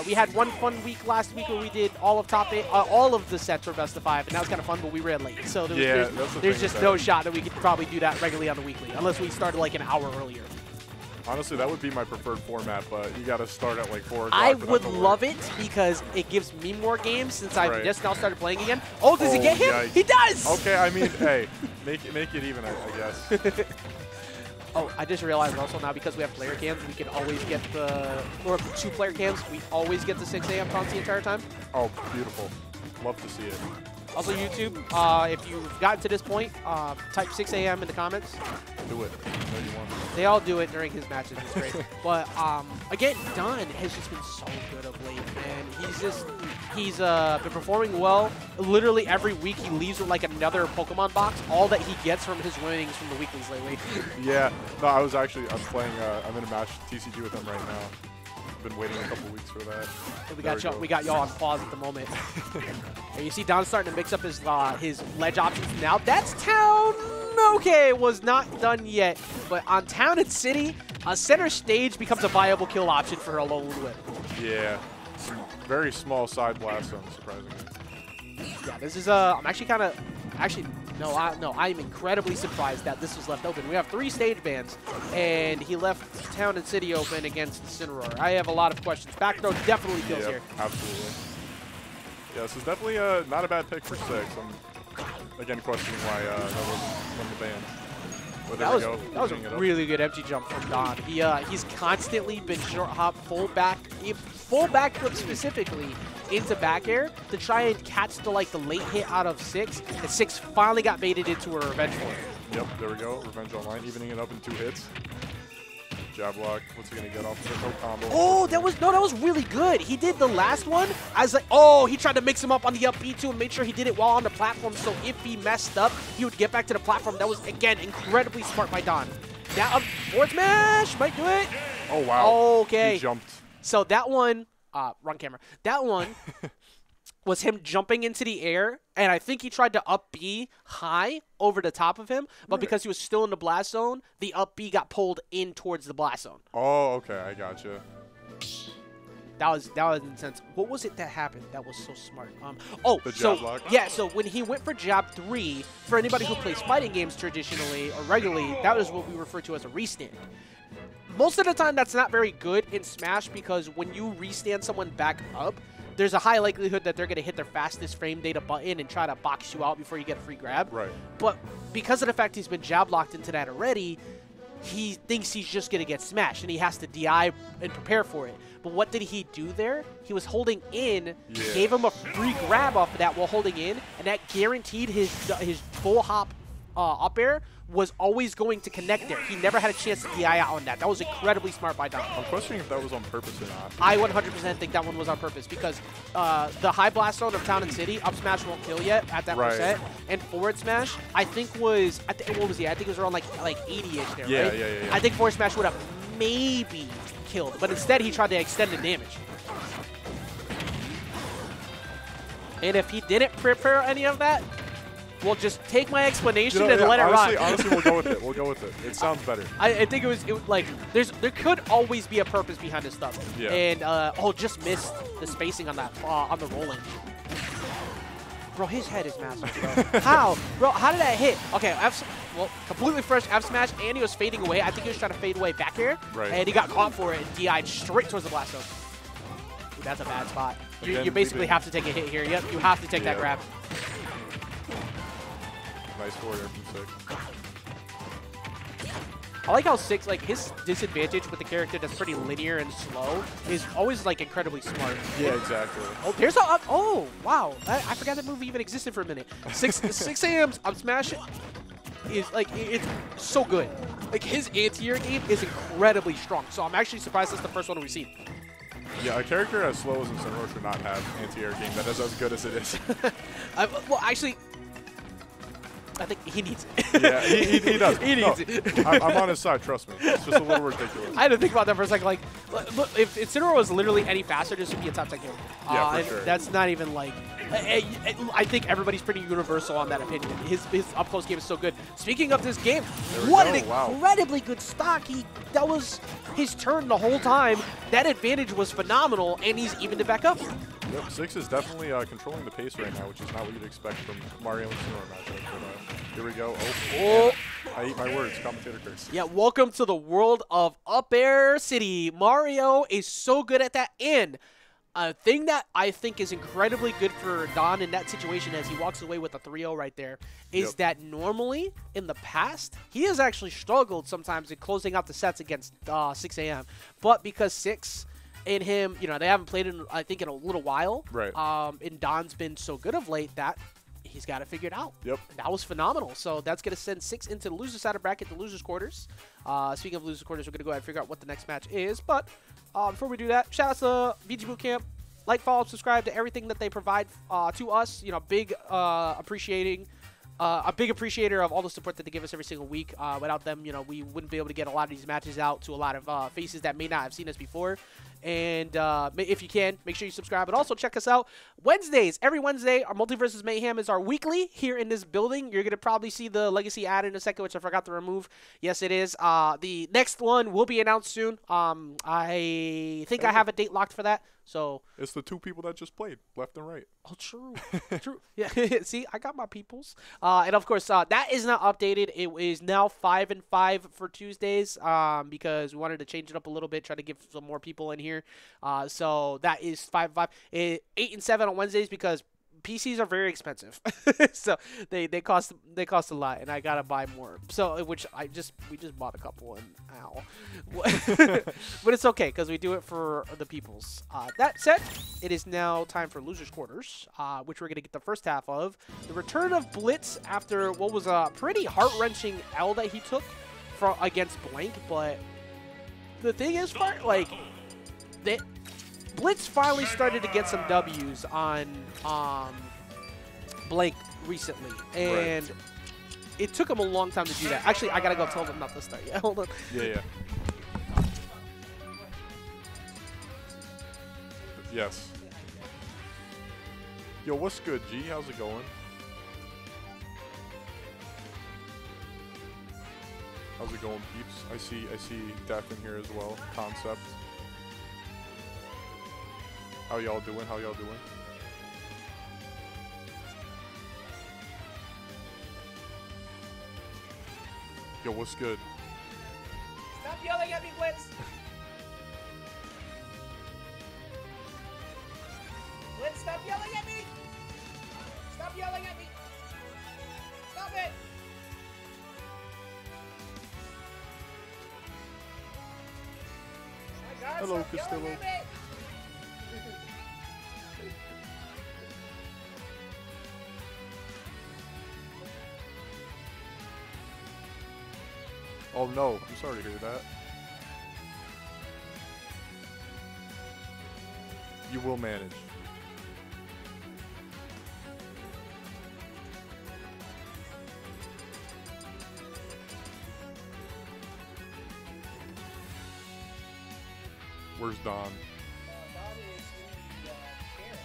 We had one fun week last week where we did all of top 8, all of the sets were best of 5, and that was kind of fun, but we ran late. So there's just no shot that we could probably do that regularly on the weekly, unless we started like an hour earlier. Honestly, that would be my preferred format, but you got to start at like 4 o'clock. I would love it because it gives me more games since I've just now started playing again. Oh, does he get him? Yikes. He does! Okay, I mean, hey, make it even, I guess. Oh, I just realized also now because we have player cams, we can always get or 2 player cams, we always get the 6 a.m. taunts the entire time. Oh, beautiful. Love to see it. Also, YouTube, if you've gotten to this point, type 6 a.m. in the comments. Do it. No, you want to. They all do it during his matches. It's great. But, again, Don has just been so good of late, and he's been performing well. Literally every week he leaves with, like, another Pokemon box, all that he gets from his winnings from the weeklies lately. Yeah. No, I'm playing, I'm in a match TCG with him right now. Been waiting a couple weeks for that. We got y'all on pause at the moment. And you see Don starting to mix up his ledge options now. That's Town. Okay, was not done yet. But on Town and City, center stage becomes a viable kill option for a lone whip. Yeah. Some very small side blast zone, surprisingly. Yeah, this is I'm actually kind of I'm incredibly surprised that this was left open. We have 3 stage bans, and he left Town and City open against Incineroar. I have a lot of questions. Back throw definitely kills here. Absolutely. Yeah, this is definitely not a bad pick for 6. I'm again questioning why that wasn't one of the bans. But that was a really good empty jump from Don. He's constantly been short hop, full back flip specifically into back air to try and catch the late hit out of 6. And 6 finally got baited into a revenge for it. Yep, there we go. Revenge online, evening it up in 2 hits. Jab block. What's he gonna get off of it? No combo. Oh, that was really good. He did the last one. I was like, oh, he tried to mix him up on the up B too and made sure he did it while on the platform. So if he messed up, he would get back to the platform. That was again incredibly smart by Don. Now forward smash might do it. Oh wow. Okay. He jumped. So that one, wrong camera. That one was him jumping into the air, and I think he tried to up B high over the top of him, but because he was still in the blast zone, the up B got pulled in towards the blast zone. Oh, okay, I gotcha. That was intense. What was it that happened? That was so smart. The jab block? Yeah, so when he went for jab 3, for anybody who plays fighting games traditionally or regularly, that is what we refer to as a restand. Most of the time, that's not very good in Smash because when you restand someone back up, there's a high likelihood that they're going to hit their fastest frame data button and try to box you out before you get a free grab. Right. But because of the fact he's been jab locked into that already, he thinks he's just going to get smashed, and he has to DI and prepare for it. But what did he do there? He was holding in, gave him a free grab off of that while holding in, and that guaranteed his full hop up air was always going to connect there. He never had a chance to DI out on that. That was incredibly smart by Don. I'm questioning if that was on purpose or not. I 100% think that one was on purpose because the high blast zone of Town and City, up smash won't kill yet at that percent, and forward smash I think was, what was he? I think it was around like 80-ish there, right? Yeah. I think forward smash would have maybe killed, but instead he tried to extend the damage. And if he didn't prepare any of that, we'll just take my explanation and let it run. Honestly, we'll go with it. We'll go with it. It sounds better. I think it was like there could always be a purpose behind this stuff. Yeah. And just missed the spacing on that on the roll-in. Bro, his head is massive, bro. How? Bro, how did that hit? Okay, well, completely fresh F smash, and he was fading away. I think he was trying to fade away back here, Right. and he got caught for it and DI'd straight towards the blast zone. Ooh, that's a bad spot. You basically have to take a hit here. Yep, you have to take that grab. Nice forward air from 6. I like how 6, like, his disadvantage with the character that's pretty linear and slow is always, like, incredibly smart. Yeah, exactly. Oh, there's a up. Oh, wow. I forgot that move even existed for a minute. 6 a.m.'s up smash is, like, it's so good. Like, his anti-air game is incredibly strong. So I'm actually surprised that's the first one we've seen. Yeah, a character as slow as Incineroar should not have anti-air game that is as good as it is. Well, actually, I think he needs it. Yeah, he does. He needs it. I'm on his side, trust me. It's just a little ridiculous. I had to think about that for a second. Like, look, if Incineroar was literally any faster, this would be a top 10 character. Yeah, for sure. That's not even like. I think everybody's pretty universal on that opinion. His up close game is so good. Speaking of this game, what an incredibly good stock. That was his turn the whole time. That advantage was phenomenal, and he's evened it back up. Yep, 6 is definitely controlling the pace right now, which is not what you'd expect from Mario and Incineroar matchup. But here we go. Oh. I eat my words. Commentator curse. Yeah, welcome to the world of Up Air City. Mario is so good at that, and a thing that I think is incredibly good for Don in that situation as he walks away with a 3-0 right there is that normally in the past, he has actually struggled sometimes in closing out the sets against 6 a.m. But because 6 and him, you know, they haven't played in, I think, in a little while. Right. And Don's been so good of late that he's got it figured out. Yep. That was phenomenal. So that's going to send 6 into the loser side of bracket, the losers quarters. Speaking of losers quarters, we're going to go ahead and figure out what the next match is. But before we do that, shout out to VGBootCamp. Like, follow, subscribe to everything that they provide to us. You know, big appreciator of all the support that they give us every single week. Without them, you know, we wouldn't be able to get a lot of these matches out to a lot of faces that may not have seen us before. And if you can, make sure you subscribe. But also check us out Wednesdays. Every Wednesday, our Multiversus Mayhem is our weekly here in this building. You're going to probably see the Legacy ad in a second, which I forgot to remove. Yes, it is. The next one will be announced soon. I think I have a date locked for that. So it's the 2 people that just played, left and right. Oh, true. True. Yeah. See, I got my peoples. And of course, that is now updated. It is now 5 and 5 for Tuesdays because we wanted to change it up a little bit, try to get some more people in here. So that is 5 and 5. 8 and 7 on Wednesdays because PCs are very expensive. So they cost a lot, and I gotta buy more. So we just bought a couple, and ow. But it's okay because we do it for the peoples. That said, it is now time for losers quarters, which we're gonna get the first half of. The return of Blitz after what was a pretty heart-wrenching L that he took against Blank, but the thing is, like Blitz finally started to get some W's on Blank recently, and it took him a long time to do that. Actually, I gotta go tell him not to start yet. Hold on. Yeah. Yes. Yo, what's good, G? How's it going? How's it going, peeps? I see Def in here as well. Concept. How y'all doing? How y'all doing? Yo, what's good? Stop yelling at me, Blitz! Blitz, stop yelling at me! Stop yelling at me! Stop it! Oh my God, hello, stop Castillo. yelling at me! Oh no, I'm sorry to hear that. You will manage. Where's Don? Don is in the chair.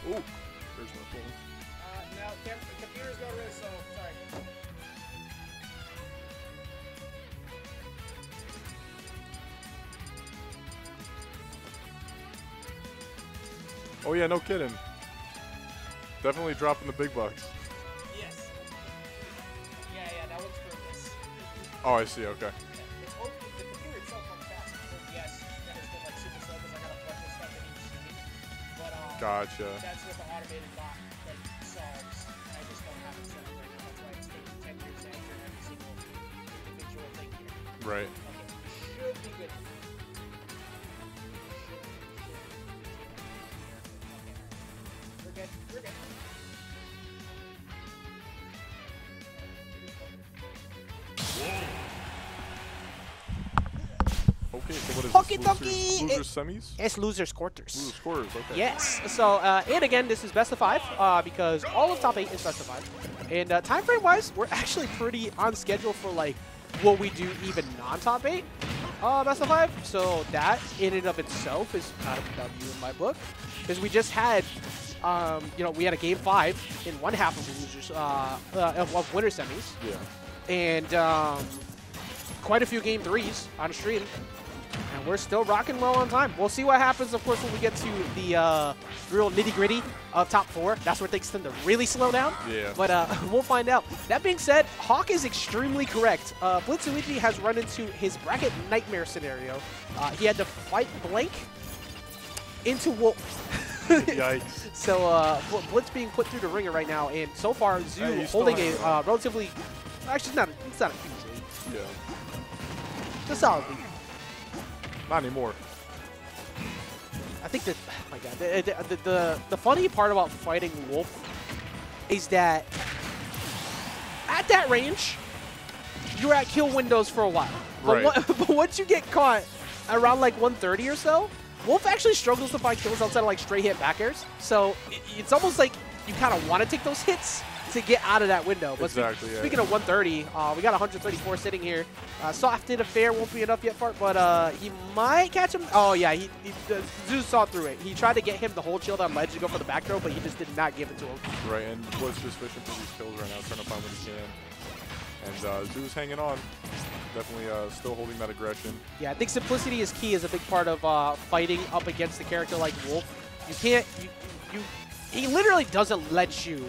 Oh, there's no phone. Now, the computer's going really slow. Sorry. Oh yeah, no kidding. Definitely dropping the big bucks. Yes. Oh, I see. Okay. It's only the computer itself on fast. Yes, that has been like super slow because I got a bunch of stuff that needs streaming. But Gotcha. that's what the automated bot like solves. And I just don't have it set up right now. That's why it's taking 10 years to enter every single individual thing here. Right. Okay, should be good. We're good. We're good. Okay, so what is Okie this? dokie. Losers semis? It's losers quarters. Losers quarters, okay. Yes. So, and again, this is best of 5 because all of top 8 is best of 5. And time frame wise, we're actually pretty on schedule for like what we do even non-top 8 best of 5. So that in and of itself is kind of a W in my book because we just had, you know, we had a game 5 in one half of the losers of winter semis. Yeah. And quite a few game 3s on stream. And we're still rocking well on time. We'll see what happens, of course, when we get to the real nitty-gritty of top 4. That's where things tend to really slow down. Yeah. But we'll find out. That being said, Hawk is extremely correct. BlitzLuigy has run into his bracket nightmare scenario. He had to fight Blank into Wolf. Yikes. So Blitz being put through the ringer right now. And so far, Zoo Hey, holding a relatively... Actually, it's not a huge lead. Yeah. It's a solid lead. Not anymore. I think that, oh my god, the funny part about fighting Wolf is that at that range, you're at kill windows for a while. But, Right. but once you get caught around like 130 or so, Wolf actually struggles to find kills outside of like straight hit back airs. So it's almost like you kind of want to take those hits to get out of that window. But Exactly, yeah. speaking of 130, we got 134 sitting here. Softed affair won't be enough yet for it, but he might catch him. Oh yeah, Zeus saw through it. He tried to get him to hold shield on ledge to go for the back throw, but he just did not give it to him. Right, and Blitz just fishing for these kills right now, trying to find what he can. And Zoo's hanging on. Definitely still holding that aggression. Yeah, I think simplicity is key as a big part of fighting up against a character like Wolf. You can't, he literally doesn't let you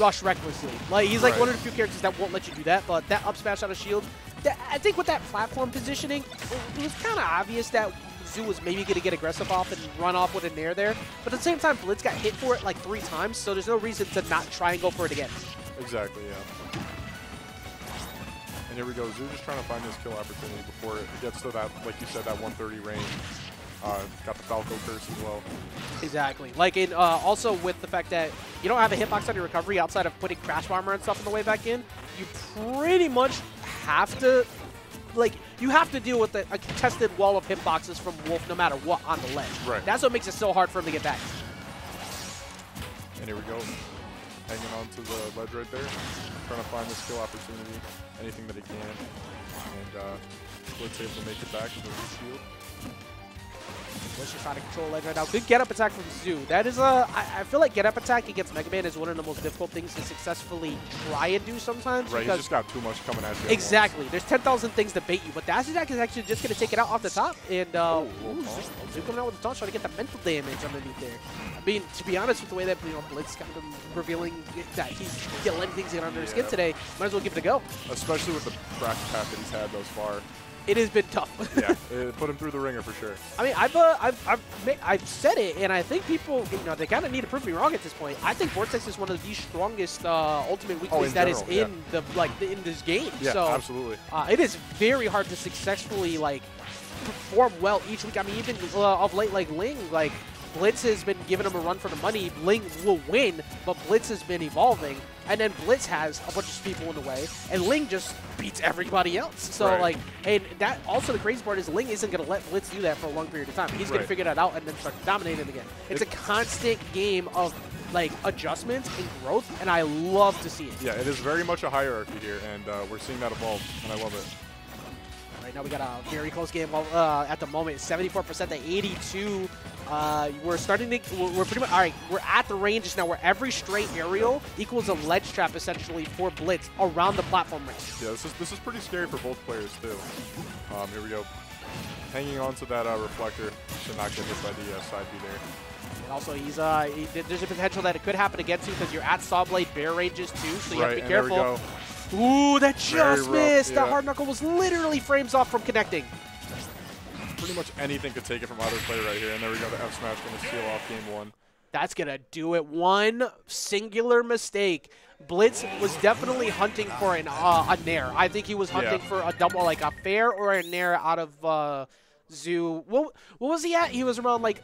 rush recklessly. Like, he's like one of the few characters that won't let you do that, but that up smash out of shield, I think with that platform positioning, it was kind of obvious that Zoo was maybe going to get aggressive off and run off with a nair there. But at the same time, Blitz got hit for it like 3 times, so there's no reason to not try and go for it again. Exactly, yeah. And here we go. Zoo just trying to find this kill opportunity before it gets to that, like you said, that 130 range. Got the Falco curse as well. Exactly. Like, in, also with the fact that you don't have a hitbox on your recovery outside of putting crash bomber and stuff on the way back in, you pretty much have to, like, you have to deal with a contested wall of hitboxes from Wolf no matter what on the ledge. Right. That's what makes it so hard for him to get back. And here we go. Hanging on to the ledge right there. Trying to find this kill opportunity. Anything that he can. And Blitz able to make it back with the shield. Blitz just trying to control ledge right now. Good get-up attack from Zoo. That is a... I feel like get-up attack against Mega Man is one of the most difficult things to successfully try and do sometimes. Right, he's just got too much coming at you. Exactly. There's 10,000 things to bait you, but dash attack is actually just going to take it out off the top. And Zoo coming out with the taunt, trying to get the mental damage underneath there. I mean, to be honest, with the way that Blitz kind of revealing that he's letting things get under his skin today, might as well give it a go. Especially with the practice path that he's had thus far. It has been tough. Yeah, it put him through the ringer for sure. I mean, I've said it, and I think people, they kind of need to prove me wrong at this point. I think Vortex is one of the strongest ultimate weaknesses that is in in this game. Yeah, so, absolutely. It is very hard to successfully perform well each week. I mean, even of late, like Ling, Blitz has been giving him a run for the money. Ling will win, but Blitz has been evolving. And then Blitz has a bunch of people in the way, and Ling just beats everybody else. So, and that also the crazy part is Ling isn't going to let Blitz do that for a long period of time. He's going to figure that out and then start dominating again. It's a constant game of, adjustments and growth, and I love to see it. Yeah, it is very much a hierarchy here, and we're seeing that evolve, and I love it. Right now we got a very close game at the moment. 74% to 82. We're starting to, we're pretty much, all right, we're at the ranges now where every straight aerial equals a ledge trap essentially for Blitz around the platform range. Yeah, this is pretty scary for both players too. Here we go. Hanging on to that reflector to not get hit by the side B there. And also, there's a potential that it could happen against you because you're at Saw Blade bear ranges too, so you have to be careful. There we go. Ooh, that just missed. yeah. That hard knuckle was literally frames off from connecting. Pretty much anything could take it from either player right here. And there we go. The F smash going to seal off game 1. That's going to do it. One singular mistake. Blitz was definitely hunting for a nair. I think he was hunting for a double, like a fair or a nair out of Zoo. What was he at? He was around like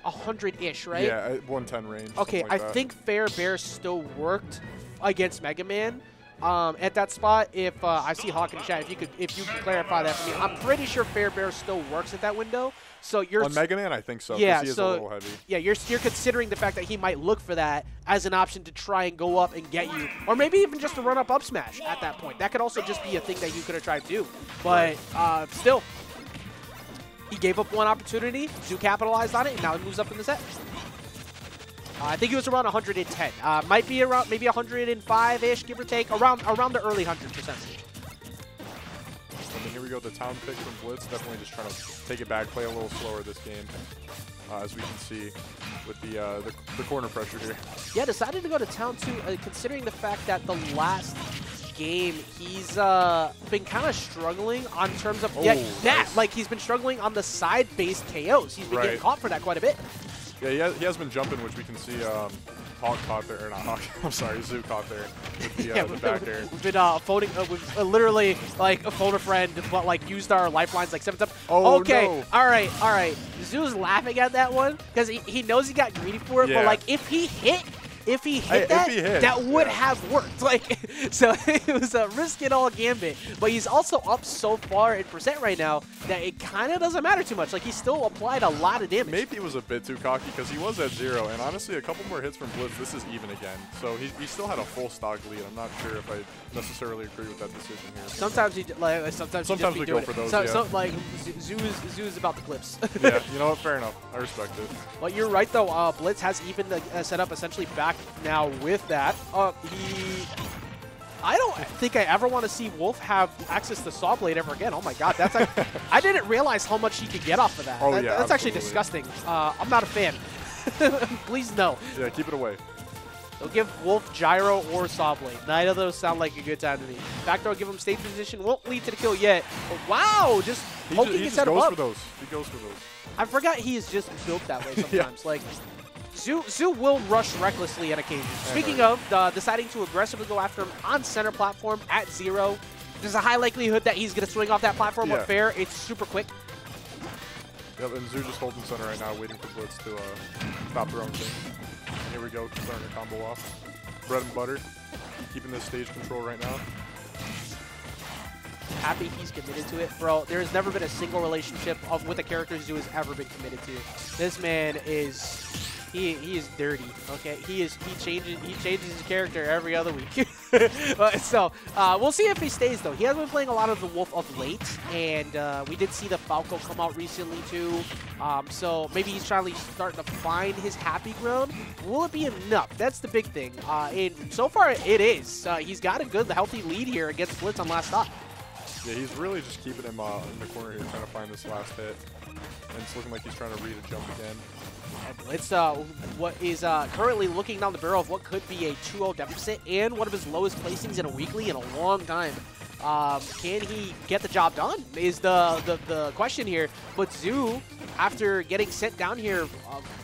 100-ish, right? Yeah, 110 range. Okay, like I that. think Fair Bear still worked against Mega Man at that spot. If I see Hawk in the chat, if you can clarify that for me, I'm pretty sure Fair Bear still works at that window. So you're on Mega Man, I think so. Yeah, he is so a little heavy. yeah, you're considering the fact that he might look for that as an option to try and go up and get you, or maybe even just to run up smash at that point. That could also just be a thing that you could have tried to do. But still, he gave up one opportunity. Zoo capitalized on it, and now he moves up in the set. I think he was around 110. Might be around maybe 105-ish, give or take, around the early 100%. And then here we go, the town pick from Blitz. Definitely just trying to take it back, play a little slower this game, as we can see with the corner pressure here. Yeah, decided to go to town too, considering the fact that the last game he's been kind of struggling on terms of he's been struggling on the side-based KOs. He's been getting caught for that quite a bit. Yeah, he has been jumping, which we can see Hawk caught there, or not Hawk, I'm sorry, Zoo caught there with the back air. We've been phoning, we've literally like phoned a friend, but like used our lifelines like 7 times. Oh, okay, no. all right. Zoo's laughing at that one because he knows he got greedy for it, but like if he hit that would have worked. Like, so it was a risk it all gambit. But he's also up so far in percent right now that it kind of doesn't matter too much. Like, he still applied a lot of damage. Maybe he was a bit too cocky because he was at 0, and honestly, a couple more hits from Blitz, this is even again. So he still had a full stock lead. I'm not sure if I necessarily agree with that decision here. Sometimes sometimes we go for those. So like Zoo is about the clips. Yeah, you know what? Fair enough. I respect it. But you're right though. Blitz has even set up essentially back now with that. I don't think I ever want to see Wolf have access to Saw Blade ever again. Oh my God, that's I didn't realize how much he could get off of that. Oh, That's actually disgusting. I'm not a fan. Please no. Yeah, keep it away. They'll give Wolf Gyro or Saw Blade. Neither of those sound like a good time to me. Back throw, give him stage position. Won't lead to the kill yet. But wow, just poking his head up. For those. He goes for those. I forgot he is just built that way sometimes. Like, Zoo will rush recklessly on occasion. Speaking of deciding to aggressively go after him on center platform at 0, there's a high likelihood that he's going to swing off that platform with fair. It's super quick. Yep, and Zoo just holding center right now, waiting for Blitz to stop their own thing. And here we go, starting to combo off. Bread and butter, keeping the stage control right now. Happy he's committed to it. Bro, there's never been a single relationship with a character Zoo has ever been committed to. This man is... He is dirty, okay? He changes his character every other week. So we'll see if he stays though. He has been playing a lot of the Wolf of late, and we did see the Falco come out recently too. So maybe he's starting to find his happy ground. Will it be enough? That's the big thing. And so far it is. He's got a good, healthy lead here against Blitz on last stop. Yeah, he's really just keeping him in the corner here, trying to find this last hit. And it's looking like he's trying to read a jump again. Blitz, what is currently looking down the barrel of what could be a 2-0 deficit and one of his lowest placings in a weekly in a long time. Can he get the job done is the question here. But Zoo, after getting sent down here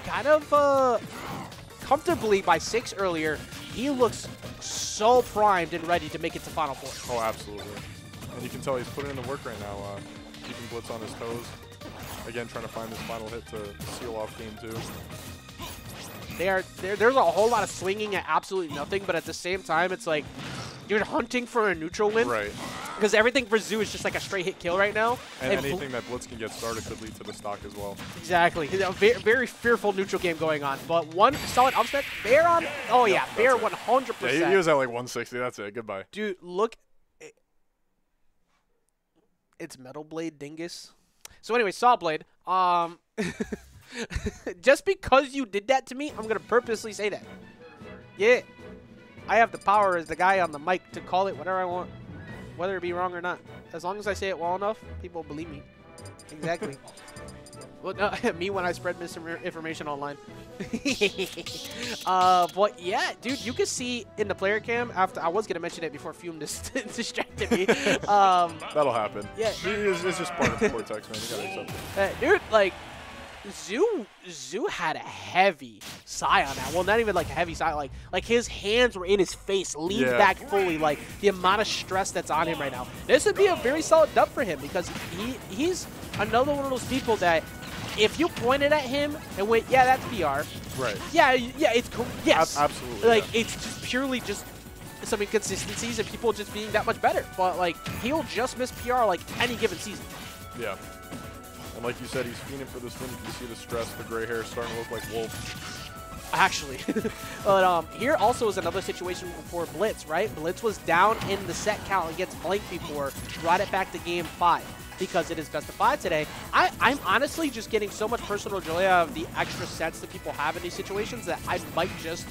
kind of comfortably by 6 earlier, he looks so primed and ready to make it to Final Four. Oh, absolutely. And you can tell he's putting in the work right now, keeping Blitz on his toes. Again, trying to find this final hit to seal off game 2. There's a whole lot of swinging at absolutely nothing, but at the same time, it's like you're hunting for a neutral win. Right. Because everything for Zoo is just like a straight hit kill right now. And anything that Blitz can get started could lead to the stock as well. Exactly. A very fearful neutral game going on. But one solid upset. Bear on. Oh, yeah. Bear 100%. Yeah, he was at like 160. That's it. Goodbye. Dude, look. It's Metal Blade Dingus. So anyway, Saw Blade. Just because you did that to me, I'm going to purposely say that. Yeah. I have the power as the guy on the mic to call it whatever I want, whether it be wrong or not. As long as I say it well enough, people believe me. Exactly. Well, no, me when I spread misinformation online. But yeah, dude, you can see in the player cam after I was gonna mention it before Fume distracted me. That'll happen. Yeah, it's just part of the Vortex, man. You gotta accept it. dude, like Zoo had a heavy sigh on that. Well, not even like a heavy sigh, like his hands were in his face, leaned back fully. Like the amount of stress that's on him right now. This would be a very solid dub for him because he's another one of those people that if you pointed at him and went, yeah, that's PR. Right. Yeah, it's cool. Yes. Absolutely. Like it's just purely just some inconsistencies and people just being that much better. But like he'll just miss PR like any given season. Yeah. And like you said, he's fiending for this win. You can see the stress, the gray hair starting to look like Wolf. Actually. But here also is another situation for Blitz, right? Blitz was down in the set count against Blank before, brought it back to game 5 because it is best of 5 today. I'm honestly just getting so much personal joy out of the extra sets that people have in these situations that I might just,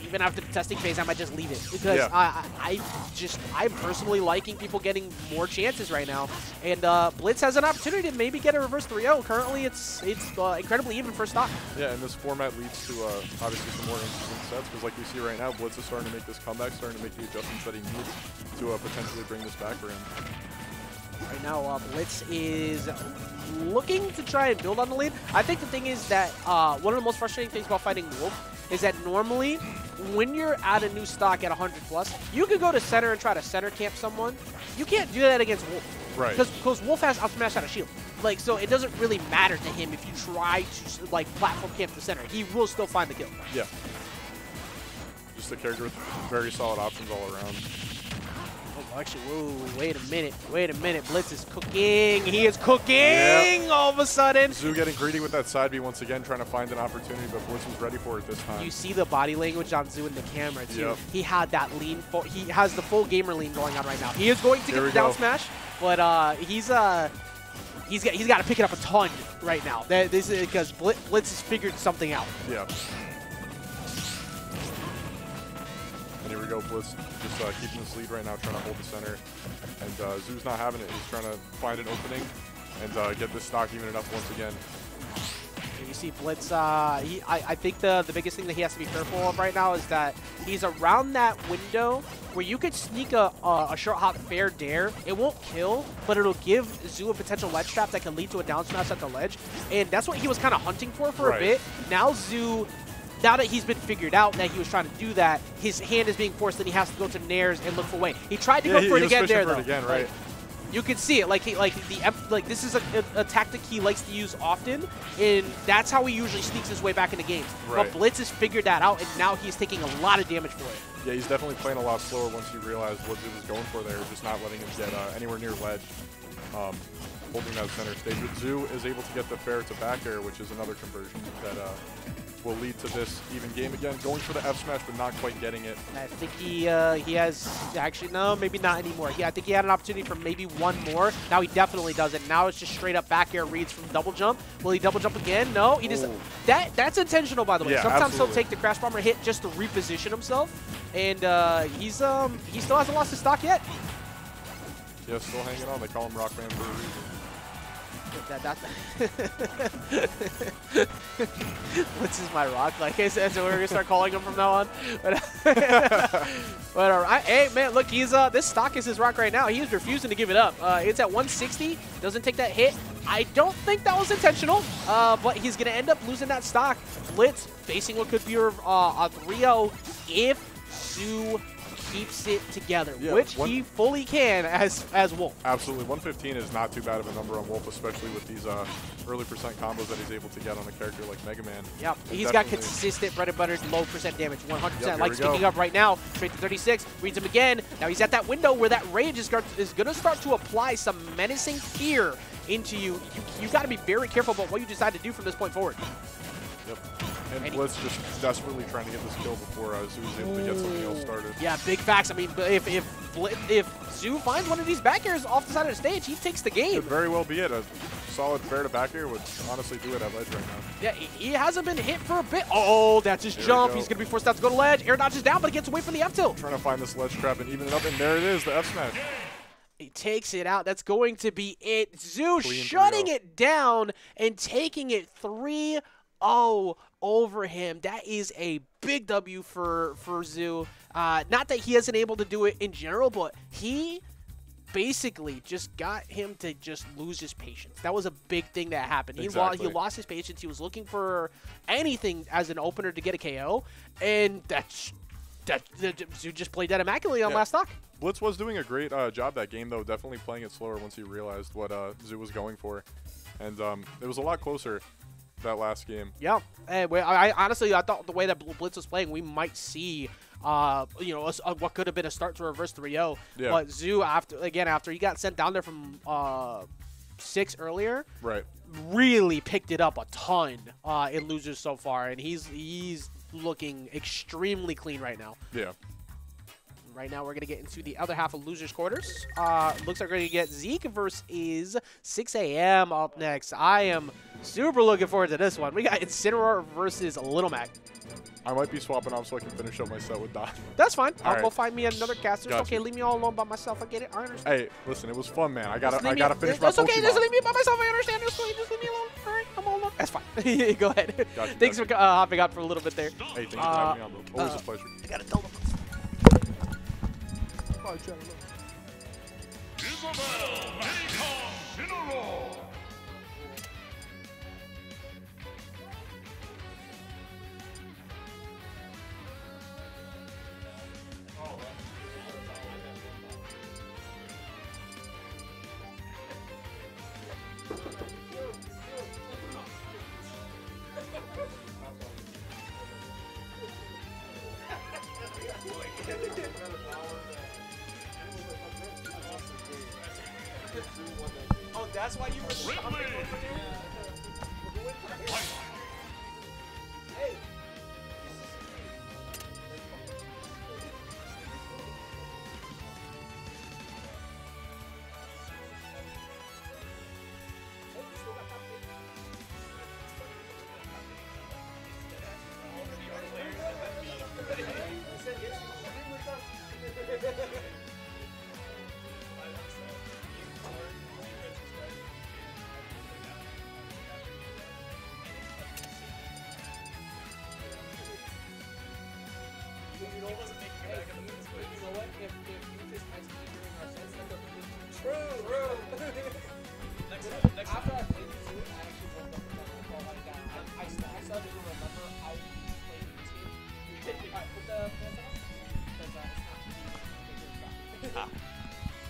even after the testing phase, I might just leave it because I'm personally liking people getting more chances right now, and Blitz has an opportunity to maybe get a reverse 3-0. Currently, it's incredibly even for stock. Yeah, and this format leads to obviously some more interesting sets because, like we see right now, Blitz is starting to make this comeback, starting to make the adjustments that he needs to potentially bring this back for him. Right now, Blitz is looking to try and build on the lead. I think the thing is that one of the most frustrating things about fighting Wolf is that normally when you're at a new stock at 100+, you can go to center and try to center camp someone. You can't do that against Wolf. Right. Because Wolf has up smash out of shield. Like, so it doesn't really matter to him if you try to, like, platform camp the center. He will still find the kill. Yeah. Just a character with very solid options all around. Oh, actually, whoa, wait a minute. Blitz is cooking. He is cooking all of a sudden. Zoo getting greedy with that side B once again, trying to find an opportunity, but Blitz was ready for it this time. You see the body language on Zoo in the camera, too. Yep. He had that lean. He has the full gamer lean going on right now. He is going to get the down smash, but he's got to pick it up a ton right now. This is because Blitz has figured something out. Yeah. And here we go, Blitz just keeping this lead right now, trying to hold the center. And Zoo's not having it. He's trying to find an opening and get this stock even enough once again. And you see Blitz, I think the biggest thing that he has to be careful of right now is that he's around that window where you could sneak a short hop fair dare. It won't kill, but it'll give Zoo a potential ledge trap that can lead to a down smash at the ledge. And that's what he was kind of hunting for a bit. Now Zoo, now that he's been figured out that he was trying to do that, his hand is being forced and he has to go to Nair's and look for way. He tried to go for it again there, though. Right. You can see it, like this is a tactic he likes to use often, and that's how he usually sneaks his way back into games. Right. But Blitz has figured that out, and now he's taking a lot of damage for it. Yeah, he's definitely playing a lot slower once he realized what Zoo was going for there, just not letting him get anywhere near ledge, holding that center stage. But Zoo is able to get the fair to back air, which is another conversion that will lead to this even game again. Going for the F smash, but not quite getting it. I think he has, actually, no, maybe not anymore. Yeah, I think he had an opportunity for maybe one more. Now he definitely does it. Now it's just straight up back air reads from double jump. Will he double jump again? No, he just, that's intentional, by the way. Yeah, sometimes absolutely. He'll take the crash bomber hit just to reposition himself, and he still hasn't lost his stock yet. Yeah, still hanging on. They call him Rockman for a reason. Blitz is my rock, like I said, so we're gonna start calling him from now on. But all right, hey man, look, he's this stock is his rock right now. He is refusing to give it up. It's at 160, doesn't take that hit. I don't think that was intentional, but he's gonna end up losing that stock. Blitz facing what could be a 3-0 if Zoo keeps it together, which he fully can as Wolf. Absolutely. 115 is not too bad of a number on Wolf, especially with these early percent combos that he's able to get on a character like Mega Man. Yep, he's got consistent bread and butter low percent damage, 100%. Yep, like speaking up right now, straight to 36, reads him again. Now he's at that window where that rage is going to start to apply some menacing fear into you. You got to be very careful about what you decide to do from this point forward. Yep. And Blitz just desperately trying to get this kill before Zoo is able to get something else started. Yeah, big facts. I mean, if Zoo finds one of these back airs off the side of the stage, he takes the game. Could very well be it. A solid fair to back air would honestly do it at ledge right now. Yeah, he hasn't been hit for a bit. Oh, that's his jump. He's going to be forced out to go to ledge. Air dodges down, but he gets away from the F tilt. Trying to find this ledge trap and even it up, and there it is, the F smash. He takes it out. That's going to be it. Zoo Clean shutting 3-0. it down and taking it 3-0 over him. That is a big W for Zoo. Not that he isn't able to do it in general, but he basically just got him to just lose his patience. That was a big thing that happened. Exactly. He lost his patience. He was looking for anything as an opener to get a KO, and Zoo just played that immaculately on last stock. Blitz was doing a great job that game, though, definitely playing it slower once he realized what Zoo was going for. And it was a lot closer that last game. Yeah. I honestly, I thought the way that Blitz was playing, we might see what could have been a start to reverse 3-0. Yeah. But Zoo, after he got sent down there from 6 earlier, Right. really picked it up a ton in losers so far, and he's looking extremely clean right now. Yeah. Right now, we're going to get into the other half of losers quarters. Looks like we're going to get Zeke versus 6 a.m. up next. I am super looking forward to this one. We got Incineroar versus Little Mac. I might be swapping off so I can finish up my set with Dot. That's fine. I'll All go right. find me another caster. It's Got okay, you. leave me all alone by myself. I get it. I understand. Hey, listen, it was fun, man. I gotta finish my That's okay. Pokemon. Just leave me by myself. I understand. Just leave me alone. All right, I'm all alone. That's fine. Go ahead. Gotcha, Thanks gotcha. for hopping out for a little bit there. Hey, thanks for having me on, bro. Always a pleasure. I got to tell them. Isabel, Incineroar. Oh, that's why you were stopping over there? Hey.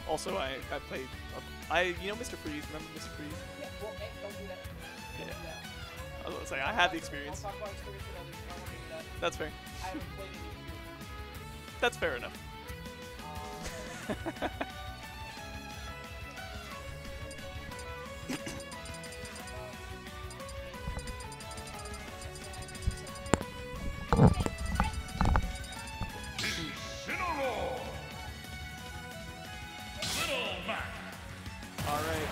Also, I played, you know Mr. Freeze, remember Mr. Freeze? Yeah, well, don't do that. Yeah. I was like, I had the experience. I'll talk about experience with others. I won't do that. That's fair. I haven't played any. That's fair enough. Incineroar. Little Mac. Alright.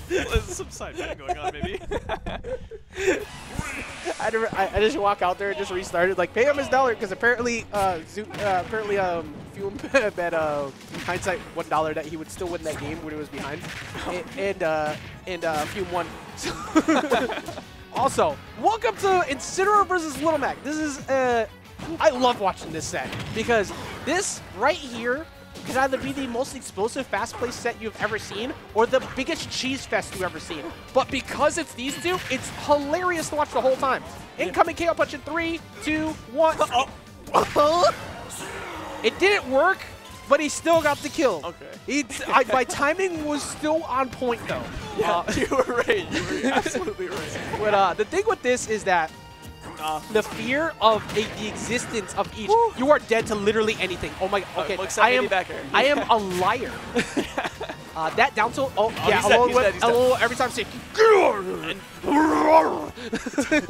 There's some side betting going on, maybe. I just walk out there and just restarted. Like, pay him his $1 because apparently, Fume bet Hindsight $1 that he would still win that game when he was behind, and Fume won. Also, welcome to Incineroar versus Little Mac. This is I love watching this set because this right here could either be the most explosive, fast-paced set you've ever seen or the biggest cheese fest you've ever seen. But because it's these two, it's hilarious to watch the whole time. Incoming KO punch in 3, 2, 1. It didn't work, but he still got the kill. Okay. My timing was still on point, though. Yeah, you were right. You were absolutely right. But the thing with this is that the fear of the existence of each. You are dead to literally anything. Oh my. Okay. I am a liar. That down tilt. Oh yeah. He's dead. Every time. Say.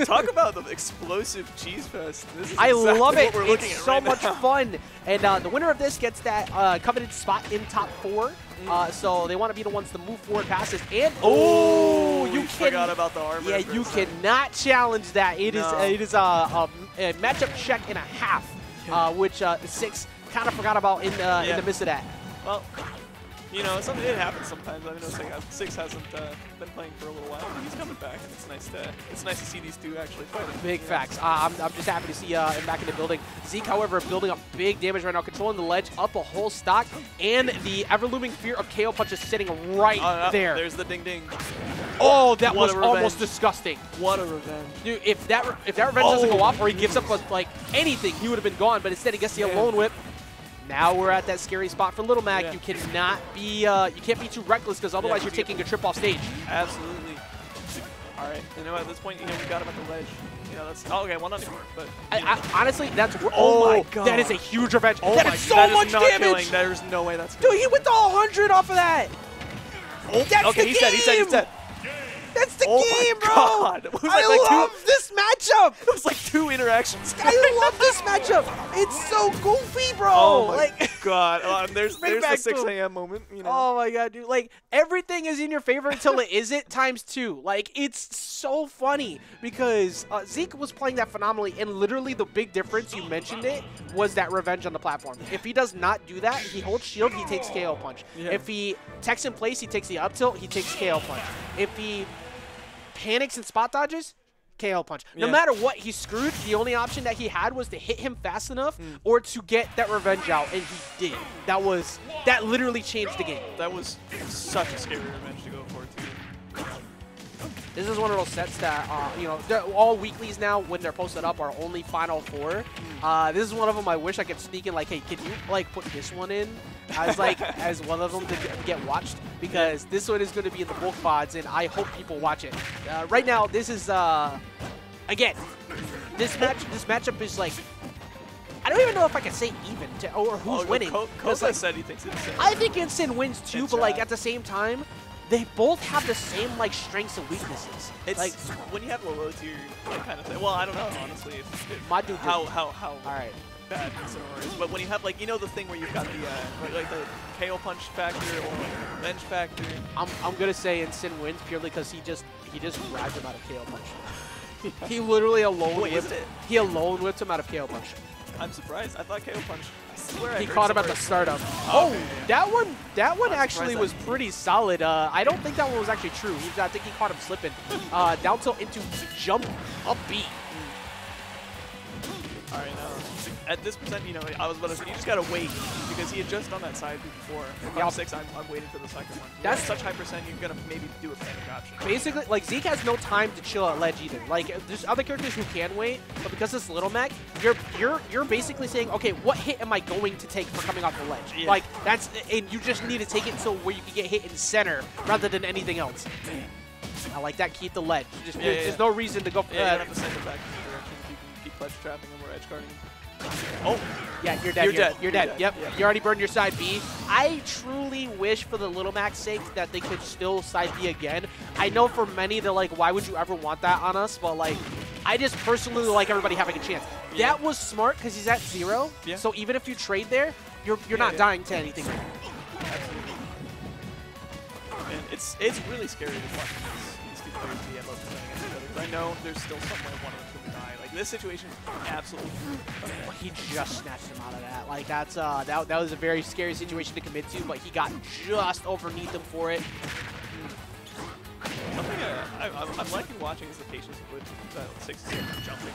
Talk about the explosive cheese fest. This is I exactly love it. what we're looking It's at so right much now. fun. And the winner of this gets that coveted spot in top 4. So they want to be the ones to move forward past this. And you forgot about the armor. Yeah, you cannot challenge that. It is a matchup check and a half, which 6 kind of forgot about in the midst of that. Well, you know, it happens sometimes. I know Six hasn't been playing for a little while, but he's coming back, and it's nice to see these two actually fighting. Big facts. I'm just happy to see him back in the building. Zeke, however, building up big damage right now, controlling the ledge, up a whole stock, and the ever-looming fear of KO punch is sitting right there. There's the ding ding. Oh, that was almost disgusting. What a revenge. Dude, if that revenge doesn't go off or he gives up like anything, he would have been gone, but instead he gets the alone whip. Now we're at that scary spot for Little Mac. You cannot be, you can't be too reckless because otherwise you're taking a trip off stage. Absolutely. All right. You know, at this point, you know, we got him at the ledge. You know, that's okay. Well, not anymore, but honestly, that's oh my god, that is a huge revenge. Oh that is so much damage. Killing. There's no way that's. Dude, he went to 100 off of that. Oh, that's okay, the game. He's dead. That's the game, bro! God. It was I love this matchup! It was like 2 interactions. I love this matchup! It's so goofy, bro! Oh my god. There's the 6 a.m. moment, you know. Oh my god, dude. Like, everything is in your favor until it isn't times 2. Like, it's so funny because Zeke was playing that phenomenally, and literally the big difference, you mentioned it, was that revenge on the platform. If he does not do that, he holds shield, he takes KO punch. Yeah. If he techs in place, he takes the up tilt, he takes KO punch. If he panics and spot dodges, KO punch. No matter what, he's screwed. The only option that he had was to hit him fast enough or to get that revenge out, and he did. That literally changed the game. That was such a scary revenge to go for, too. This is one of those sets that, you know, all weeklies now, when they're posted up, are only Final 4. This is one of them I wish I could sneak in, like, hey, can you, like, put this one in as, like, as one of them to get watched? Because this one is going to be in the bulk pods, and I hope people watch it. Right now, this is, again, this matchup is, like, I don't even know if I can say even or who's winning. Koza said he thinks it's I think Instant wins, too, but, like, at the same time, they both have the same, like, strengths and weaknesses. It's like when you have low tier, like, kind of thing. Well, I don't know, honestly. My dude, how all right, bad Incineroar is. But when you have, like, you know, the thing where you've got the like the KO punch factor or like revenge factor. I'm gonna say Incin wins purely because he just grabbed him out of KO punch. He literally alone whipped it. He alone whipped him out of KO punch. I'm surprised. I thought KO punch. He caught him at the startup. Oh, that one actually was pretty solid. I don't think that one was actually true. I think he caught him slipping. Down tilt into jump up B. All right, now at this percent, you know, I was about to say you just gotta wait because he had just done that side before. If I'm 6, I'm waiting for the second one. That's such high percent. You're gonna maybe do a panic option. Basically, like Zeke has no time to chill at ledge either. Like there's other characters who can wait, but because it's Little Mac, you're basically saying, okay, what hit am I going to take for coming off the ledge? Yeah. Like that's, and you just need to take it until where you can get hit in center rather than anything else. I like that. Keep the ledge. There's no reason to go for that. You don't have to send it back in the direction. You can keep ledge trapping him or edge guarding him. Oh, yeah, you're dead. You're dead. Yep. You already burned your side B. I truly wish for the Little Mac's sake that they could still side B again. I know for many they're like, why would you ever want that on us? But like, I just personally like everybody having a chance. Yeah. That was smart because he's at 0. Yeah. So even if you trade there, you're not dying to anything. Absolutely. And it's really scary to watch these two players be at low percent against each other. Because I know there's still some way one of them's going to die. Like this situation is absolutely. He just snatched him out of that. Like that's that was a very scary situation to commit to, but he got just underneath him for it. Something I'm liking watching is the patience with 6 jumping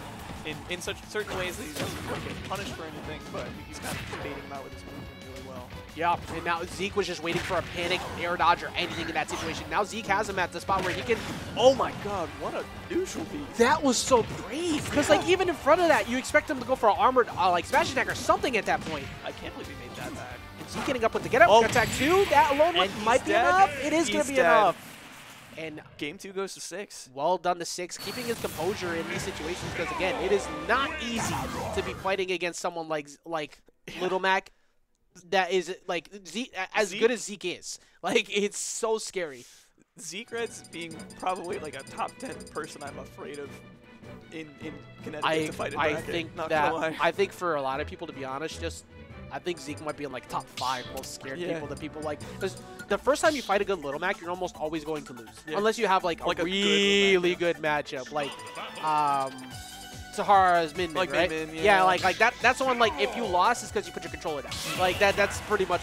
in such certain ways that he doesn't get punished for anything, but he's kind of baiting him out with his movement really well. Yeah, and now Zeke was just waiting for a panic, air dodge, or anything in that situation. Now Zeke has him at the spot where he can. Oh my God, what a neutral beat! That was so brave. Because like even in front of that, you expect him to go for an armored like smash attack or something at that point. I can't believe he made that back. And Zeke getting up with the get up attack too. That alone might be enough. It is going to be enough. And game 2 goes to 6. Well done to 6, keeping his composure in these situations because again, it is not easy to be fighting against someone like Little Mac. That is like Zeke, as good as Zeke is. Like it's so scary. ZekeReds being probably like a top 10 person I'm afraid of in Connecticut to fight in bracket. I think for a lot of people, to be honest, I think Zeke might be in like top 5 most scared people that people like. Because the first time you fight a good Little Mac, you're almost always going to lose. Unless you have like a really good matchup. Like, Sahara's min, Like right? min, yeah. Like that. That's the one. Like if you lost, it's because you put your controller down. Like that's pretty much.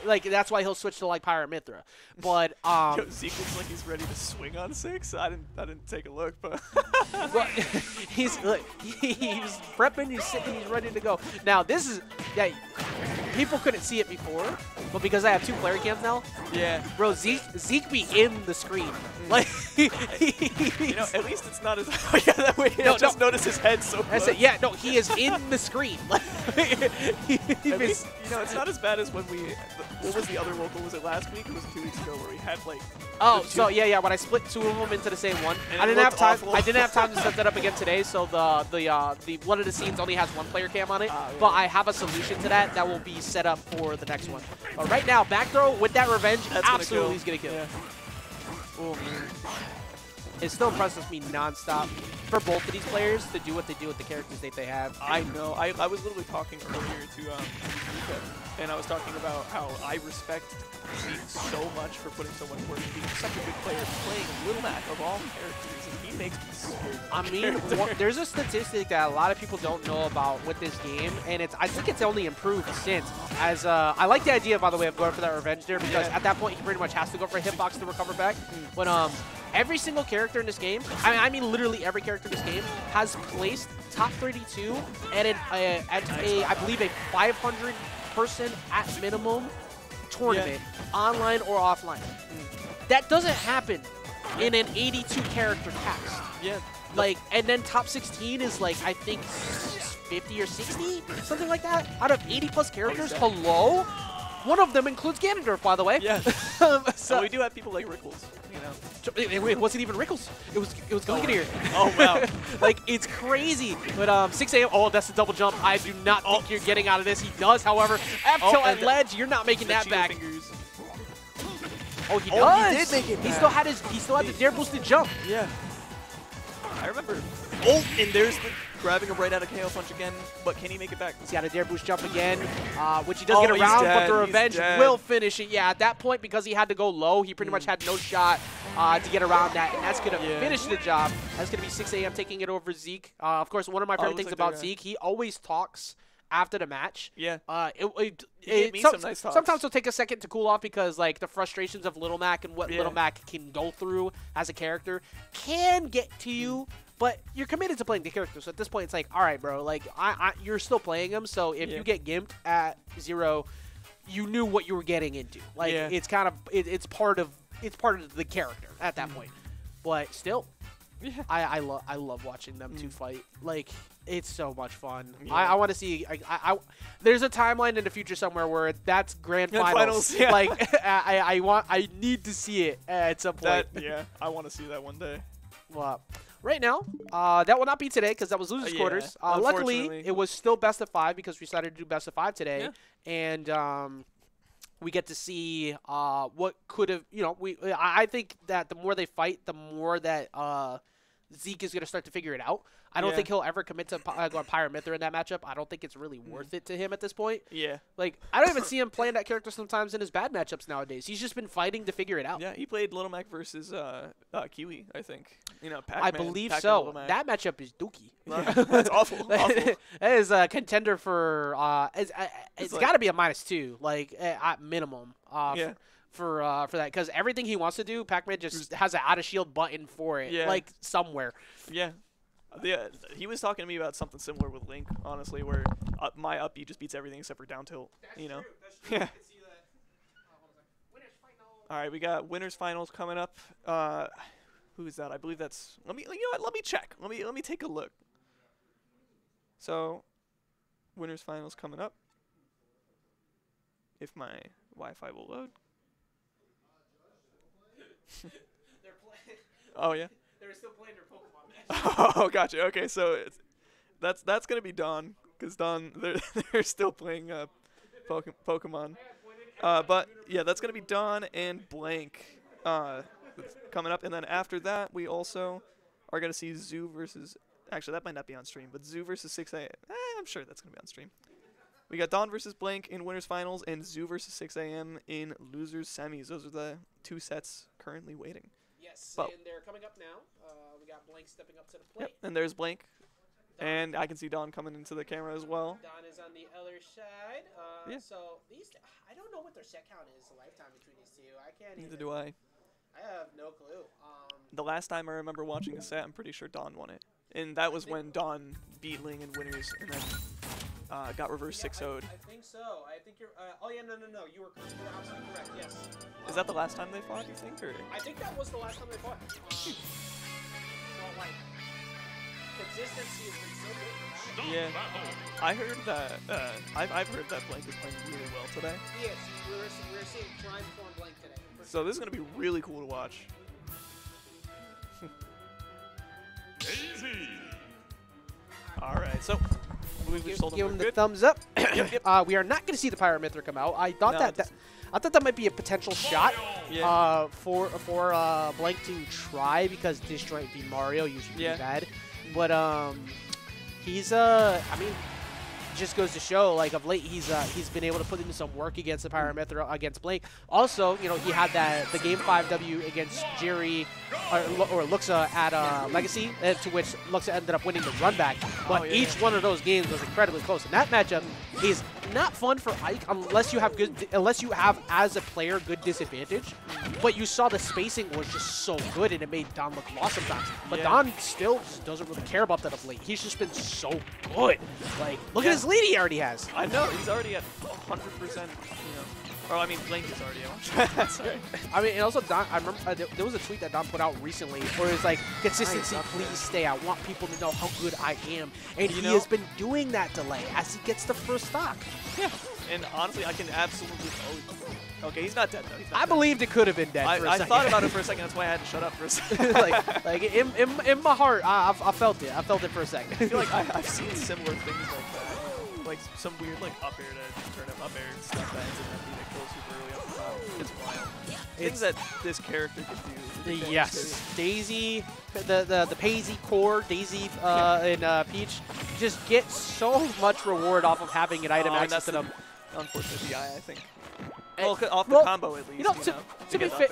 Like that's why he'll switch to like Pyra Mythra. But Yo, Zeke looks like he's ready to swing on 6. I didn't take a look, but well, he's prepping, he's sitting, he's ready to go. Now this is people couldn't see it before, but because I have 2 player cams now, yeah, bro, Zeke be in the screen. Like you know, at least it's not as yeah, that way. Just notice his head so close. I said, yeah, no, he is in the screen. Like, at least, you know, it's not as bad as when we. What was the other local? Was it last week or was it 2 weeks ago where we had like? Oh, so yeah, when I split 2 of them into the same one, and I didn't have time. awful. I didn't have time to set that up again today. So the one of the scenes only has 1 player cam on it, but I have a solution to that that will be set up for the next one. But right now, back throw with that revenge, absolutely is gonna kill. Yeah. Oh man. It still impresses me nonstop for both of these players to do what they do with the characters that they have. I know. I was literally talking earlier to Luca, and I was talking about how I respect Zeke so much for putting so much work into being such a good player, playing Little Mac of all characters, and he makes me scared. I mean, there's a statistic that a lot of people don't know about with this game, and I think it's only improved since. As I like the idea, by the way, of going for that revenge there, because at that point he pretty much has to go for a hitbox to recover back. But every single character in this game, I mean literally every character in this game, has placed top 32 at I believe a 500 person at minimum tournament, online or offline. That doesn't happen in an 82 character cast. Yeah. Like, and then top 16 is like, I think 50 or 60, something like that, out of 80 plus characters. Hello? One of them includes Ganondorf, by the way. Yeah. So we do have people like Rickles, you know. It wasn't even Rickles. It was Ganondorf. Oh wow. Like, it's crazy. But 6 a.m. Oh, that's a double jump. I do not think you're getting out of this. He does, however. F tilt at ledge. You're not making that back. Fingers. Oh, he does. He did make it He back. still had the dare boosted jump. Yeah. I remember. Oh, and there's the grabbing him right out of KO punch again, but can he make it back? He's got a dare boost jump again, which he does get he's around, but dead. the He's revenge dead. will finish it. Yeah, at that point, because he had to go low, he pretty much had no shot to get around that, and that's going to finish the job. That's going to be 6 a.m. taking it over Zeke. Of course, one of my favorite things about Zeke, he always talks after the match. Yeah. Some nice talks. Sometimes it'll take a second to cool off because like the frustrations of Little Mac and what Little Mac can go through as a character can get to you. But you're committed to playing the character, so at this point it's like, all right, bro, like you're still playing him. So if you get gimped at 0, you knew what you were getting into. Like it's kind of it's part of the character at that point. But still, I love watching them two fight. Like it's so much fun. I want to see. There's a timeline in the future somewhere where that's grand finals. Like I need to see it at some point. I want to see that one day. Well. Right now, that will not be today because that was losers quarters. Luckily, it was still best of 5 because we decided to do best of 5 today, and we get to see what could have. You know, I think that the more they fight, the more that Zeke is going to start to figure it out. I don't think he'll ever commit to going Pyra Mythra in that matchup. I don't think it's really worth it to him at this point. Yeah. Like, I don't even see him playing that character sometimes in his bad matchups nowadays. He's just been fighting to figure it out. Yeah, he played Little Mac versus Kiwi, I think. You know, Pac-Man. I believe so. That matchup is dookie. Yeah, that's awful. That is a contender for it's got to be a -2, like at minimum. For that, because everything he wants to do, Pac-Man just has an out of shield button for it, like somewhere. Yeah. He was talking to me about something similar with Link, honestly, where my up B just beats everything except for down tilt. You know. Yeah. All right, we got winners finals coming up. Who is that? I believe that's. You know what? Let me check. Let me take a look. So, winners finals coming up. If my Wi-Fi will load. Oh yeah. They're still playing their Pokemon match. Oh, gotcha. Okay, so that's gonna be Dawn, because Dawn they're still playing Pokemon. But yeah, that's gonna be Dawn and Blank coming up, and then after that we also are gonna see Zoo versus. Actually, that might not be on stream, but Zoo versus 6 a.m. I'm sure that's gonna be on stream. We got Dawn versus Blank in winners finals and Zoo versus 6 a.m. in losers semis. Those are the 2 sets currently waiting. Yes, but and they're coming up now. We got Blank stepping up to the plate. Yep, and there's Blank And I can see Don coming into the camera as well. Don is on the other side. Yeah. So these, I don't know what their set count is lifetime between these two. I can't Neither even. do I. I have no clue. The last time I remember watching a set, I'm pretty sure Don won it. And that was when Don beat Ling in winners and then got reverse 6-0'd. I think so. I think you're. Oh yeah, no. You were absolutely correct. Yes. Is that the last time they fought, you think? Or? I think that was the last time they fought. Well, like, consistency has been so good for that. Yeah. I heard that. I've heard that Blank is playing really well today. Yes, we're seeing prime form Blank today. So this is gonna be really cool to watch. Easy. All right, so I believe we've sold Give them him the good. thumbs up. We are not going to see the Pyra Mythra come out. I thought I thought that might be a potential shot for Blank to try, because Disjoint v Mario usually pretty bad. But he's I mean, just goes to show, like, of late he's been able to put in some work against the Pyra Mythra against Blank. Also, you know, he had the Game 5 W against Jerry or Luxa at Legacy, to which Luxa ended up winning the run back. But each one of those games was incredibly close, and that matchup is not fun for Ike unless you have as a player good disadvantage. But you saw the spacing was just so good, and it made Don look lost sometimes. But Don still just doesn't really care about that of late. He's just been so good. Like, look at his lead he already has. I know, he's already at 100%, you know. Or, I mean, Blank is already at Sorry. I mean, and also, Don, I remember there was a tweet that Don put out recently where it was like, consistency, please stay. I want people to know how good I am. And he has been doing that delay as he gets the first stock. Yeah. And honestly, I can absolutely... Oh, okay, he's not dead, though. He's not I believed it could have been dead for a I second. thought about it for a second. That's why I had to shut up for a second. like in my heart, I felt it. I felt it for a second. I feel like I've seen similar things like that. Like some weird, like, up air to turn up air and stuff that ends in that beat that kills super early off the top. It's wild. Things that this character can do. Yes. Daisy, the Paisy core, Daisy and Peach just get so much reward off of having an item access to them. Unfortunate DI, I think. Well, off the combo at least. You know,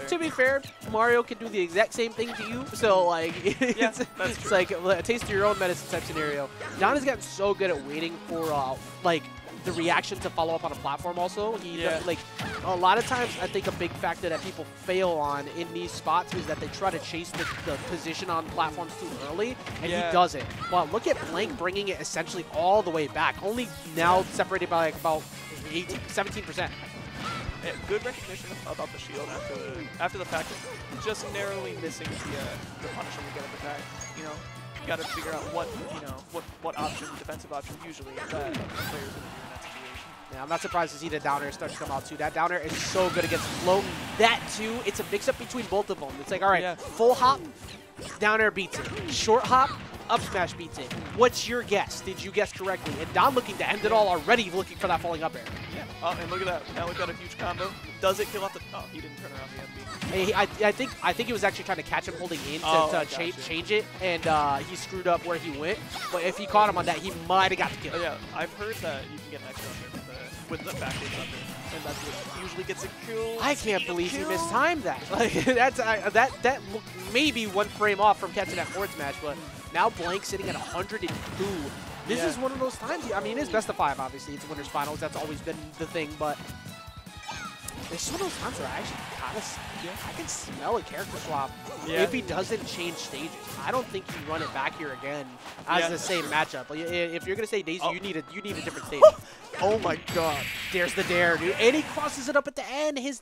to be fair, Mario can do the exact same thing to you. So, like, it's like a taste of your own medicine type scenario. Don has gotten so good at waiting for, like, the reaction to follow up on a platform also. Like, a lot of times, I think a big factor that people fail on in these spots is that they try to chase the position on platforms too early, and he doesn't. Well, look at Blank bringing it essentially all the way back, only now separated by, like, about 17%. Yeah, good recognition about the shield after the fact of just narrowly missing the punishment we get at the back. You know, you got to figure out what option, defensive option, usually that players would do in that situation. Yeah, I'm not surprised to see the down air start to come out too. That down air is so good against float. That too, it's a mix-up between both of them. It's like, all right, full hop, down air beats it. Short hop, up smash beats it. What's your guess? Did you guess correctly? And Don looking to end it all already, looking for that falling up air. Yeah. Oh, and look at that. Now we've got a huge combo. Does it kill off the... Oh, he didn't turn around the MB. I think he was actually trying to catch him holding in to change it, and he screwed up where he went. But if he caught him on that, he might have got the kill. Oh, yeah, I've heard that you can get an extra with the backwards under, and that's what usually gets a kill. I can't believe he mistimed that. Like, that maybe one frame off from catching that forward smash, but now Blank sitting at 102. This is one of those times. I mean, it is best of 5, obviously. It's winners finals. That's always been the thing, but it's one of those times where I actually kind of I can smell a character swap if he doesn't change stages. I don't think you run it back here again as the same matchup. Like, if you're gonna say Daisy, you need a different stage. Oh my God! There's the dare, dude, and he crosses it up at the end. His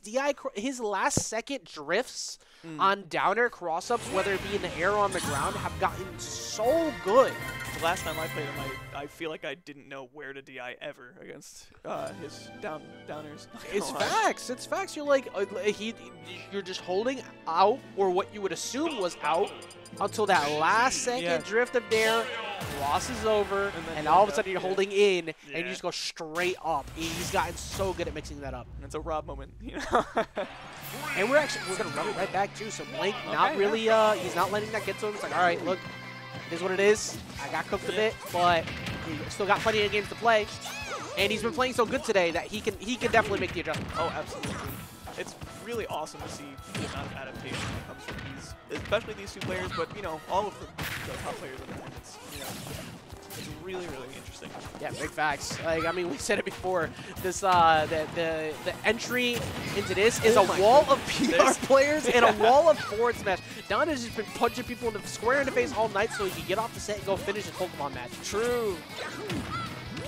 his last second drifts on down air cross ups, whether it be in the air or on the ground, have gotten so good. The last time I played him, I feel like I didn't know where to DI ever against his downers. It's facts. It's facts. You're like you're just holding out, or what you would assume was out, until that last second drift of dare crosses over, and all of a sudden you're holding in, and you just go straight up. He's gotten so good at mixing that up. And it's a Rob moment, you know. And we're gonna run it right back too. So Blank not really he's not letting that get to him. It's like, all right, look, it is what it is. I got cooked a bit, but he still got plenty of games to play. And he's been playing so good today that he can definitely make the adjustment. Oh, absolutely. It's really awesome to see the amount of adaptation that comes from these, especially these two players, but, you know, all of the top players in attendance, you know. It's really, really interesting. Yeah, big facts. Like, I mean, we said it before. This the entry into this is a wall of PR players and a wall of forward smash. Don has just been punching people in the square in the face all night so he can get off the set and go finish his Pokemon match. True.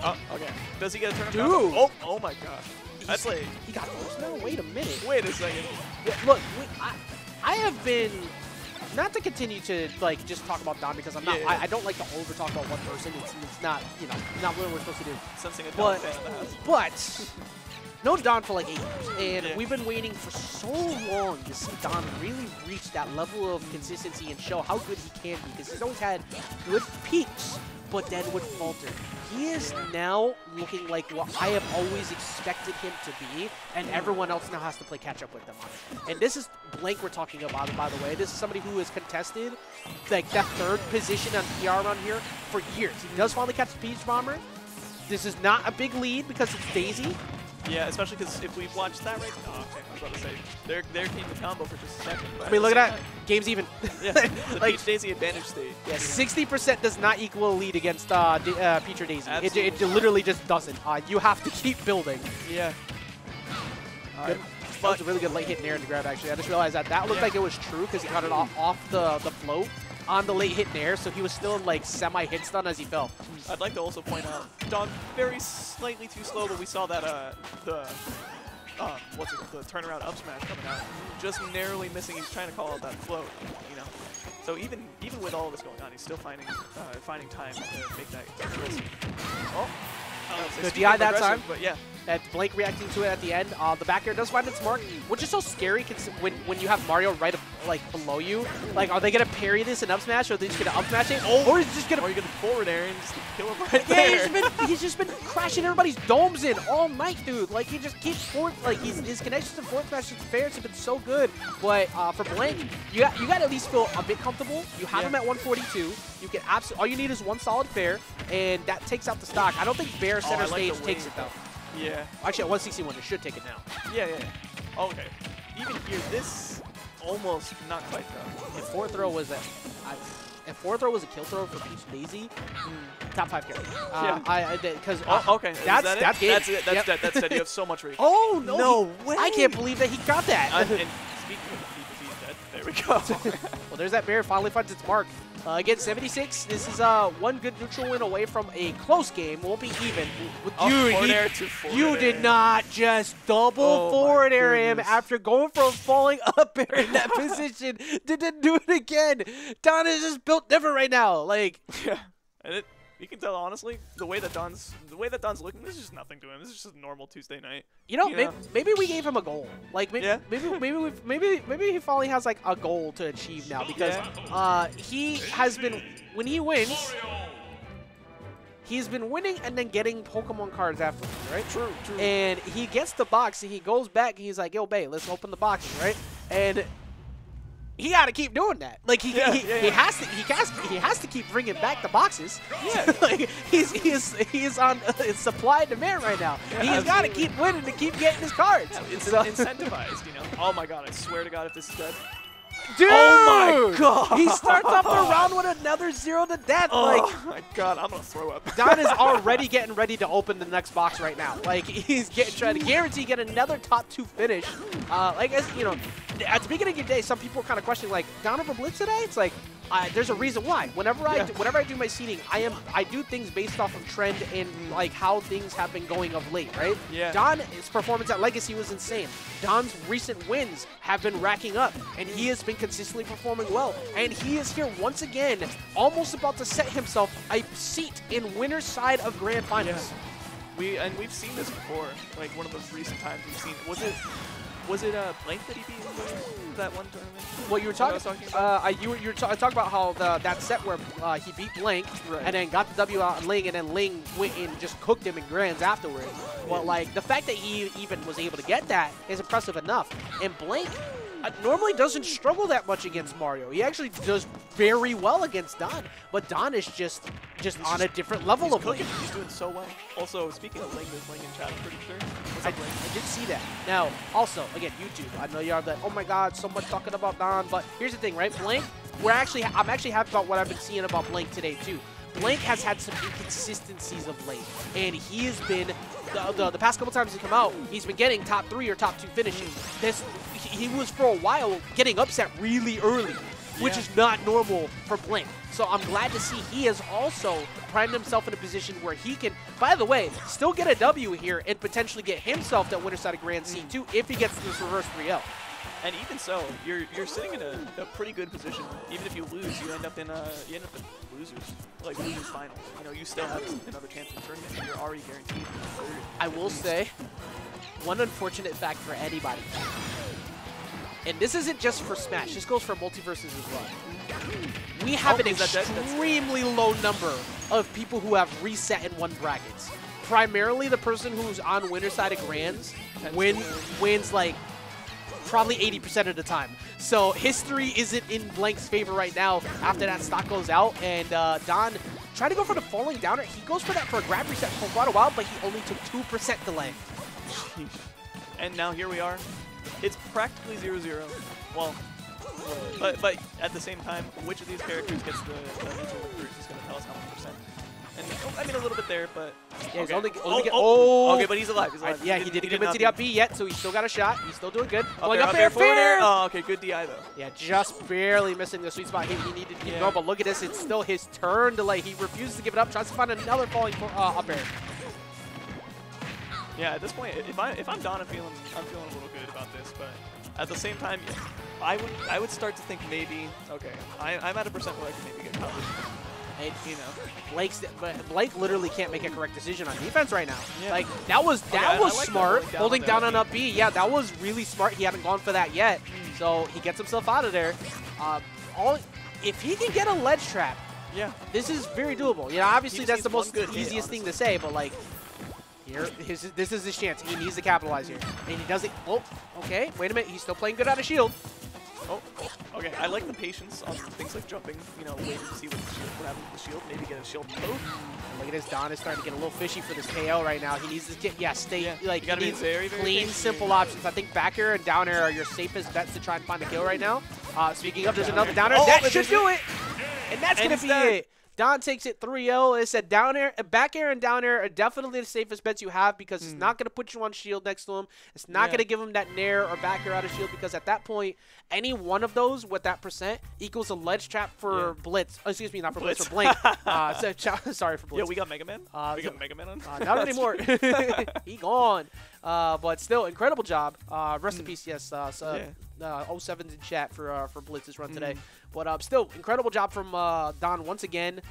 Oh, okay. Does he get a turn? Dude. Oh my gosh. That's like he got first now. Wait a minute. Wait a second. Yeah, look, I have been. Not to continue to like just talk about Don because I'm not. I don't like to over talk about one person. It's not not what we're supposed to do. Sensing a Don fan in the house. But known Don for like 8 years, and we've been waiting for so long to see Don really reach that level of consistency and show how good he can be because he's always had good peaks, but then would falter. He is now looking like what I have always expected him to be, and everyone else now has to play catch-up with them on it. And this is Blank we're talking about, by the way. This is somebody who has contested like that 3rd position on PR around here for years. He does finally catch the Peach Bomber. This is not a big lead because it's Daisy. Yeah, especially because if we watch that right now, okay, I was about to say, there came the combo for just a second. I mean, look at that. Game's even. Yeah, the like, Peach Daisy advantage state. Yeah, 60% does not equal a lead against Peach or Daisy. It literally just doesn't. You have to keep building. Yeah. All right. That was a really good late hit in air to grab, actually. I just realized that looked like it was true because he got it off the float on the late hit in air, so he was still in like semi-hit stun as he fell. I'd like to also point out, Don very slightly too slow, but we saw that the turnaround up smash coming out, just narrowly missing. He's trying to call out that float, you know. So even with all of this going on, he's still finding time to make that twist. Oh, good DI that time. But yeah. That Blank reacting to it at the end. The back air does find its mark, which is so scary when you have Mario right below you. Like, are they gonna parry this and up smash, or are they just gonna up smash it? Or is he just gonna? Or are you gonna forward air and just kill him right there? Yeah, he's just been crashing everybody's domes in all night, dude. Like, he just keeps his connections to forward smash and fairs have been so good. But for Blank, you got to at least feel a bit comfortable. You have him at 142. You can absolutely all you need is one solid fair, and that takes out the stock. I don't think Bear center stage takes it though. Yeah. Actually, at 161, it should take it now. Yeah. Okay. Even here, this almost not quite though. If fourth throw was a kill throw for Peach Daisy, top 5 carry. Because okay. That's it. That's dead. You have so much reach. Oh no! No way! I can't believe that he got that. And speaking of he's dead. There we go. Well, there's that Bear finally finds its mark. Against 76, this is one good neutral win away from a close game. Won't be even. Dude, you did not just double forward air him after going from falling up air in that position. Didn't do it again. Don is just built different right now. Like, yeah, and you can tell honestly the way that Don's looking. This is just nothing to him. This is just a normal Tuesday night. You know, maybe we gave him a goal. Like maybe he finally has like a goal to achieve now because he has been when he wins. He's been winning and then getting Pokemon cards afterwards, right? True. And he gets the box and he goes back and he's like, "Yo, babe, let's open the boxes," right? And he got to keep doing that. Like he has to keep bringing back the boxes. Yeah, like he's on supply and demand right now. Yeah, he's got to keep winning to keep getting his cards. Yeah, it's incentivized, you know. Oh my God! I swear to God, if this is dead. Dude! Oh my God! He starts off the round with another 0 to death. Oh like, my God! I'm gonna throw up. Don is already getting ready to open the next box right now. Like he's trying to guarantee get another top 2 finish. Like as you know, at the beginning of your day, some people are kind of questioning like Don over Blitz today. It's like there's a reason why. Whenever I do my seeding, I do things based off of trend and like how things have been going of late, right? Yeah. Don's performance at Legacy was insane. Don's recent wins have been racking up, and he has been consistently performing well. And he is here once again, almost about to set himself a seat in winner's side of Grand Finals. Yeah. We've seen this before. Like one of those recent times we've seen it. Was it Blank that he beat in that one tournament? What you were talking about? You were talking about how that set where he beat Blank and then got the W out on Ling, and then Ling went and just cooked him in grands afterwards. Well, like the fact that he even was able to get that is impressive enough. And Blank normally doesn't struggle that much against Mario. He actually does very well against Don, but Don is just on a different level of Link. He's doing so well. Also, speaking of Link, there's Link in chat, pretty sure. I did see that. Now, also, again, YouTube. I know you are like, oh my God, so much talking about Don, but here's the thing, right? Blank, I'm actually happy about what I've been seeing about Blank today too. Blank has had some inconsistencies of late, and he has been, the past couple times he's come out, he's been getting top 3 or top 2 finishes. He was for a while getting upset really early, which is not normal for Blank. So I'm glad to see he has also primed himself in a position where he can, by the way, still get a W here and potentially get himself that winner side of Grand C2 if he gets this reverse 3L. And even so, you're sitting in a pretty good position. Even if you lose, you end up in losers, like losers finals. You know, you still have another chance in the tournament, and you're already guaranteed. I will say, one unfortunate fact for anybody, and this isn't just for Smash, this goes for Multiverses as well. We have an extremely low number of people who have reset and won brackets. Primarily the person who's on winner side of Grands wins like probably 80% of the time. So history isn't in Blank's favor right now after that stock goes out. And Don tried to go for the falling downer. He goes for that for a grab reset for quite a while, but he only took 2% delay. And now here we are. It's practically 0-0. Well, but at the same time, which of these characters gets the neutral recruit is going to tell us how much percent. And I mean a little bit there, but yeah, he's okay. okay, but he's alive. He's alive. Yeah, he didn't commit to the up B yet, so he's still got a shot. He's still doing good. Pulling up air, fair. Oh, okay, good DI though. Yeah, just barely missing the sweet spot he needed to keep going. But look at this, it's still his turn to like. He refuses to give it up. Tries to find another falling up air. Yeah, at this point, if I'm Don, I'm feeling a little good about this, but at the same time, I would start to think maybe I'm at a percent where I can maybe get covered. And, you know, Blake literally can't make a correct decision on defense right now. Yeah. Like that was like smart. Holding down on up B, yeah, that was really smart. He hadn't gone for that yet, so he gets himself out of there. If he can get a ledge trap, yeah, this is very doable. You know, obviously that's the most easiest thing to say, but like. Here, this is his chance. He needs to capitalize here. And he does it. Oh, okay. Wait a minute. He's still playing good out of shield. Oh, okay. I like the patience on things like jumping. You know, waiting to see what happens with the shield. Maybe get a shield both. Look at this. Don is starting to get a little fishy for this KO right now. He needs to get, like, he needs very clean, simple options. I think back air and down air are your safest bets to try and find the kill right now. Speaking of, there's another down air. That should do it. And that's going to be it. Don takes it 3-0. It said down air, back air and down air are definitely the safest bets you have because it's not going to put you on shield next to him. It's not going to give him that nair or back air out of shield because at that point, any one of those with that percent equals a ledge trap for Blitz. Oh, excuse me, not for Blitz, for Blank. Sorry for Blitz. Yeah, we got Mega Man. We got Mega Man on. Not anymore. He gone. But still, incredible job. Rest in peace, yes. 07's in chat for Blitz's run today. But still, incredible job from Don once again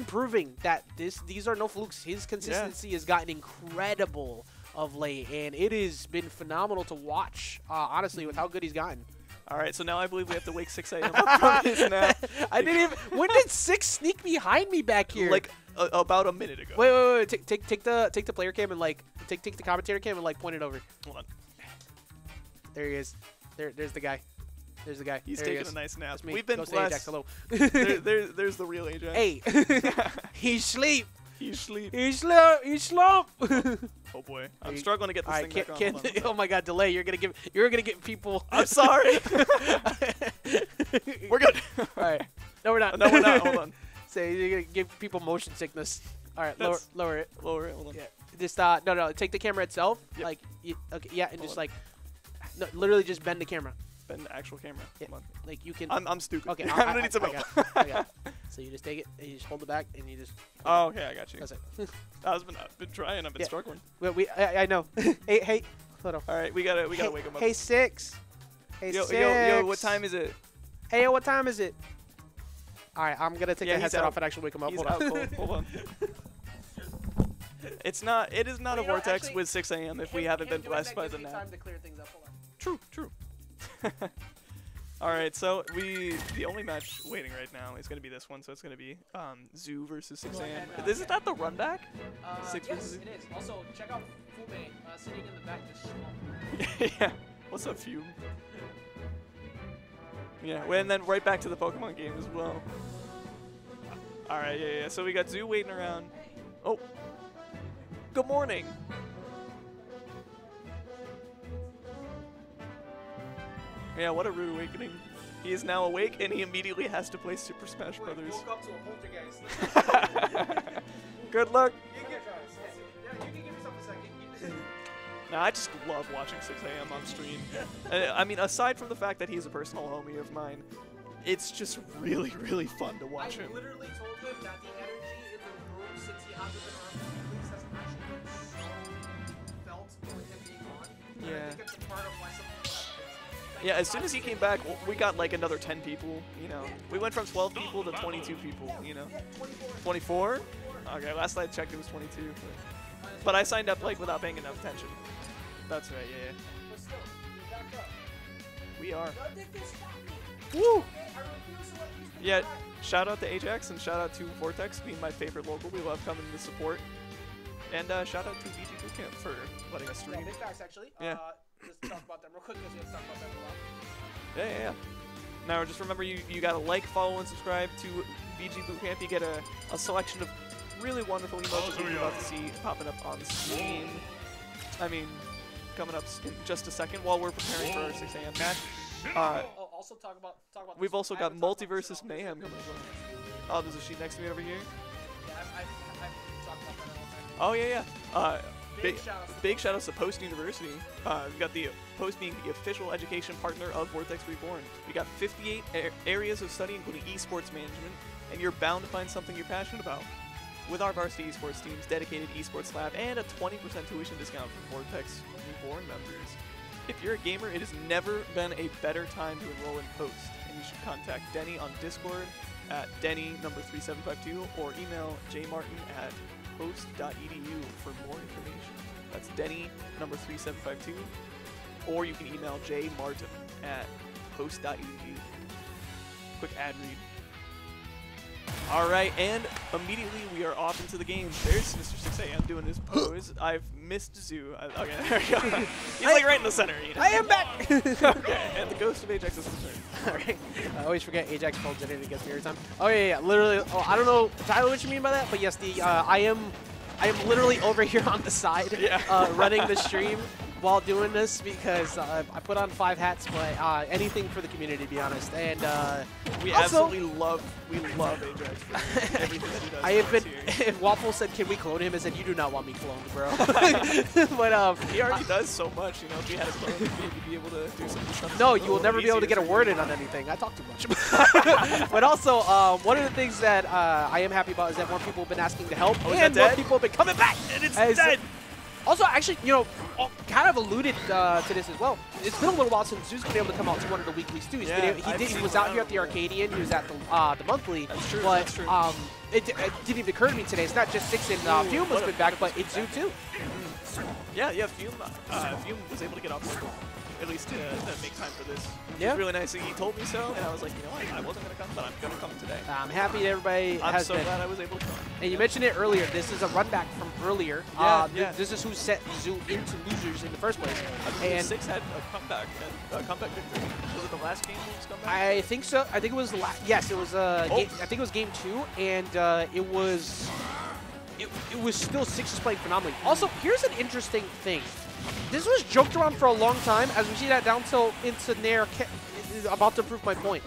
proving that these are no flukes. His consistency has gotten incredible of late, and it has been phenomenal to watch, honestly, with how good he's gotten. All right, so now I believe we have to wake 6 a.m. up from his nap. I didn't even. When did 6 sneak behind me back here? Like about a minute ago. Wait. Take the player cam and like take the commentator cam and like point it over. Hold on. There he is. There's the guy. There's the guy. He's taking a nice nap. We've Go been blessed. Ajax, hello. there's the real Ajax. Hey, he sleep. He sleep. He slump. Oh boy, I'm struggling to get this thing back on. Oh my God, delay. You're gonna get people. I'm sorry. We're good. All right. No, we're not. No, we're not. Hold on. Say you're gonna give people motion sickness. All right, lower it. Lower it. Hold on. Yeah. Just no. Take the camera itself. Yep. Like okay, yeah, and just like no, literally just bend the camera. Bend the actual camera. Yeah. Come on. Like you can. I'm stupid. Okay. I'm gonna need some help. I got it. So you just take it and you just hold it back and you just. Oh, okay, I got you. That's it. I've been trying. I've been struggling. Well, I know. hey, hold on. All right, we gotta wake him up. Hey, 6. Hey, 6. Yo, what time is it? Hey, what time is it? All right, I'm gonna take the headset off and actually wake him up. He's out cold. Hold on. It is not a Vortex actually, with 6 a.m. if we haven't been blessed by the nap. Time to clear things up. Hold on. True. All right, so the only match waiting right now is going to be this one, so it's going to be Zoo versus 6 a.m. Isn't that the run back? 6 yes, it is. Also, check out Fume sitting in the back just yeah. What's up, Fume? Yeah, and then right back to the Pokemon game as well. All right, yeah. So we got Zoo waiting around. Oh, good morning. Yeah, what a rude awakening. He is now awake, and he immediately has to play Super Smash Brothers. Woke up to a poltergeist. Good luck. You can give yourself a second. Nah, I just love watching 6 a.m. on stream. I mean, aside from the fact that he's a personal homie of mine, it's just really, really fun to watch him. I literally told him that the energy in the room since he hasn't been around for 2 weeks has actually been so felt with him being on. And I think it's a part of why some people have been. Yeah, as soon as he came back, we got like another 10 people, you know. We went from 12 people to 22 people, you know. 24? Okay, last I checked it was 22. But I signed up like without paying enough attention. That's right, yeah. But still, you're back up. We are. Nothing can stop me. Woo! I refuse to let these people Yeah, back. shout out to Ajax and shout out to Vortex being my favorite local. We love coming to support. And shout out to VGBootCamp for letting us Yeah, stream. big facts actually. Yeah. Just talk about them real quick because we have to talk about them a lot. Yeah. Now just remember you gotta like, follow, and subscribe to VGBootCamp. You get a selection of really wonderful emotes that you're about to see popping up on screen. I mean, coming up in just a second while we're preparing for our 6 a.m. match. Also talk about We've this. also I got haven't talked about Multiversus this Mayhem coming up. Oh, there's a sheet next to me over here. Yeah, I've talked about that Oh all the time. yeah. Big shout outs to Post University. We got the Post being the official education partner of Vortex Reborn. We got 58 areas of study, including esports management, and you're bound to find something you're passionate about. With our varsity esports teams, dedicated esports lab, and a 20% tuition discount for Vortex Reborn members. If you're a gamer, it has never been a better time to enroll in Post, and you should contact Denny on Discord at Denny number 3752 or email jmartin@post.edu for more information. That's Denny number 3752, or you can email jmartin@post.edu. Quick ad read. Alright, and immediately we are off into the game. There's Mr. 6am doing his pose. I've missed Zoo. Okay, there we go. He's like right in the center. You know? I am back! Okay, and the ghost of Ajax is returned. Alright. I always forget Ajax folds it in against me every time. Oh yeah, literally. Oh, I don't know, Tyler, what you mean by that, but yes, the I am literally over here on the side, running the stream while doing this because I put on 5 hats, but anything for the community, to be honest. And we also, absolutely love Ajax for everything that he does. I have been. If Waffle said, "Can we clone him?" I said, "You do not want me cloned, bro." But he already does so much. You know, if we had a clone, he'd be able to do some stuff. No, you will never be able to get a word in on anything. I talk too much. But also, one of the things that I am happy about is that more people have been asking to help, and more people have been coming back. And it's dead. Also, actually, you know, kind of alluded to this as well. It's been a little while since Zoo's been able to come out to one of the weeklies too. He was out here at the Arcadian. He was at the monthly. That's true. But that's true. It didn't even occur to me today. It's not just Six and Fume has been back, but it's Zoo too. Yeah, Fume was able to get off work, at least to make time for this. Yeah. It was really nice. He told me so, and I was like, you know what, I wasn't going to come, but I'm going to come today. I'm happy that everybody I'm has so been. glad I was able to come. And you mentioned it earlier. This is a run back from earlier. This is who set Zoo into losers in the first place. And 6 had a comeback victory. Was it the last game that was comeback? I think so. I think it was yes. It was. I think it was game 2, and it was still 6 is playing phenomenally. Also, here's an interesting thing. This was joked around for a long time, as we see that down tilt into Nair about to prove my point.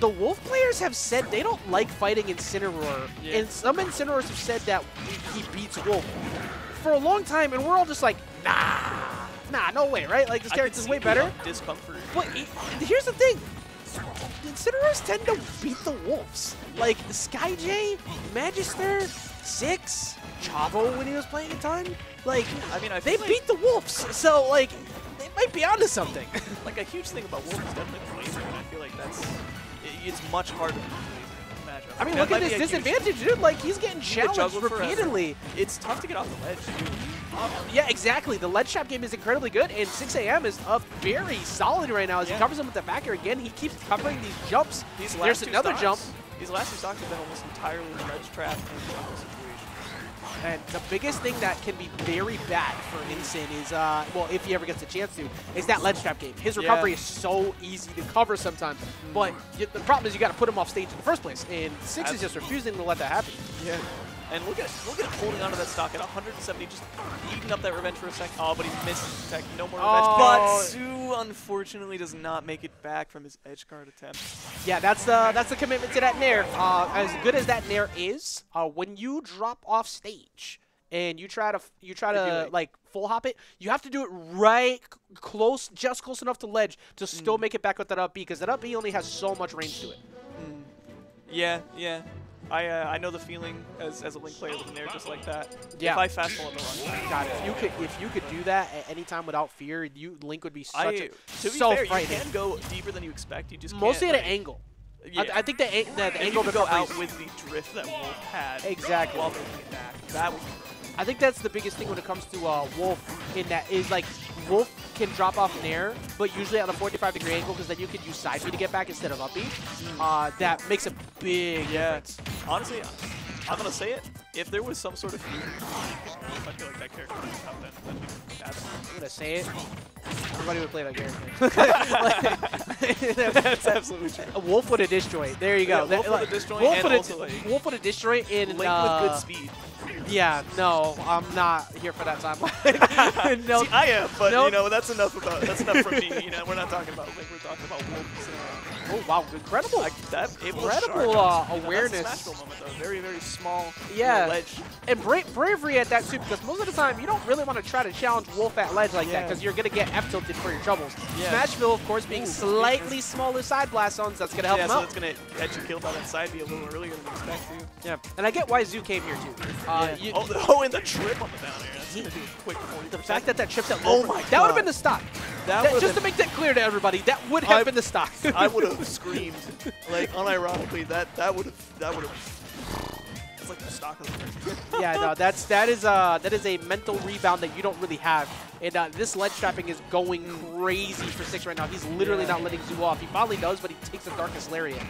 The Wolf players have said they don't like fighting Incineroar, and some Incineroars have said that he beats Wolf for a long time, and we're all just like, nah, no way, right? Like, this character's way better. Discomfort. But here's the thing. Incineroars tend to beat the Wolves. Like, SkyJ, Magister, 6, Chavo when he was playing at time. Like, I mean, they beat the Wolves, so, like, they might be onto something. Like, a huge thing about Wolf is definitely the laser, and I feel like it's much harder to match up. I mean, look at this disadvantage, dude. Like, he's getting challenged repeatedly. It's tough to get off the ledge, too. Yeah, exactly. The ledge trap game is incredibly good, and 6am is up very solid right now as he covers him with the back air again. He keeps covering these jumps. There's another jump. These last 2 stocks have been almost entirely ledge trap and jungle situation. And the biggest thing that can be very bad for Incin is, well, if he ever gets a chance to, is that ledge trap game. His recovery is so easy to cover sometimes, but the problem is you got to put him off stage in the first place, and 6 is just refusing to let that happen. Yeah. And look at him holding onto that stock at 170, just eating up that revenge for a second. Oh, but he missed tech. No more revenge. But Zoo unfortunately does not make it back from his edge guard attempt. Yeah, that's the commitment to that nair. As good as that nair is, when you drop off stage and you try to like full hop it, you have to do it right close, just close enough to ledge to still make it back with that up B, because that up B only has so much range to it. Yeah, yeah. I know the feeling as a Link player with an air just like that. Yeah. If I fast forward the run. God, if you could do that at any time without fear, Link would be such to be so fair, frightening. you can go deeper than you expect. You just mostly can't, at an angle. Yeah. I think the angle to go out with the drift that Wolf had. Exactly. While making it back. That would be perfect. I think that's the biggest thing when it comes to Wolf, in that is like Wolf can drop off nair, but usually at a 45-degree angle, because then you could use side B to get back instead of up B. That makes a big difference. Honestly, I'm gonna say it. If there was some sort of fusion, I feel like that character would be top 10. That'd be badass. I'm gonna say it. Everybody would play that character. That's absolutely true. Wolf with a disjoint. There you go. Yeah, Wolf with a disjoint and also like Wolf with a disjoint in Link with good speed. Yeah, no, I'm not here for that timeline. No, see, I am, but nope. you know that's enough from me. You know, we're not talking about Link. We're talking about Wolf. Oh wow, incredible! Incredible awareness. That's a Smashville moment, though. Very, very small. Yeah, ledge. And bravery at that too, because most of the time you don't really want to try to challenge Wolf at ledge like that, because you're gonna get F tilted for your troubles. Smashville, of course, being slightly smaller side blast zones, that's gonna help him out. Yeah, so it's gonna get you killed by that side B a little earlier than you expect to. Yeah, and I get why Zoo came here too. And the trip on the down air. That's gonna be a quick 40%. The fact that tripped at low, that would have been the stock. Just to make that clear to everybody, that would have been the stock. I would have screamed, like unironically, that would have. It's like the stock of the game. Yeah, no, that is a mental rebound that you don't really have. And this ledge trapping is going crazy for Six right now. He's literally not letting Zoo off. He probably does, but he takes the Darkest Lariat.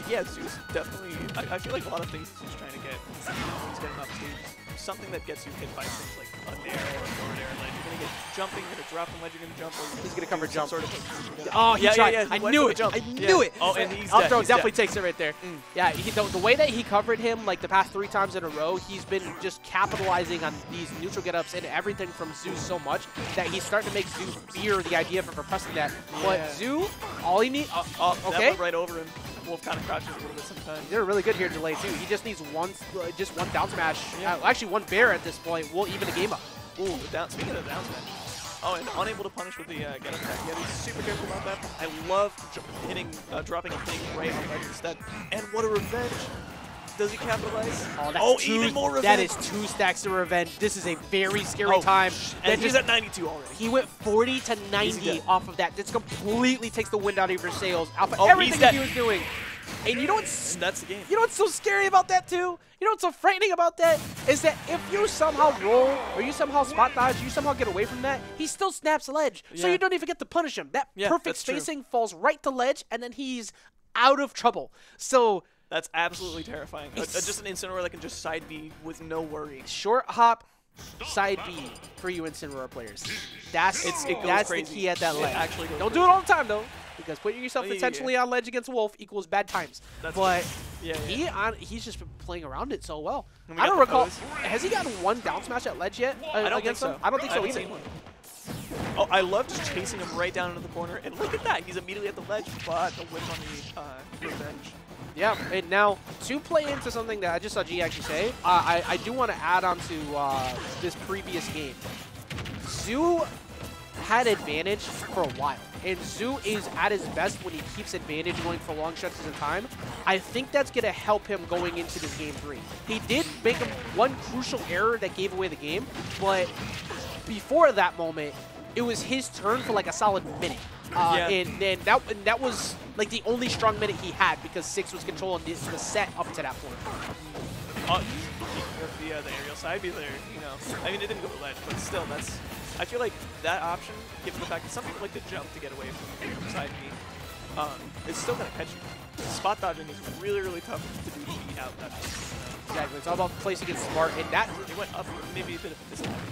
Yeah, Zoo's definitely. I feel like a lot of things he's trying to get. He's getting up to something that gets you hit by things like a nair or a forward air ledge. You're gonna get jumping, you're gonna drop from ledge, you're gonna jump. Or He's gonna cover jump. Sort of oh, he tried. Yeah, I knew it. I knew it. Oh, and he's Up throw dead. definitely takes it right there. Yeah, the way that he covered him like the past 3 times in a row, he's been just capitalizing on these neutral get-ups and everything from Zoo so much that he's starting to make Zoo fear the idea of repressing that. But Zoo, all he needs. That went right over him. Wolf kind of crouches a little bit sometimes. They're really good here to delay too. He just needs one down smash. Actually, one bear at this point will even the game up. Ooh, speaking of the down smash. Oh, and unable to punish with the get up attack. Yeah, he's super careful about that. I love dropping a thing right on ledge instead. And what a revenge. Does he capitalize? Even more revenge. That is 2 stacks of revenge. This is a very scary time. And he's at 92 already. He went 40 to 90 off of that. This completely takes the wind out of your sails. Off of everything that he was doing. And you know what's that's the game. You know what's so scary about that too? You know what's so frightening about that is that if you somehow roll or you somehow spot dodge, you somehow get away from that, he still snaps ledge. So you don't even get to punish him. That perfect spacing falls right to ledge, and then he's out of trouble. So that's absolutely terrifying. Just an Incineroar that can just side B with no worry. Short hop, side B for you Incineroar players. That's the key at that ledge. Don't do it all the time though, because putting yourself intentionally on ledge against Wolf equals bad times. But he's just been playing around it so well. I don't recall. Has he gotten one down smash at ledge yet against him? I don't think so either. Oh, I love just chasing him right down into the corner. And look at that. He's immediately at the ledge, but the whip on the revenge. Yeah, and now to play into something that I just saw G actually say, I do want to add on to this previous game. Zoo had advantage for a while, and Zoo is at his best when he keeps advantage going for long stretches of time. I think that's going to help him going into this game 3. He did make one crucial error that gave away the game, but before that moment, it was his turn for like a solid minute. And then that was like the only strong minute he had because Six was controlling the set up to that point. The aerial side B there, you know. I mean, it didn't go to ledge, but still, I feel like that option, given the fact that some people like to jump to get away from side B, it's still going to catch you. Spot dodging is really, really tough to do to beat out that. Exactly. It's all about placing it smart, and that he went up, maybe a bit of a disadvantage.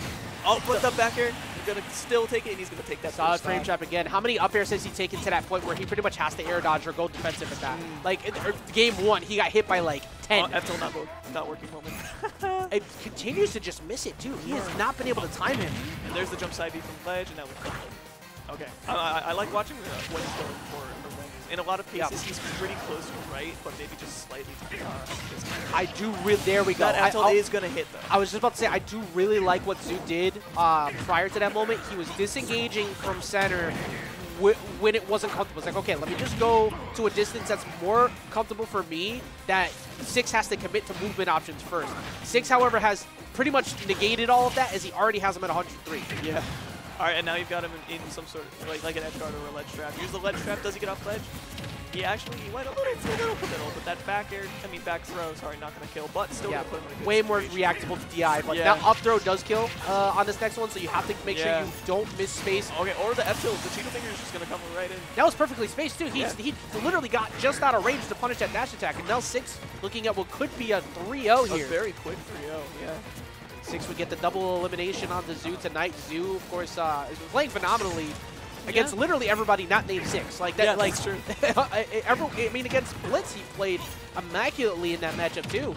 Oh, but the back air. gonna still take it, and he's gonna take that. Solid first frame stock. trap again. How many up airs has he taken to that point where he pretty much has to air dodge or go defensive at that? Like, game 1, he got hit by like 10. Until not working moment. It continues to just miss it, too. He has not been able to time him. And there's the jump side B from ledge, and now we're okay. I like watching what he's going for ranges. In a lot of cases, he's pretty close to right, but maybe just slightly to I do really, there we go. That Aptil is going to hit, though. I was just about to say, I do really like what Zoo did prior to that moment. He was disengaging from center when it wasn't comfortable. It's like, okay, let me just go to a distance that's more comfortable for me, that Six has to commit to movement options first. Six, however, has pretty much negated all of that as he already has him at 103. Yeah. All right, and now you've got him in some sort of, like an edge guard or a ledge trap. Here's the ledge trap. Does he get off ledge? He went a little to middle, but that back throw, sorry, not going to kill, but still going to put him in a good way more situation. reactable to DI, but that up throw does kill on this next one, so you have to make sure you don't miss space. Okay, or the F tilt, the Cheetah Finger is just going to come right in. That was perfectly spaced, too. He literally got just out of range to punish that dash attack, and now Six looking at what could be a 3-0 here. A very quick 3-0, yeah. Six would get the double elimination on the Zoo tonight. Zoo, of course, is playing phenomenally against literally everybody not named Six. Like that, like that's true. I mean, against Blitz, he played immaculately in that matchup too,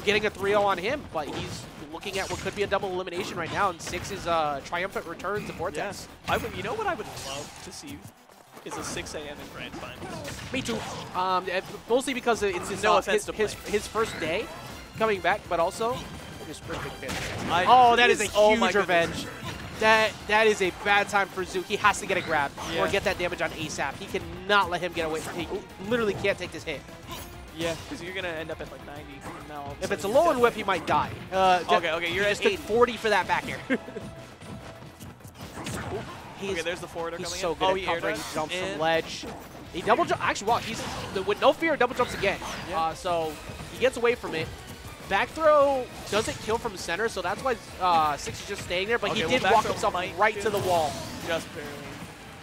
getting a 3-0 on him. But he's looking at what could be a double elimination right now, and Six's triumphant return to Vortex. You know what I would love to see is a 6 a.m. in Grand Finals. Me too. Mostly because it's his first day coming back, but also. That is a huge revenge. That is a bad time for Zoo. He has to get a grab or get that damage on ASAP. He cannot let him get away. He literally can't take this hit. Yeah, because you're going to end up at like 90 from now. If it's a low and whip, he might die. Okay, you're at 80. 40 for that back air. Okay, there's the forwarder coming so in. Good at covering. He jumps from ledge. He double jump. Actually, wow, he's with no fear, double jumps again. Yeah. So he gets away from it. Back throw doesn't kill from center, so that's why Six is just staying there, but he did walk himself right to the wall. Just barely.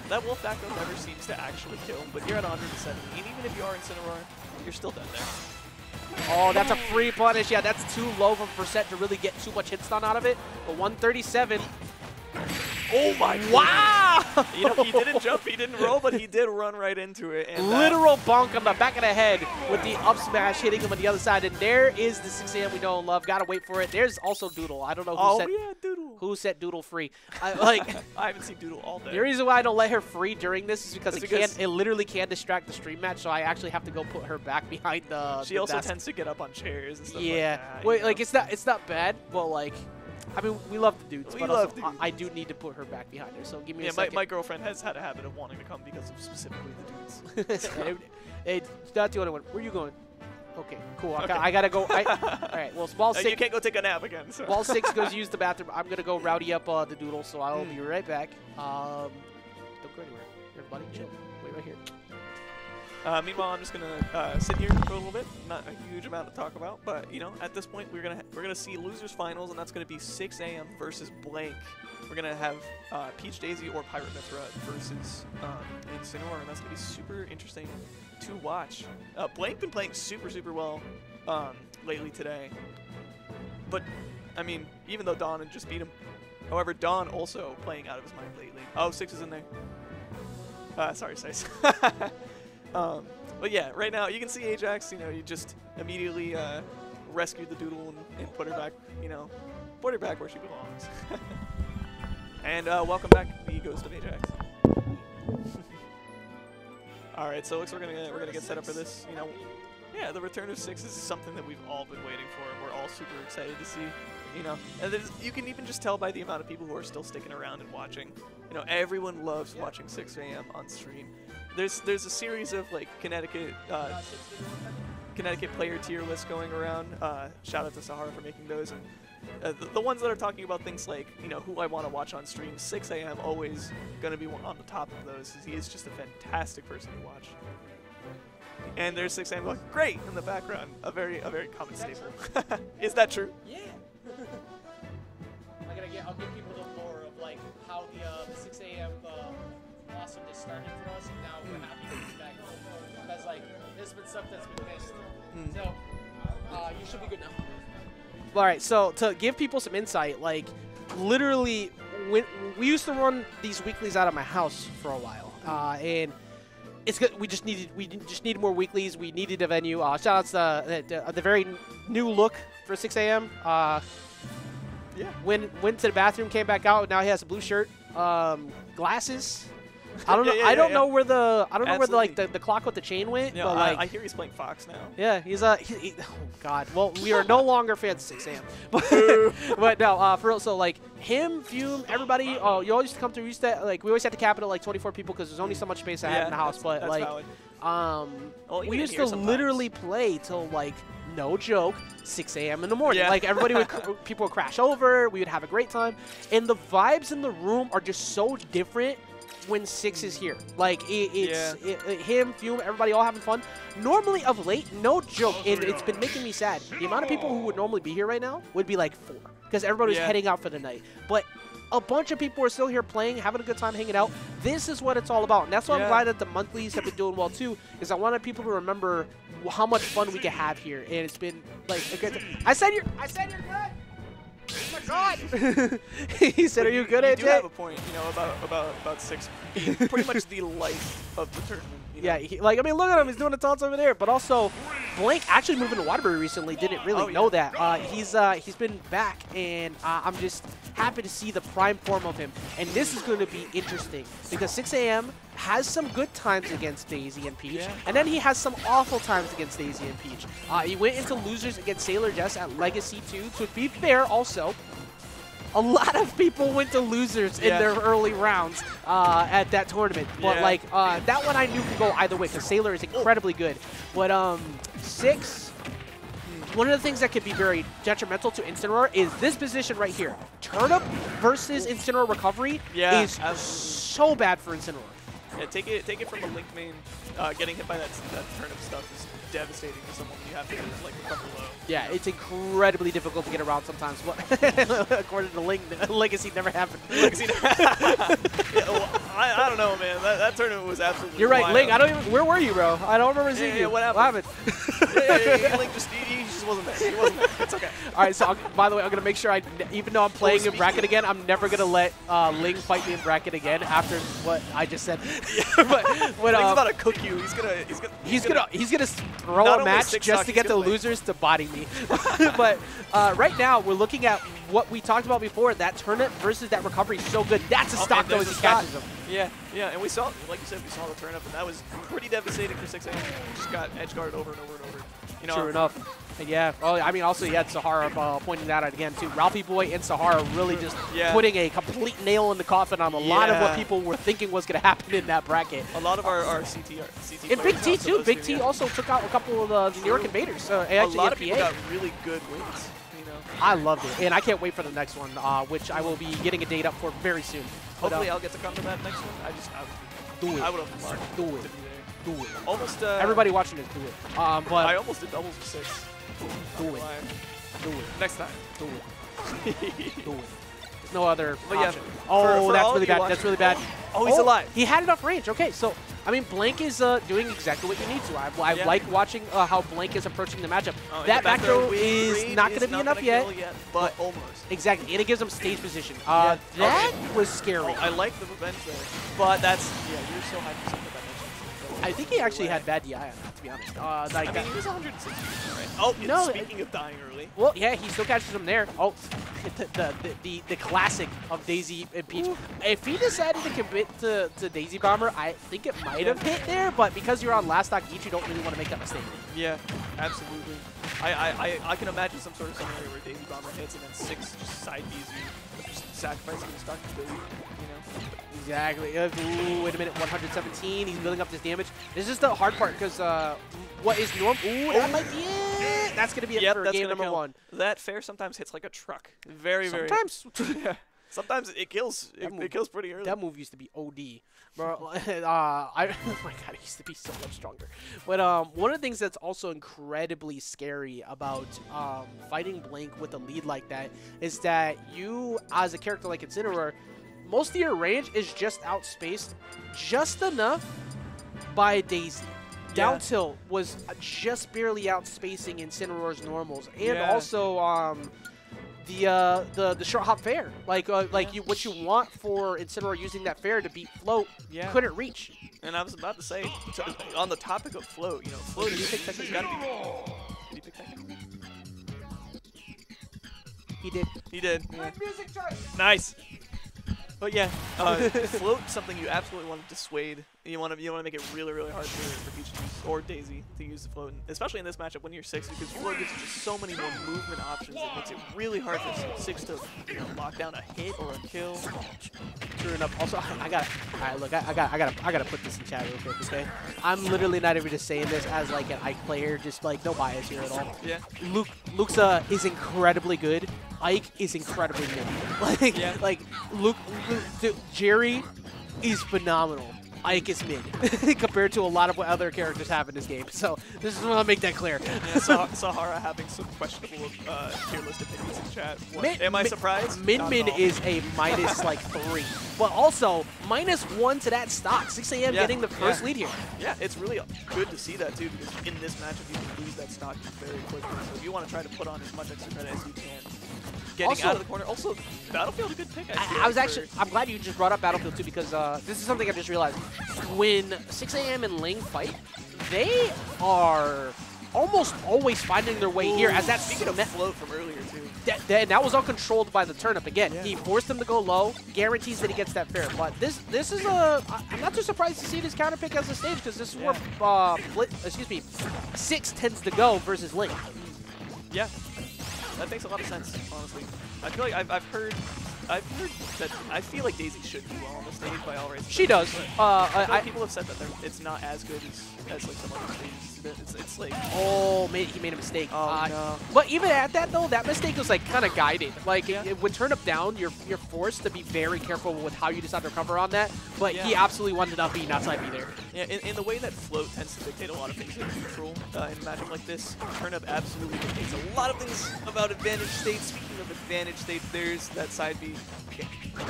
That wolf back throw never seems to actually kill, but you're at 170, and even if you are Incineroar, you're still dead there. Oh, that's a free punish. Yeah, that's too low of a percent to really get too much hit stun out of it, but 137. Oh my God. Wow! You know, he didn't jump, he didn't roll, but he did run right into it. And literal bonk on the back of the head with the up smash hitting him on the other side. And there is the 6 a.m. we know and love. Gotta wait for it. There's also Doodle. I don't know who set Doodle free. I haven't seen Doodle all day. The reason why I don't let her free during this is because it literally can distract the stream match, so I actually have to go put her back behind the She also tends to get up on chairs and stuff like that. Wait, like it's not bad, but like I mean, we love the dudes, but also, I do need to put her back behind her, so give me a second. My girlfriend has had a habit of wanting to come because of specifically the dudes. It's not the only one. Where are you going? Okay, cool. Okay. I gotta go. All right, well, Ball 6. You can't go take a nap again. So. Ball 6 goes use the bathroom. I'm gonna go rowdy up the Doodle, so I'll be right back. Don't go anywhere. Everybody, chill. Wait right here. Meanwhile, I'm just gonna sit here for a little bit. Not a huge amount to talk about, but you know, at this point, we're gonna see losers finals, and that's gonna be 6 a.m. versus Blank. We're gonna have Peach Daisy or Pirate Mythra versus Incineroar, and that's gonna be super interesting to watch. Blank been playing super well lately today, but I mean, even though Don had just beat him, however, Don also playing out of his mind lately. Oh, 6 is in there. Sorry, Sice. But yeah, right now you can see Ajax. You know, you just immediately rescued the Doodle and put her back. You know, put her back where she belongs. And welcome back, the Ghost of Ajax. All right, so it looks like we're gonna get set up for this. You know, yeah, the return of 6 is something that we've all been waiting for, and we're all super excited to see. You know, and you can even just tell by the amount of people who are still sticking around and watching. You know, everyone loves watching 6 a.m. on stream. There's a series of like Connecticut player tier lists going around. Shout out to Sahara for making those, and the ones that are talking about things like, you know, who I want to watch on stream. 6 a.m. always going to be on the top of those. He is just a fantastic person to watch. And there's 6 a.m. going great in the background, a very common staple. Is that true? Yeah. I'll give people the lore of like how the 6 a.m. awesomeness started for us, and now we're happy to be back home. Because like there's been stuff that's been missed. So you should be good now. All right, so to give people some insight, like literally when we used to run these weeklies out of my house for a while, and it's good. We just needed more weeklies. We needed a venue. Shout outs to the very new look for 6 a.m. Yeah. Went to the bathroom, came back out. Now he has a blue shirt, glasses. I don't know. Yeah, I don't yeah. know where the Absolutely. the clock with the chain went. Yeah, but like I hear he's playing Fox now. yeah, he's oh god. Well, we are no longer fans of 6 a.m. but no, for real. So like him, Fume, everybody. Oh, you always used to come through. We used to we always had to cap it at like 24 people because there's only so much space I had in the house. But that's like valid. Well, we even used here to sometimes. literally play till like no joke 6 a.m. in the morning. Yeah. Like everybody would people would crash over. We would have a great time, and the vibes in the room are just so different when 6 is here. Like him, Fume, everybody all having fun. Normally of late, no joke, and it's been making me sad. The amount of people who would normally be here right now would be like 4 because everybody was heading out for the night. But a bunch of people are still here playing, having a good time, hanging out. This is what it's all about, and that's why I'm glad that the monthlies have been doing well too. Is I wanted people to remember how much fun we can have here, and it's been like a good time. I said you're good. Oh my God! He said, "Are you good at it?" You do have a point, you know, about 6 being pretty much the life of the tournament. You know? Yeah, I mean, look at him. He's doing a taunt over there. But also, Blank actually moving to Waterbury recently. Didn't really know that. He's been back, and I'm just happy to see the prime form of him. And this is going to be interesting because 6 a.m. has some good times against Daisy and Peach, and then he has some awful times against Daisy and Peach. He went into losers against Sailor Jess at Legacy 2. To be fair, also, a lot of people went to losers in their early rounds at that tournament. But like that one I knew could go either way because Sailor is incredibly good. But 6, one of the things that could be very detrimental to Incineroar is this position right here. Turnip versus Incineroar recovery is so bad for Incineroar. Yeah, take it from a Link main. Getting hit by that turnip stuff is devastating for someone. You have to like recover low. Yeah, it's incredibly difficult to get around sometimes. But according to Link, Legacy never happened. Legacy never well, I don't know, man. That tournament was absolutely You're right, wild. Link. I don't even. Where were you, bro? I don't remember seeing you. What happened? Link he just wasn't there. He wasn't there. It's okay. All right. So by the way, I'm gonna make sure even though I'm playing in bracket again, I'm never gonna let Ling fight me in bracket again after what I just said. but Link's about to cook you. He's gonna throw a match just to get the losers to body me. But right now we're looking at what we talked about before. That turnip versus that recovery is so good. That's a stock though as he catches them. Yeah, and we saw, like you said, we saw the turnip, and that was pretty devastating for 6 a.m. Just got edge guarded over and over and over. You know, True enough. Yeah. Oh, I mean, also you had Sahara pointing that out again too. Ralphie Boy and Sahara really just putting a complete nail in the coffin on a lot of what people were thinking was going to happen in that bracket. A lot of our CT and Big T too. Big T also took out a couple of the New York Invaders. A lot of people got really good wins. I loved it, and I can't wait for the next one, which I will be getting a date up for very soon. Hopefully, I'll get to come to that next one. Do it. I would have loved do it. to be there. Do it. Almost. Everybody watching this, do it. But I almost did doubles for 6. Do it. Do it. Next time. Do it. Do it. There's no other option. For that's really bad. That's really bad. Oh, he's alive. He had enough range. Okay, so I mean, Blank is doing exactly what you need to. I like watching how Blank is approaching the matchup. That back throw is not going to be enough yet. But almost. Exactly, and it gives him stage position. That was scary. I like the revenge there, but that's you're so high for something. I think he actually had bad DI on that, to be honest. I mean, he was 160, right? Oh, no. Speaking of dying early. Well, yeah, he still catches him there. Oh, the classic of Daisy and Peach. If he decided to commit to Daisy Bomber, I think it might have hit there, but because you're on last stock each, you don't really want to make that mistake. Yeah, absolutely. I can imagine some sort of scenario where Daisy Bomber hits and then 6 just side Bs you, just sacrificing the stock ability, you know? Exactly. Ooh, wait a minute, 117. He's building up this damage. This is the hard part because what is normal? Ooh, that might be it. That's gonna be it for game number 1. That fair sometimes hits like a truck. Very. Sometimes. Sometimes it kills. It kills pretty early. That move used to be OD. Bro, oh my god, it used to be so much stronger. But one of the things that's also incredibly scary about fighting Blank with a lead like that is that you, as a character like Incineroar, most of your range is just outspaced just enough by Daisy. Down tilt was just barely outspacing Incineroar's normals. And also, the short hop fair. Like what you want for Incineroar using that fair to beat float, couldn't reach. And I was about to say, on the topic of float, you know, float is Tekken's got to be. Did he pick Tekken? He did. He did. Good music choice. Nice. But yeah, float something you absolutely want to dissuade. You want to make it really, really hard for Peach to use, or Daisy to use the float, especially in this matchup when you're 6, because float gives you just so many more movement options. It makes it really hard for 6 to lock down a hit or a kill. True enough. Also, I gotta put this in chat real quick, okay? I'm literally not even just saying this as like an Ike player, just like no bias here at all. Yeah. Luke's is incredibly good. Ike is incredibly good. Like Jerry is phenomenal. Ike is mid compared to a lot of what other characters have in this game. So this is when I'll make that clear. Yeah, Sahara having some questionable tier list opinions in chat. Am I surprised? Min is a minus like 3, but also -1 to that stock. 6 AM getting the first lead here. Yeah, it's really good to see that too, because in this matchup you can lose that stock very quickly. So you want to try to put on as much extra credit as you can. Getting also, out of the corner. Also, Battlefield a good pick. I'm glad you just brought up Battlefield too, because this is something I just realized. When 6 AM and Ling fight, they are almost always finding their way here. As that speaking of float from earlier too. That was all controlled by the turnip again. Yeah. He forced him to go low, guarantees that he gets that fair. But this is I'm not too surprised to see this counter pick as a stage, because this is where 6 tends to go versus Ling. Yeah. That makes a lot of sense, honestly. I feel like I've heard that I feel like Daisy should do well on the stage by all races. She does. People have said that it's not as good as like some other stages. It's like, oh, he made a mistake. Oh, no. But even at that though, that mistake was like kind of guided. Like with turnip down, you're forced to be very careful with how you decide to recover on that. But he absolutely wanted up being outside B there. Yeah, in the way that float tends to dictate a lot of things in neutral in a matchup like this, turnip absolutely dictates a lot of things about advantage state. Speaking of advantage state, there's that side B.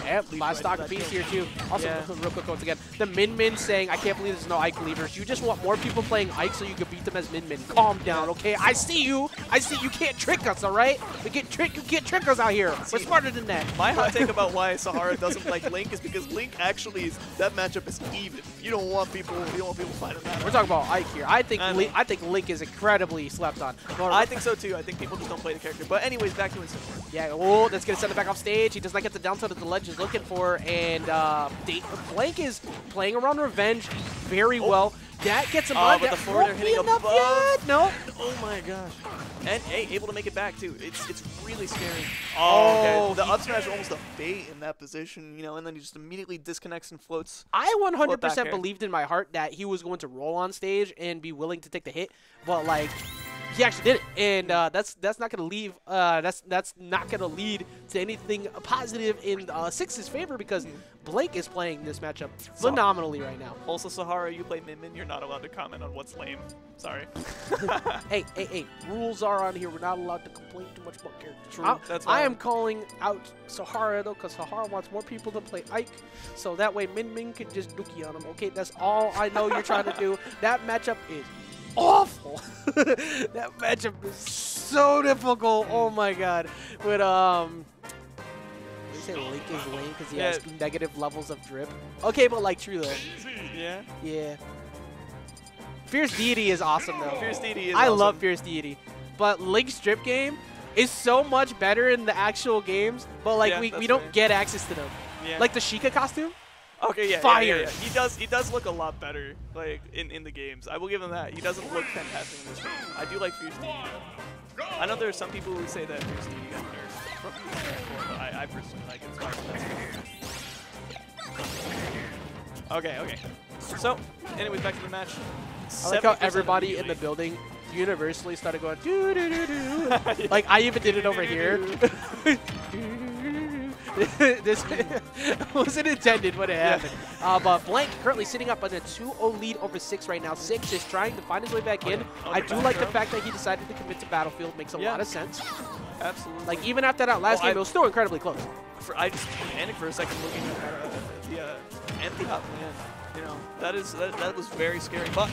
Yeah, last stock piece here too. Also, real quick once again, the Min saying, I can't believe there's no Ike believers. You just want more people playing Ike so you can beat them as Min. Calm down, okay? I see you. You can't trick us, all right? You can't trick us out here. We're smarter than that. My hot take about why Sahara doesn't like Link is because Link actually is, that matchup is even. You don't want people fighting that. We're talking about Ike here. I think Link is incredibly slept on. I think so too. I think people just don't play the character. But anyways, back to Incineroar. Yeah, oh, that's gonna send it back off stage. He does not get the downside that the ledge is looking for, and Blank is playing around revenge very well. That gets him on. But the forward hitting above. Yet. No. Oh my gosh. And able to make it back too. It's really scary. Oh, okay. The up smash almost a bait in that position, you know, and then he just immediately disconnects and floats. I 100% believed in my heart that he was going to roll on stage and be willing to take the hit, but like, he actually did it, and that's not gonna leave. That's not gonna lead to anything positive in 6's favor, because Blake is playing this matchup phenomenally right now. Also, Sahara, you play Min. You're not allowed to comment on what's lame. Sorry. hey, rules are on here. We're not allowed to complain too much about characters. True. That's fine. I am calling out Sahara though, because Sahara wants more people to play Ike, so that way Min can just dookie on him. Okay, that's all I know you're trying to do. That matchup is awful. That matchup is so difficult. Oh my god. But they say Link is lame because he has negative levels of drip. Okay, but like true though. Yeah. Yeah. Fierce Deity is awesome though. Fierce Deity is I awesome. love Fierce Deity. But Link's drip game is so much better in the actual games, but like we don't get access to them. Yeah. Like the Sheikah costume. Okay, yeah, fire. Yeah. He does look a lot better, like in the games. I will give him that. He doesn't look fantastic in this game. I do like Fierce Deity though. I know there are some people who say that Fierce Deity got nerfed from but I personally like it. Okay. So, anyways, back to the match. I like how everybody in the building universally started going doo doo doo doo. Like I even did it over here. This wasn't intended when it happened. But Blank currently sitting up on a 2-0 lead over 6 right now. 6 is trying to find his way back in. I do like the fact that he decided to commit to Battlefield. Makes a lot of sense. Absolutely. Like even after that last game, it was still incredibly close. I just panicked for a second looking at the empty hop land. You know, that was very scary. But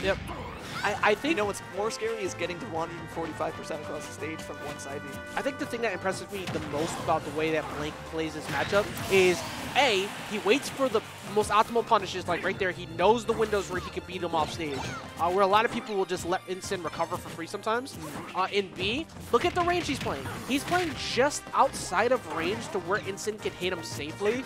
I think You know what's more scary is getting to 145% across the stage from one side B. I think the thing that impresses me the most about the way that Blank plays this matchup is, A, he waits for the most optimal punishes, like right there. He knows the windows where he can beat him off stage, where a lot of people will just let Incin recover for free sometimes. In B, look at the range he's playing. He's playing just outside of range to where Incin can hit him safely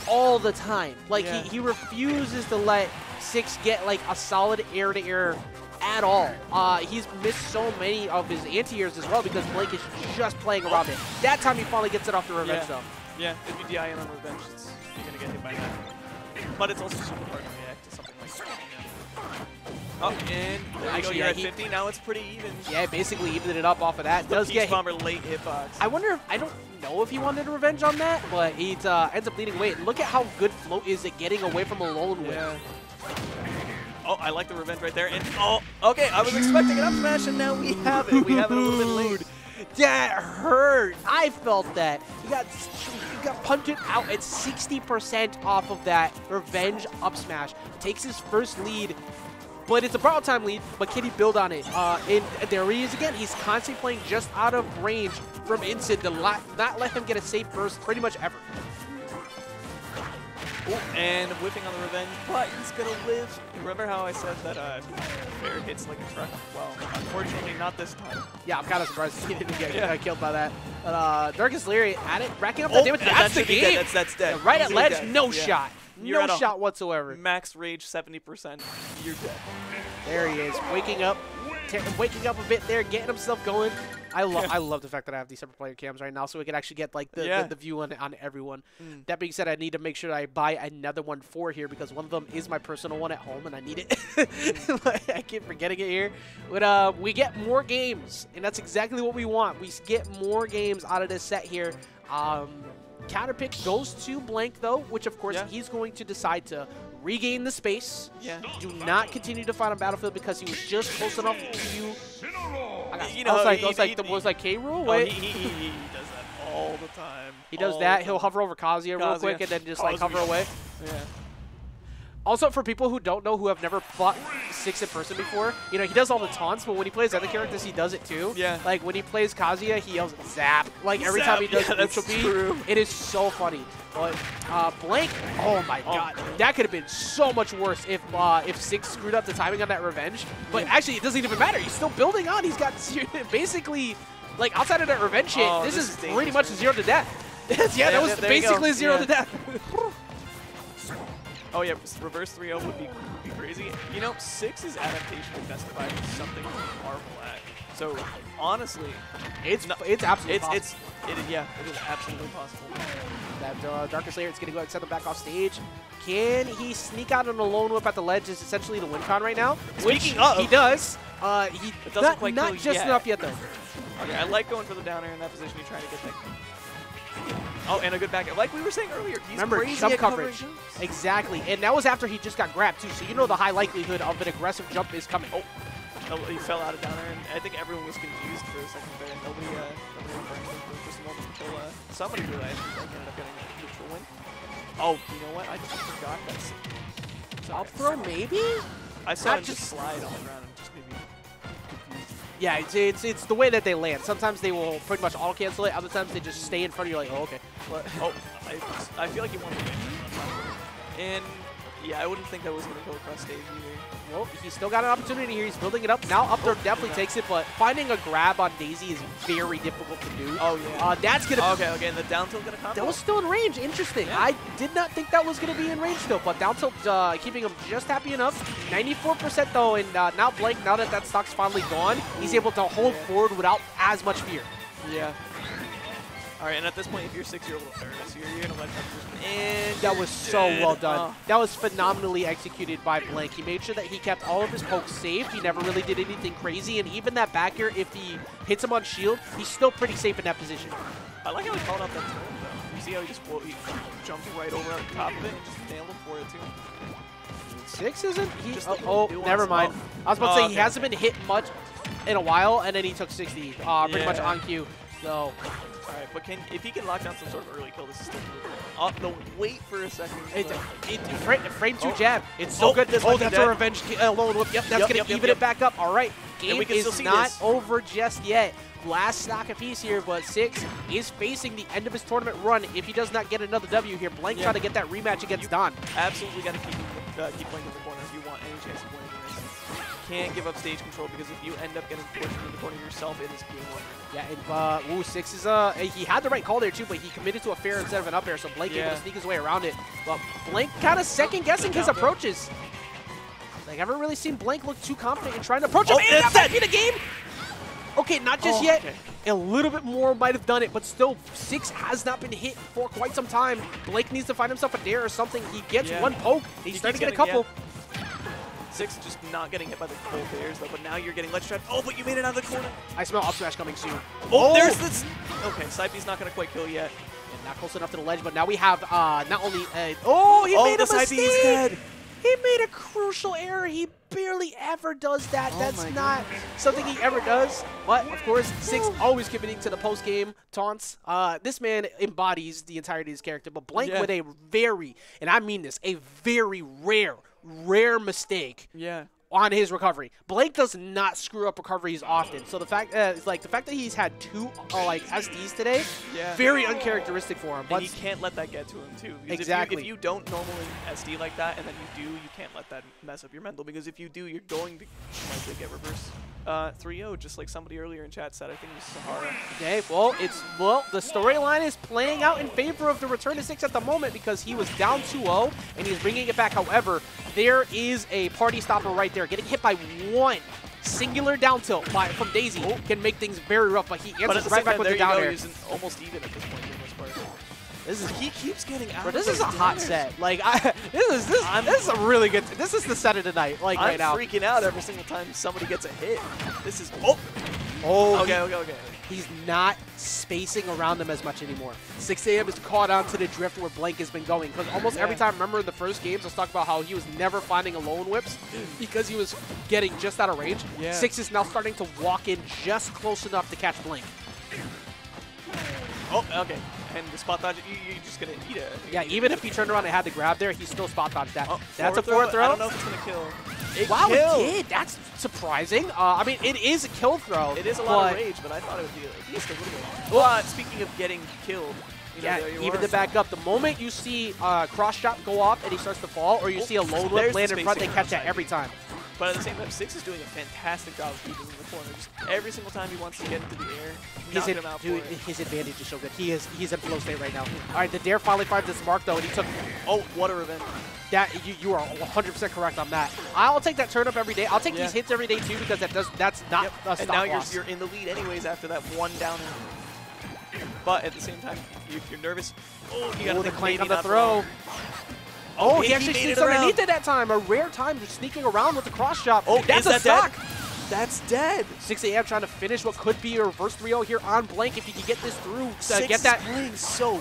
all the time. Like, he refuses to let Six get, like, a solid air-to-air at all. He's missed so many of his anti-airs as well because Blake is just playing around it. That time he finally gets it off the revenge, though. Yeah, if you DI in on revenge, you're going to get hit by that. But it's also super hard to react to something like that. Oh, and there you go, you're at 50. Now it's pretty even. Yeah, basically evened it up off of that. Does get Bomber late hitbox. I wonder if, I don't know if he wanted revenge on that, but he ends up leading away. And look at how good Float is at getting away from a lone whip. Oh, I like the revenge right there. And oh, okay, I was expecting an up smash, and now we have it. We have it a little bit late. That hurt. I felt that. He got punted out at 60% off of that revenge up smash. Takes his first lead. But it's a borrow time lead, but can he build on it? And there he is again. He's constantly playing just out of range from Incin to not let him get a safe burst pretty much ever. Ooh, and whipping on the revenge, but he's going to live. Remember how I said that Bear hits like a truck? Well, unfortunately, not this time. Yeah, I'm kind of surprised he didn't get killed by that. But Darkest Leary at it, racking up that damage. That's the game. That's dead. Yeah, right at ledge, dead. no shot. You're no shot whatsoever. Max rage 70%. You're dead. There he is, waking up a bit there, getting himself going. I love the fact that I have these separate player cams right now, so we can actually get like the view on everyone. That being said, I need to make sure I buy another one for here because one of them is my personal one at home, and I need it. I keep forgetting it here. But we get more games, and that's exactly what we want. We get more games out of this set here. Counter pick goes to Blank, though, which, of course, he's going to decide to regain the space. Do not continue to fight on Battlefield because he was just close enough to you. I was like K-Rule? Wait. He does that all the time. He does that. He'll hover over Kazuya real quick and then just, like, hover away. Yeah. Also, for people who don't know, who have never fought Six in person before, you know, he does all the taunts, but when he plays other characters, he does it too. Yeah. Like, when he plays Kazuya, he yells Zap. Like, every time he does neutral B, it is so funny. But Blank, oh my god, that could have been so much worse if Six screwed up the timing on that revenge. But actually, it doesn't even matter. He's still building on. He's got basically, like, outside of that revenge hit, this is pretty much 0 to death. That was basically 0 to death. Oh yeah, reverse 3-0 would be crazy. You know, Six's adaptation to Best of 5 is something to marvel at. So honestly, it's absolutely possible. It is absolutely possible. That Darkest Layer is going to go ahead and set them back off stage. Can he sneak out on a lone whip at the ledge? Is essentially the win con right now. Speaking of, he does. He doesn't quite not just enough yet though. Okay, I like going for the down air in that position. You're trying to get that. Oh, and a good back air. Like we were saying earlier, he's remember crazy jump at coverage. Exactly, and that was after he just got grabbed too. So you know the high likelihood of an aggressive jump is coming. Oh, he fell out of down air, and I think everyone was confused for a second there. Nobody embraced it for just a moment until somebody realized he ended up getting a neutral win. Oh, you know what? I just forgot that. Up throw maybe? I saw him just slide on the ground and just maybe. Yeah, it's the way that they land. Sometimes they will pretty much auto cancel it. Other times they just stay in front of you like, oh, okay. Oh, I feel like he wanted to win. And yeah, I wouldn't think that was going to go across stage either. Well, he's still got an opportunity here. He's building it up. Now up there definitely takes it, but finding a grab on Daisy is very difficult to do. Oh, yeah. That's going to... Okay, and the down tilt going to come? That was still in range. Interesting. Yeah. I did not think that was going to be in range still, but down tilt keeping him just happy enough. 94% though, and now Blank, now that stock's finally gone, he's able to hold forward without as much fear. Yeah. All right, and at this point, if you're 6, you're a little nervous. You're going to let that position. And that was so well done. That was phenomenally executed by Blank. He made sure that he kept all of his pokes safe. He never really did anything crazy, and even that back air, if he hits him on shield, he's still pretty safe in that position. I like how he called out that turn, though. You see how he just jumped right over on top of it and just nailed him for it, too. 6 isn't? Never mind. I was about to say, he hasn't been hit much in a while, and then he took 60 pretty much on cue. So, All right, but if he can lock down some sort of early kill, this is still the wait for a second. frame 2 jab. It's so good. This Oh, might be that's dead. a revenge lone whip. Yep, that's going to even it back up. All right, game we can still is see not this. over just yet. Last stock apiece here, but Six is facing the end of his tournament run if he does not get another W here. Blank trying to get that rematch against Don. Absolutely got to keep playing in the corner if you want any chance of winning this. Can't give up stage control because if you end up getting forced into the corner yourself, it is game over. Yeah, and Six is he had the right call there too, but he committed to a fair instead of an up air, so Blank able to sneak his way around it. But Blank kind of second guessing his approaches. Like, I haven't really seen Blank look too confident in trying to approach him. And that might be the game. Okay, not just yet. Okay. A little bit more might have done it, but still, Six has not been hit for quite some time. Blake needs to find himself a dare or something. He gets one poke. He's starting to get a couple. Six just not getting hit by the cold bears though, but now you're getting ledge trap. Oh, but you made it out of the corner. I smell up smash coming soon. Oh, there's this. Okay, side B's not gonna quite kill yet. And not close enough to the ledge, but now we have not only he made a mistake. He's dead. He made a crucial error. He barely ever does that. That's not something he ever does. But, of course, Six always committing to the post-game taunts. This man embodies the entirety of his character. But Blank with a very, and I mean this, a very rare mistake on his recovery. Blank does not screw up recoveries often. So the fact that he's had 2 SDs today, very uncharacteristic for him. But and you can't let that get to him too. Because exactly. If you don't normally SD like that, and then you do, you can't let that mess up your mental. Because if you do, you're going to likely get reverse 3-0, just like somebody earlier in chat said. I think it was Sahara. Okay, well, the storyline is playing out in favor of the return to Six at the moment because he was down 2-0 and he's bringing it back. However, there is a party stopper right there. Getting hit by one singular down tilt from Daisy can make things very rough, but he answers right back with the down air. He's almost even at this point for the most part. He keeps getting out. Bro, this is a hot set. Like, this is a really good. This is the set of the night. Like right now, I'm freaking out every single time somebody gets a hit. This is okay. He's not spacing around them as much anymore. 6 AM is caught on to the drift where Blank has been going. Because almost every time, remember in the first games, let's talk about how he was never finding a lone whips because he was getting just out of range. Six is now starting to walk in just close enough to catch Blank. Oh, okay. And the spot dodge, you're just going to eat it. Yeah, even if he turned around and had the grab there, he still spot dodged that. That's a forward throw. I don't know if it's going to kill. It did. That's surprising. I mean, it is a kill throw. It is a lot of rage, but I thought it would be at least a little bit. But speaking of getting killed, even to back up, the moment you see cross shot go off and he starts to fall, or you see a lone whip land in front, they catch that every time. But at the same time, Six is doing a fantastic job of keeping him in the corner. Just every single time he wants to get into the air, knocking him out. Dude, his advantage is so good. He's in flow state right now. All right, the dare finally finds this mark though, and he took. Oh, what a revenge! That you are 100% correct on that. I'll take that turn up every day. I'll take these hits every day too because that's not a stop And now loss. you're in the lead anyways after that one down. But at the same time, you're nervous. Oh, you got the clank on the throw. Oh, he actually sneaks underneath it that time. A rare time just sneaking around with the cross shot. Oh, that's a stock. That's dead. 6 AM trying to finish what could be a reverse 3-0 here on Blank if he can get this through. Get that playing so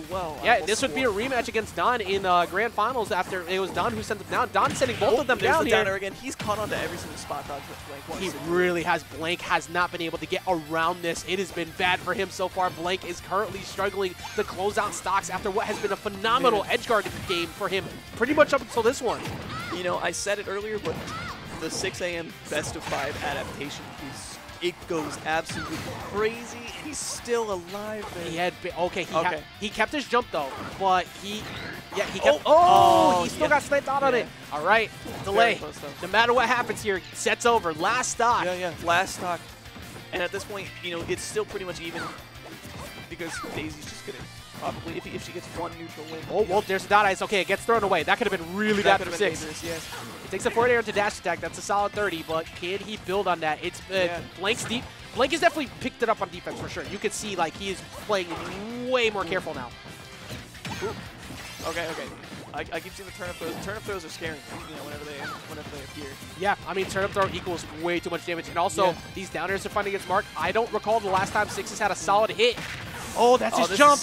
well. Yeah, this would be a rematch against Don in Grand Finals after it was Don who sent them down. Don sending both of them down here. Again. He's caught onto every single spot dodge that Blank wants. He really has. Blank has not been able to get around this. It has been bad for him so far. Blank is currently struggling to close out stocks after what has been a phenomenal edgeguard game for him pretty much up until this one. You know, I said it earlier, but the 6 AM best of 5 adaptation it goes absolutely crazy. He's still alive there. He had he kept his jump though, but he kept he still got sniped out on it. All right, delay. No matter what happens here, set's over. Last stock. Last stock. And at this point, you know, it's still pretty much even because Daisy's just gonna probably if she gets one neutral win. Oh well, there's dot ice. Okay, it gets thrown away. That could have been really bad for 6. He takes a forward air into dash attack. That's a solid 30, but can he build on that? It's Blank's deep. Blank has definitely picked it up on defense for sure. You can see like he is playing way more careful now. Ooh. Okay. I keep seeing the turnip throws. Turnip throws are scary, you know, whenever they appear. Yeah, I mean turnip throw equals way too much damage, and also these down airs are finding against Mark. I don't recall the last time 6 has had a solid hit. Oh, that's his jump.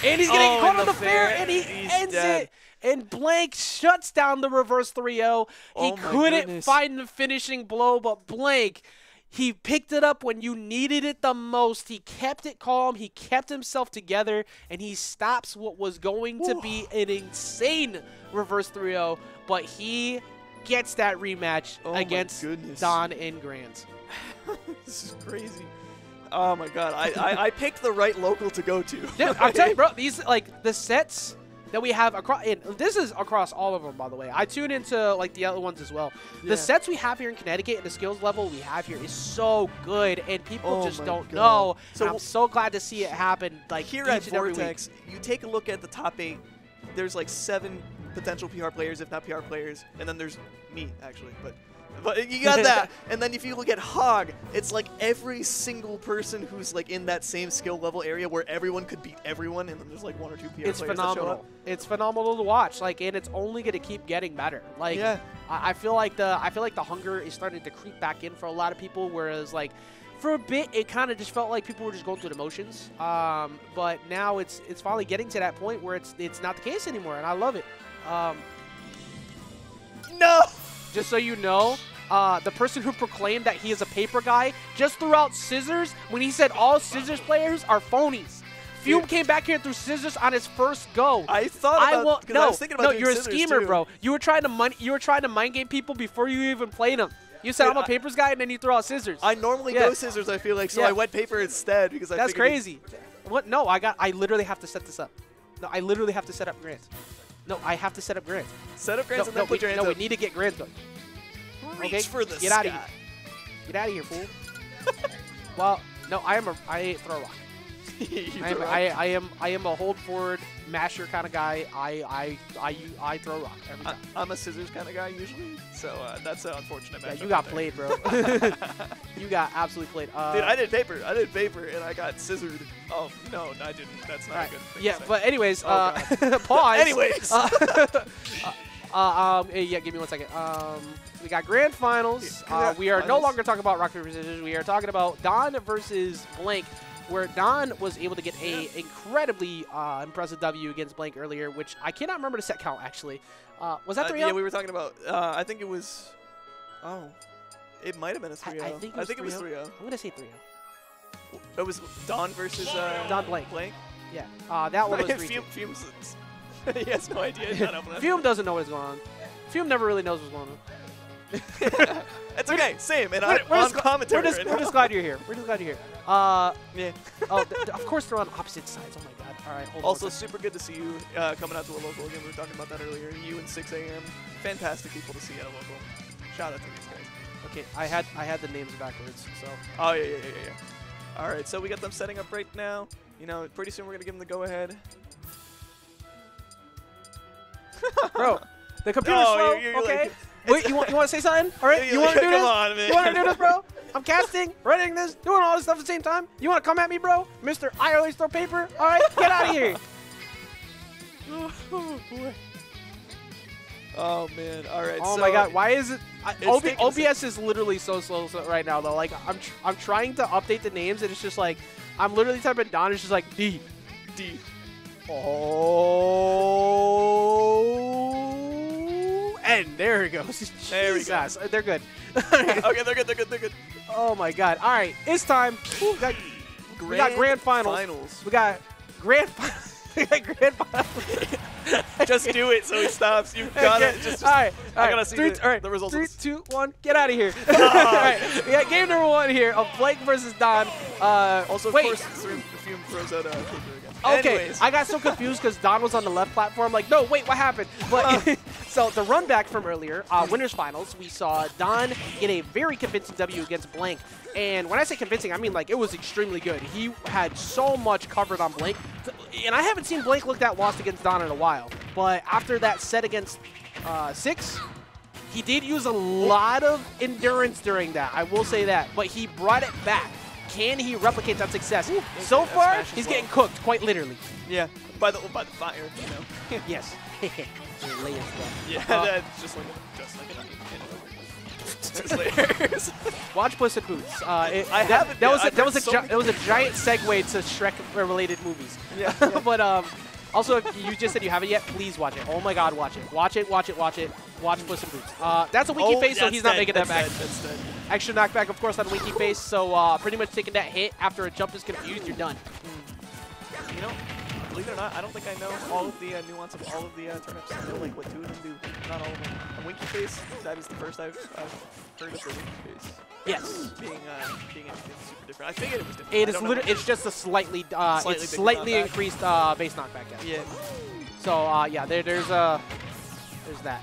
And he's getting caught on the fair, and he ends it. And Blank shuts down the reverse 3-0. He couldn't find the finishing blow, but Blank, He picked it up when you needed it the most. He kept it calm. He kept himself together, and he stops what was going to be an insane reverse 3-0. But he gets that rematch against Don and Grant. This is crazy. Oh my god, I picked the right local to go to. Yeah, I'm telling you, bro, these, like, the sets that we have across, and this is across all of them, by the way. I tune into, like, the other ones as well. Yeah. The sets we have here in Connecticut and the skills level we have here is so good, and people just don't know. So I'm so glad to see it happen, like, here at Vortex, you take a look at the top 8, there's like 7 potential PR players, if not PR players, and then there's me, actually, but you got that. And then if you look at Hog, it's like every single person who's like in that same skill level area where everyone could beat everyone, and then there's like 1 or 2 PR players phenomenal. that show up. It's phenomenal to watch, like, and it's only going to keep getting better. Like, yeah. I feel like the hunger is starting to creep back in for a lot of people, whereas like for a bit it kind of just felt like people were just going through the motions. But now it's finally getting to that point where it's not the case anymore, and I love it. No. Just so you know, the person who proclaimed that he is a paper guy just threw out scissors when he said all scissors players are phonies. Fume came back here and threw scissors on his first go. I thought about I was thinking about you're a schemer, bro. You were trying to mind game people before you even played them. You said I'm a papers guy, and then you throw out scissors. I normally go scissors, I feel like, so I went paper instead because That's crazy. What? No, I literally have to set this up. No, I literally have to set up Grant. No, I have to set up Grant. Set up Grant and then put your hands up. No, we need to get Grant going. Reach for the Get out of here. Get out of here, fool. Well, no, I throw rock. I am a hold forward masher kind of guy. I throw rock every time. I'm a scissors kind of guy usually, so that's an unfortunate matchup. Yeah, you got played, bro. You got absolutely played. Dude, I did paper, and I got scissored. Oh no, I didn't. That's not a good thing. Yeah, to say. but anyways, pause. Anyways. Yeah, give me 1 second. We got grand finals. We are no longer talking about rock, paper, scissors. We are talking about Don versus Blank, where Don was able to get a incredibly impressive W against Blank earlier, which I cannot remember the set count, actually. Was that 3-0? Yeah, we were talking about, I think it was, it might have been a 3-0. I think it was 3-0. I'm going to say 3-0. It was Don versus Don Blank. Yeah, that one was 3-2. Fume's he has no idea. Fume doesn't know what's going on. Fume never really knows what's going on. It's okay, same. And I'm on commentary. We're just glad you're here. We're just glad you're here. Yeah. Of course they're on opposite sides. Oh my god. All right. Hold also, super good to see you coming out to a local again. We were talking about that earlier. You and 6 AM. Fantastic people to see at a local. Shout out to these guys. Okay, I had the names backwards. So. Oh yeah. All right, so we got them setting up right now. You know, pretty soon we're gonna give them the go ahead. Bro, the computer's slow. Okay. Like, wait, you want to say something? All right, you want to do this? Come on, man. You want to do this, bro? I'm casting, running this, doing all this stuff at the same time. You want to come at me, bro? Mr. I always throw paper. All right, get out of here. Oh boy. Oh man. All right. Oh my god. Why is it? OBS is literally so slow right now though. Like I'm trying to update the names and it's just like I'm literally typing Don. It's just like D. Oh, and there it goes. There we go. They're good. Okay, they're good. Oh my god. All right, it's time. Ooh, we got grand finals. We got grand finals. Just do it so he stops. You've got it. Just, all right. I gotta see the results. 3, 2, 1, get out of here. All right. We got game number 1 here of Blake versus Don. Also, wait. of course, the Fume throws out paper again. Okay, Anyways. I got so confused because Don was on the left platform. Like, no, wait, what happened? But so the run back from earlier, winners finals, we saw Don get a very convincing W against Blank. And when I say convincing, I mean like it was extremely good. He had so much covered on Blank, and I haven't seen Blank look that lost against Don in a while. But after that set against 6, he did use a lot of endurance during that. I will say that, but he brought it back. Can he replicate that success? So far, he's getting cooked, quite literally. Yeah, by the fire, you know. Yes. Yeah, that's just like an just layers. Watch Puss in Boots. That was a giant segue to Shrek-related movies. Yeah. But Also, if you just said you haven't yet, please watch it. Oh my God, watch it. Watch it, watch it, watch it. Watch Puss in Boots. That's a winky face, so he's not making that back. That's dead. Extra knockback, of course, on winky face, so pretty much taking that hit after a jump is confused, you're done. You know, believe it or not, I don't think I know all of the nuance of all of the turnips. I know like what 2 of them do, not all of them. A winky face, that is the first I've heard of the winky face. Yes. Being anything super different. I figured it was different. It is literally, it's just a slightly slightly increased base knockback. Yeah. So yeah, there's that.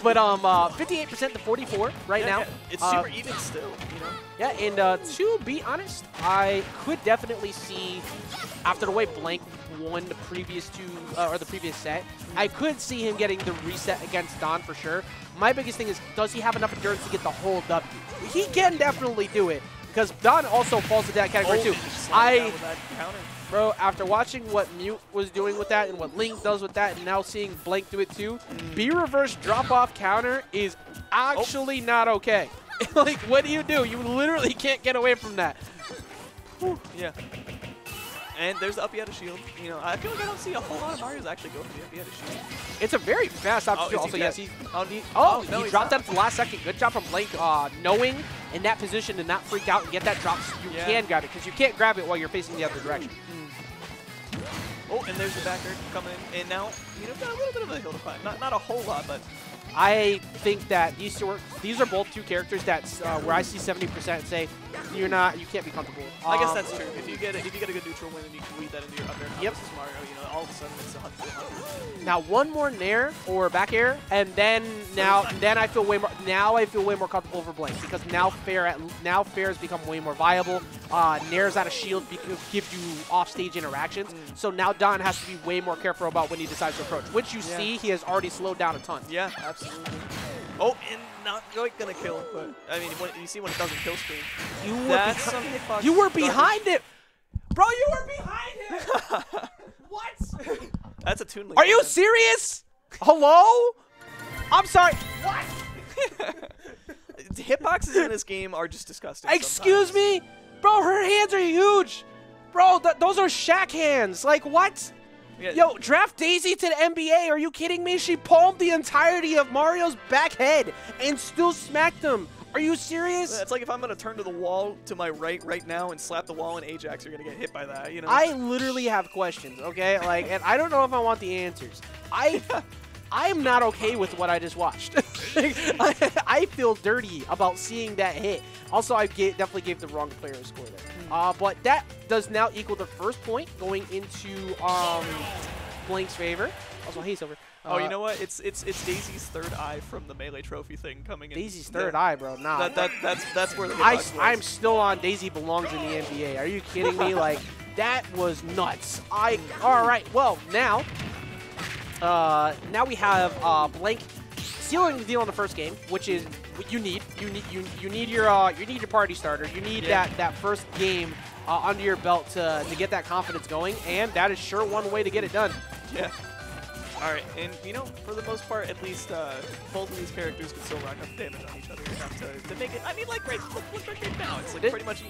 But 58% to 44 right now. Yeah. It's super even still, you know. Yeah, and to be honest, I could definitely see after the way Blank won the previous or the previous set, I could see him getting the reset against Don for sure. My biggest thing is, does he have enough endurance to get the whole W? He can definitely do it because Don also falls into that category too. Bro, after watching what Mute was doing with that and what Link does with that and now seeing Blank do it too, B-reverse drop-off counter is actually not okay. Like, what do? You literally can't get away from that. Whew. Yeah. And there's the up out of shield. You know, I feel like I don't see a whole lot of Marios actually go for the up out of shield. It's a very fast up shield. Also, yes, he dropped that at the last second. Good job from Blank, knowing in that position to not freak out and get that drop. So you can grab it because you can't grab it while you're facing the other direction. Oh, and there's the backer coming in, and now got a little bit of a hill to climb. Not a whole lot, but I think that these are both two characters that where I see 70% and say you can't be comfortable. I guess that's true. If you get a good neutral win and you can lead that into your up air, yep. Versus Mario, all of a sudden it's 100. Now one more nair or back air, and then I feel way more. Now I feel way more comfortable over Blank because now fair has become way more viable. Nairs out of shield gives you offstage interactions. So now Don has to be way more careful about when he decides to approach, which you see he has already slowed down a ton. Yeah, absolutely. Oh, and not quite gonna kill, but I mean, you see when it doesn't kill screen. You were behind it, bro. You were behind it. What? That's a Toon Link. Are you serious? Hello? I'm sorry. What? Hitboxes in this game are just disgusting. Excuse me, bro. Her hands are huge, bro. Those are Shaq hands. Like what? Yeah. Yo, draft Daisy to the NBA. Are you kidding me? She palmed the entirety of Mario's back head and still smacked him. Are you serious? It's like if I'm going to turn to the wall to my right now and slap the wall in Ajax, you're going to get hit by that, I literally have questions, okay? Like, and I don't know if I want the answers. I'm not okay with what I just watched. I feel dirty about seeing that hit. Also, I definitely gave the wrong player a score there. But that does now equal the first point going into Blank's favor. Also, hey, Silver. Oh, you know what? It's Daisy's third eye from the Melee Trophy thing coming in. Daisy's third eye, bro. Nah. That's where the hitbox was. I'm still on Daisy belongs in the NBA. Are you kidding me? Like, that was nuts. All right. Well, now we have Blank sealing the deal in the first game, which is what you need. You need your party starter. You need that first game under your belt to get that confidence going, and that is sure one way to get it done. Yeah. All right, and for the most part, at least both of these characters can still rack up damage on each other enough to make it. I mean, like look right now, it's like pretty much.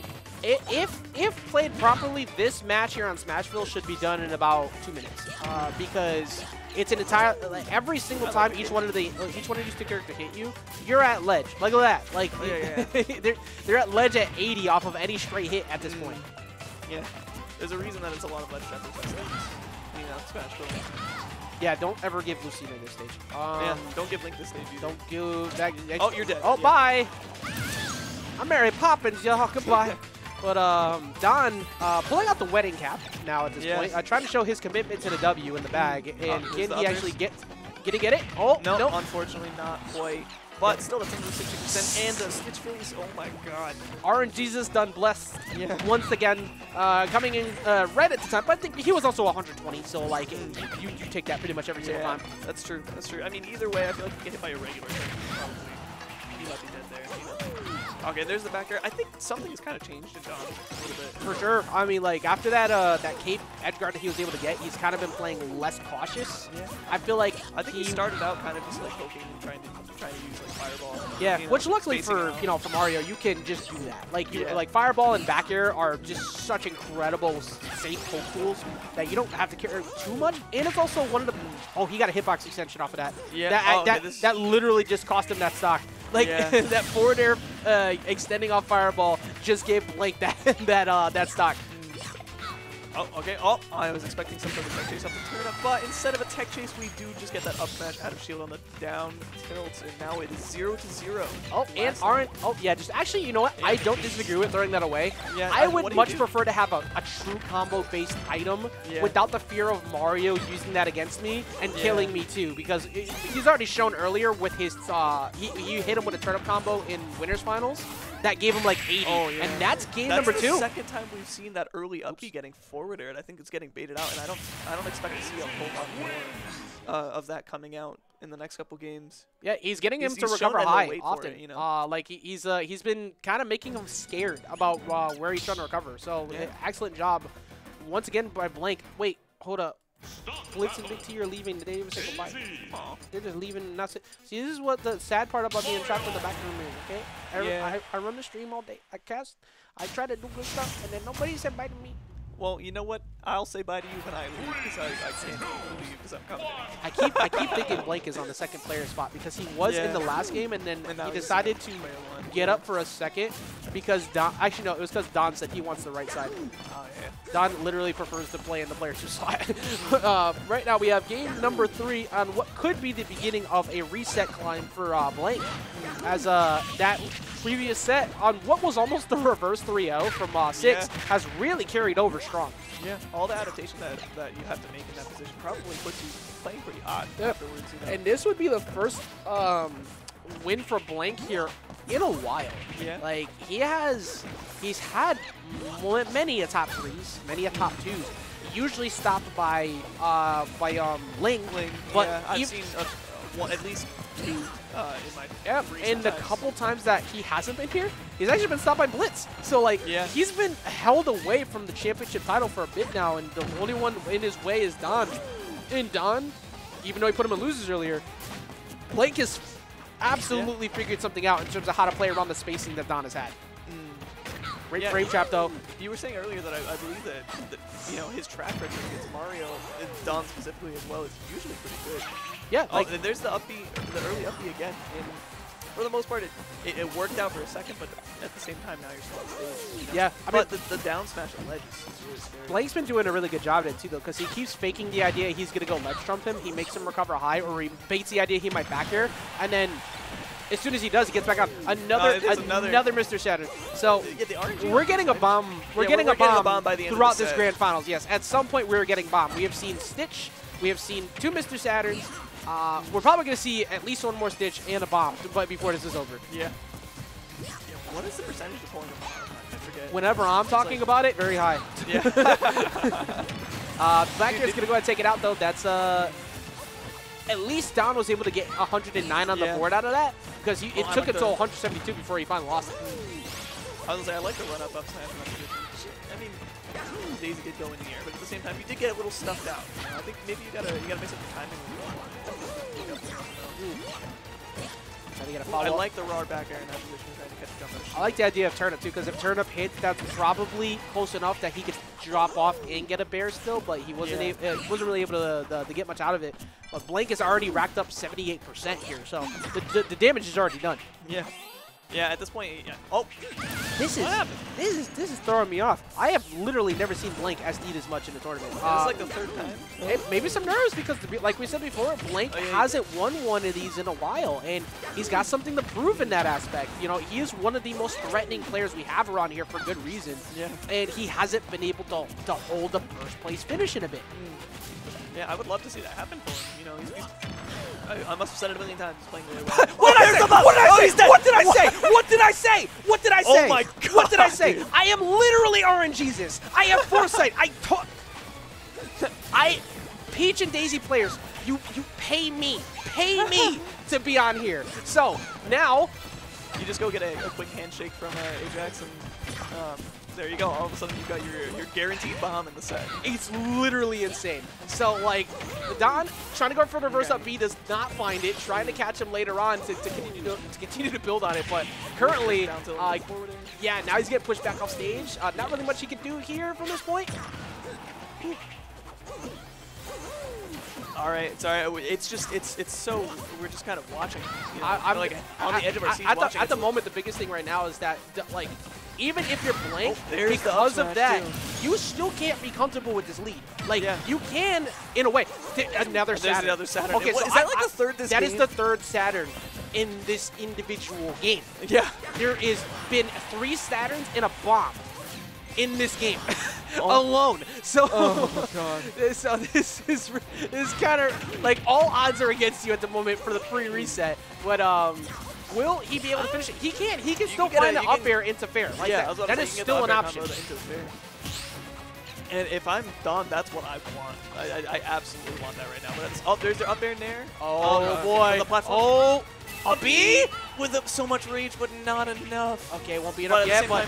If played properly, this match here on Smashville should be done in about 2 minutes, because it's an entire every single time each one of these two characters hit you, you're at ledge. Look at that, like they're at ledge at 80 off of any straight hit at this point. Yeah, there's a reason that it's a lot of ledge jumpers. Smashville. Yeah, don't ever give Lucina this stage. Yeah, don't give Link this stage either. Don't give that. Oh, you're dead. Oh, bye. I'm Mary Poppins, y'all. Goodbye. But Don pulling out the wedding cap now at this point. Trying to show his commitment to the W in the bag. And can he actually get it? Oh, no, unfortunately not quite. But still, that's under 60%. And the Stitch Freeze, oh my god. RNGesus done blessed once again. Coming in red at the time, but I think he was also 120, so like you take that pretty much every single time. That's true. That's true. I mean, either way, I feel like you get hit by a regular. Probably. He might be dead there. Okay, there's the back air. I think something's kind of changed in Don a little bit. For sure. I mean, like, after that that cape edge guard that he was able to get, he's kind of been playing less cautious. Yeah. I feel like I think he started out kind of just like poking and trying to use like fireball. Yeah, you know, which luckily for out. for Mario, you can just do that. Like like fireball and back air are just such incredible safe poke tools that you don't have to care too much. And it's also one of the he got a hitbox extension off of that. Yeah. That literally just cost him that stock. Like that forward air extending off fireball just gave Blake that stock. Oh, okay. Oh, I was expecting some sort of tech chase off the turnip, but instead of a tech chase, we do just get that up smash out of shield on the down tilt, and now it is 0-0. Oh, and aren't. Oh, yeah. Just actually, you know what? I don't disagree with throwing that away. Yeah. I would much prefer to have a true combo-based item without the fear of Mario using that against me and killing me too, because he's already shown earlier with his he hit him with a turnip combo in winners finals. That gave him like 80, and that's game number 2. That's the second time we've seen that early up B getting forward air, and I think it's getting baited out, and I don't expect to see a whole lot more of that coming out in the next couple games. Yeah, he's getting him to recover high often. Like he's been kind of making him scared about where he's trying to recover. So excellent job once again by Blank. Wait, hold up. Blitz and Big T are leaving. Did they even say goodbye? They're just leaving. See, this is what the sad part about being trapped in the back room is, okay? I run the stream all day. I cast. I try to do good stuff, and then nobody said bye to me. Well, you know what? I'll say bye to you when I leave, because I can't leave because I'm coming. I keep thinking Blake is on the second player spot because he was in the last game, and then he decided to get up for a second because Don. Actually, no, it was because Don said he wants the right side. Oh, yeah. Don literally prefers to play in the player 2 slot. Right now, we have game number 3 on what could be the beginning of a reset climb for Blank, as that previous set on what was almost the reverse 3-0 from 6 has really carried over strong. Yeah, all the adaptation that you have to make in that position probably puts you playing pretty hot afterwards. You know? And this would be the first win for Blank here in a while. Yeah. Like he's had many a top 3s, many a top 2s. Usually stopped by Ling. But I've seen at least 2 in my and the couple times that he hasn't been here, he's actually been stopped by Blitz. So like he's been held away from the championship title for a bit now, and the only one in his way is Don. And Don, even though he put him in losers earlier, Blake has absolutely figured something out in terms of how to play around the spacing that Don has had. Great frame trap though. You were saying earlier that I believe that his track record against Mario, and Don specifically as well, is usually pretty good. Yeah, like there's the early up B again. And for the most part, it worked out for a second, but at the same time, now you're still on stage. You know? Yeah, I mean, the down smash on ledge is really scary. Blake's been doing a really good job at it too, though, because he keeps faking the idea he's gonna go ledge trump him. He makes him recover high, or he baits the idea he might back air, and then as soon as he does, he gets back up. Another Mr. Shattered. So we're getting a bomb. We're getting a bomb by the end throughout of the this grand finals. Yes, at some point we're getting bomb. We have seen Stitch. We have seen 2 Mr. Saturns. We're probably going to see at least 1 more Stitch and a bomb, but before this is over. Yeah. What is the percentage of pulling a bomb? I forget. Whenever I'm talking about it, very high. Yeah. Black Air's going to go ahead and take it out, though. That's at least Don was able to get 109 on the board out of that, because it took it to 172 before he finally lost it. I was going to say, I like the run-up smash in that position. I mean, Daisy did go in the air, but at the same time, you did get a little stuffed out. I think maybe you gotta mix up the timing a little more. I like the raw back air in that position, trying to catch a jump. I like the idea of turnip too, because if turnip hits, that's probably close enough that he could drop off and get a bear still, but he wasn't wasn't really able to get much out of it. But Blank has already racked up 78% here, so the damage is already done. Yeah. Yeah, at this point, oh, this is throwing me off. I have literally never seen Blank SD as much in a tournament. It's like the 3rd time. Maybe some nerves because, like we said before, Blank hasn't won one of these in a while, and he's got something to prove in that aspect. You know, he is one of the most threatening players we have around here for good reason. Yeah. And he hasn't been able to hold a first place finish in a bit. Yeah, I would love to see that happen for him. You know, I must have said it a million times. He's playing really well. What did I say? What did I say? What did I say? What did I say? Oh my God! What did I say? I am literally RNGesus. I have foresight. Peach and Daisy players, you pay me to be on here. So now You just go get a quick handshake from Ajax, and there you go. All of a sudden, you've got your guaranteed bomb in the set. It's literally insane. So, like, Don trying to go for the reverse up B, does not find it, trying to catch him later on to continue to build on it. But currently, yeah, now he's getting pushed back off stage. Not really much he can do here from this point. All right, sorry. It's just it's so we're just kind of watching. You know, I'm like on the edge of our seats watching. At the moment, the biggest thing right now is that like even if you're blank, there's because the of that, too. you still can't be comfortable with this lead. Like you can, in a way. Another Saturn. There's another Saturn. Okay, so is that like the third this That game? is the third Saturn in this individual game. Yeah. There is been 3 Saturns and a bomb in this game alone. So, so this is kind of like all odds are against you at the moment for the pre-reset. But will he be able to finish it? He can. He can still find the up air into fair. Like that is still an option. And if I'm Don, that's what I want. I absolutely want that right now. But that's, there's their up air in there. Oh boy. The platform. Oh. A B with so much rage, but not enough. Okay, won't be enough yet, but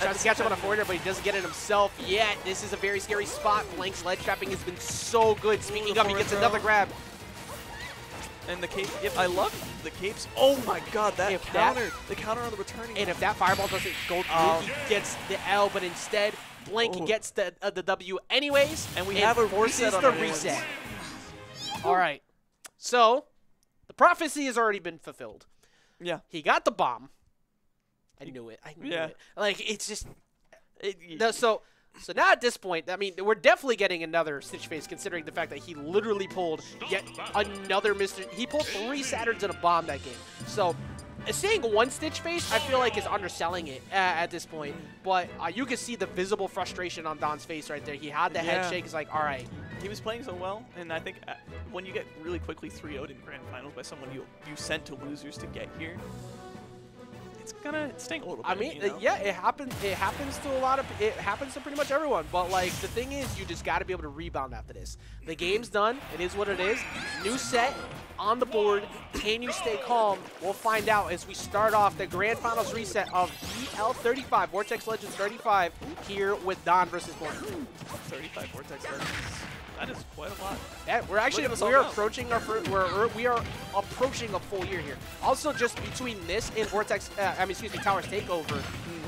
tries to catch him on a forwarder, but he doesn't get it himself yet. This is a very scary spot. Blank's ledge trapping has been so good. Speaking of, he gets another grab. And the cape, I love the capes. Oh my god, the counter on the returning. And if that fireball doesn't go through, he gets the L, but instead, Blank gets the W anyways. And we have a reset on the reset. All right. So, the prophecy has already been fulfilled. Yeah. He got the bomb. I knew it. I knew it. Like, it's just... So now at this point, I mean, we're definitely getting another Stitch Face, considering the fact that he literally pulled yet another Mr. He pulled 3 Saturns and a bomb that game. So, saying 1 Stitch Face, I feel like is underselling it at this point. But you can see the visible frustration on Don's face right there. He had the head shake. It's like, all right. He was playing so well, and I think when you get really quickly 3-0'd in Grand Finals by someone you sent to losers to get here, it's gonna sting a little bit. I mean, you know? yeah, it happens. It happens to a lot of. It happens to pretty much everyone. But like, the thing is, you just got to be able to rebound after this. The game's done. It is what it is. New set on the board. Can you stay calm? We'll find out as we start off the Grand Finals reset of BL35, Vortex Legends 35, here with Don versus Morton. 35 Vortex Legends. That is quite a lot. Yeah, we're actually approaching our we are approaching a full year here. Also, just between this and Vortex, Towers Takeover,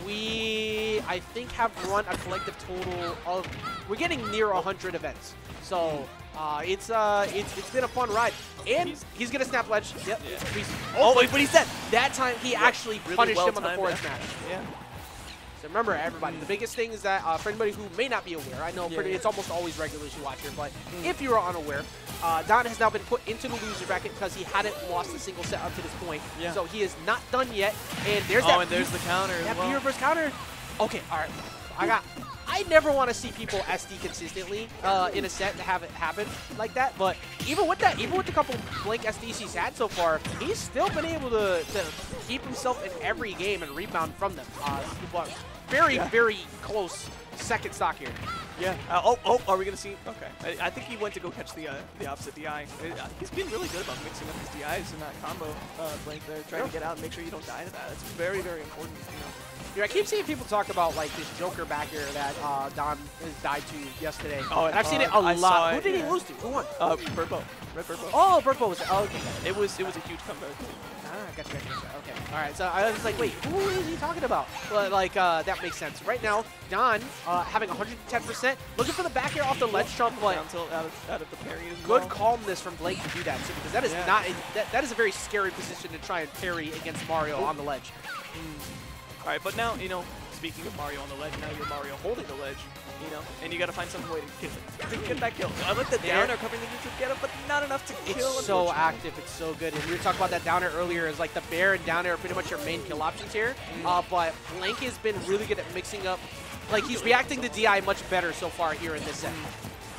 we I think have run a collective total of we're getting near 100 events. So it's been a fun ride. And he's gonna snap ledge. Yep. Yeah. But he said that time he actually punished him on the forward smash. Yeah. So remember, everybody, the biggest thing is that for anybody who may not be aware, I know it's almost always regulars who watch here, but if you are unaware, Don has now been put into the loser bracket because he hadn't lost a single set up to this point. Yeah. So he is not done yet. And there's and there's the counter that as well. reverse counter. Okay, all right. I never want to see people SD consistently in a set to have it happen like that. But even with that, even with the couple blank SDs he's had so far, he's still been able to keep himself in every game and rebound from them. Very, very close second stock here. Yeah. Are we going to see? Okay. I think he went to go catch the opposite DI. He's been really good about mixing up his DIs in that combo blank there, trying to get out and make sure you don't die to that. It's very, very important. You know. Yeah, I keep seeing people talk about like this Joker back here that Don has died to yesterday. Oh, and I've seen it a lot. Who did he lose to? Who won? Burpo. Red Burpo. Oh, Burpo was. Oh, okay. It was a huge comeback. Gotcha. Okay. All right. So I was like, wait, who is he talking about? But like, that makes sense. Right now, Don having 110%, looking for the back air off the ledge jump, but out of the parry as well. Good calmness from Blake to do that too, because that is not that is a very scary position to try and parry against Mario on the ledge. All right, but now, you know, speaking of Mario on the ledge, now you're Mario holding the ledge, you know, and you got to find some way to get that kill. I like the downer covering the neutral get up, but not enough to kill. It's so active. It's so good. And we were talking about that downer earlier. Is like the bear and downer are pretty much your main kill options here. But Blank has been really good at mixing up. Like, he's reacting to DI much better so far here in this set.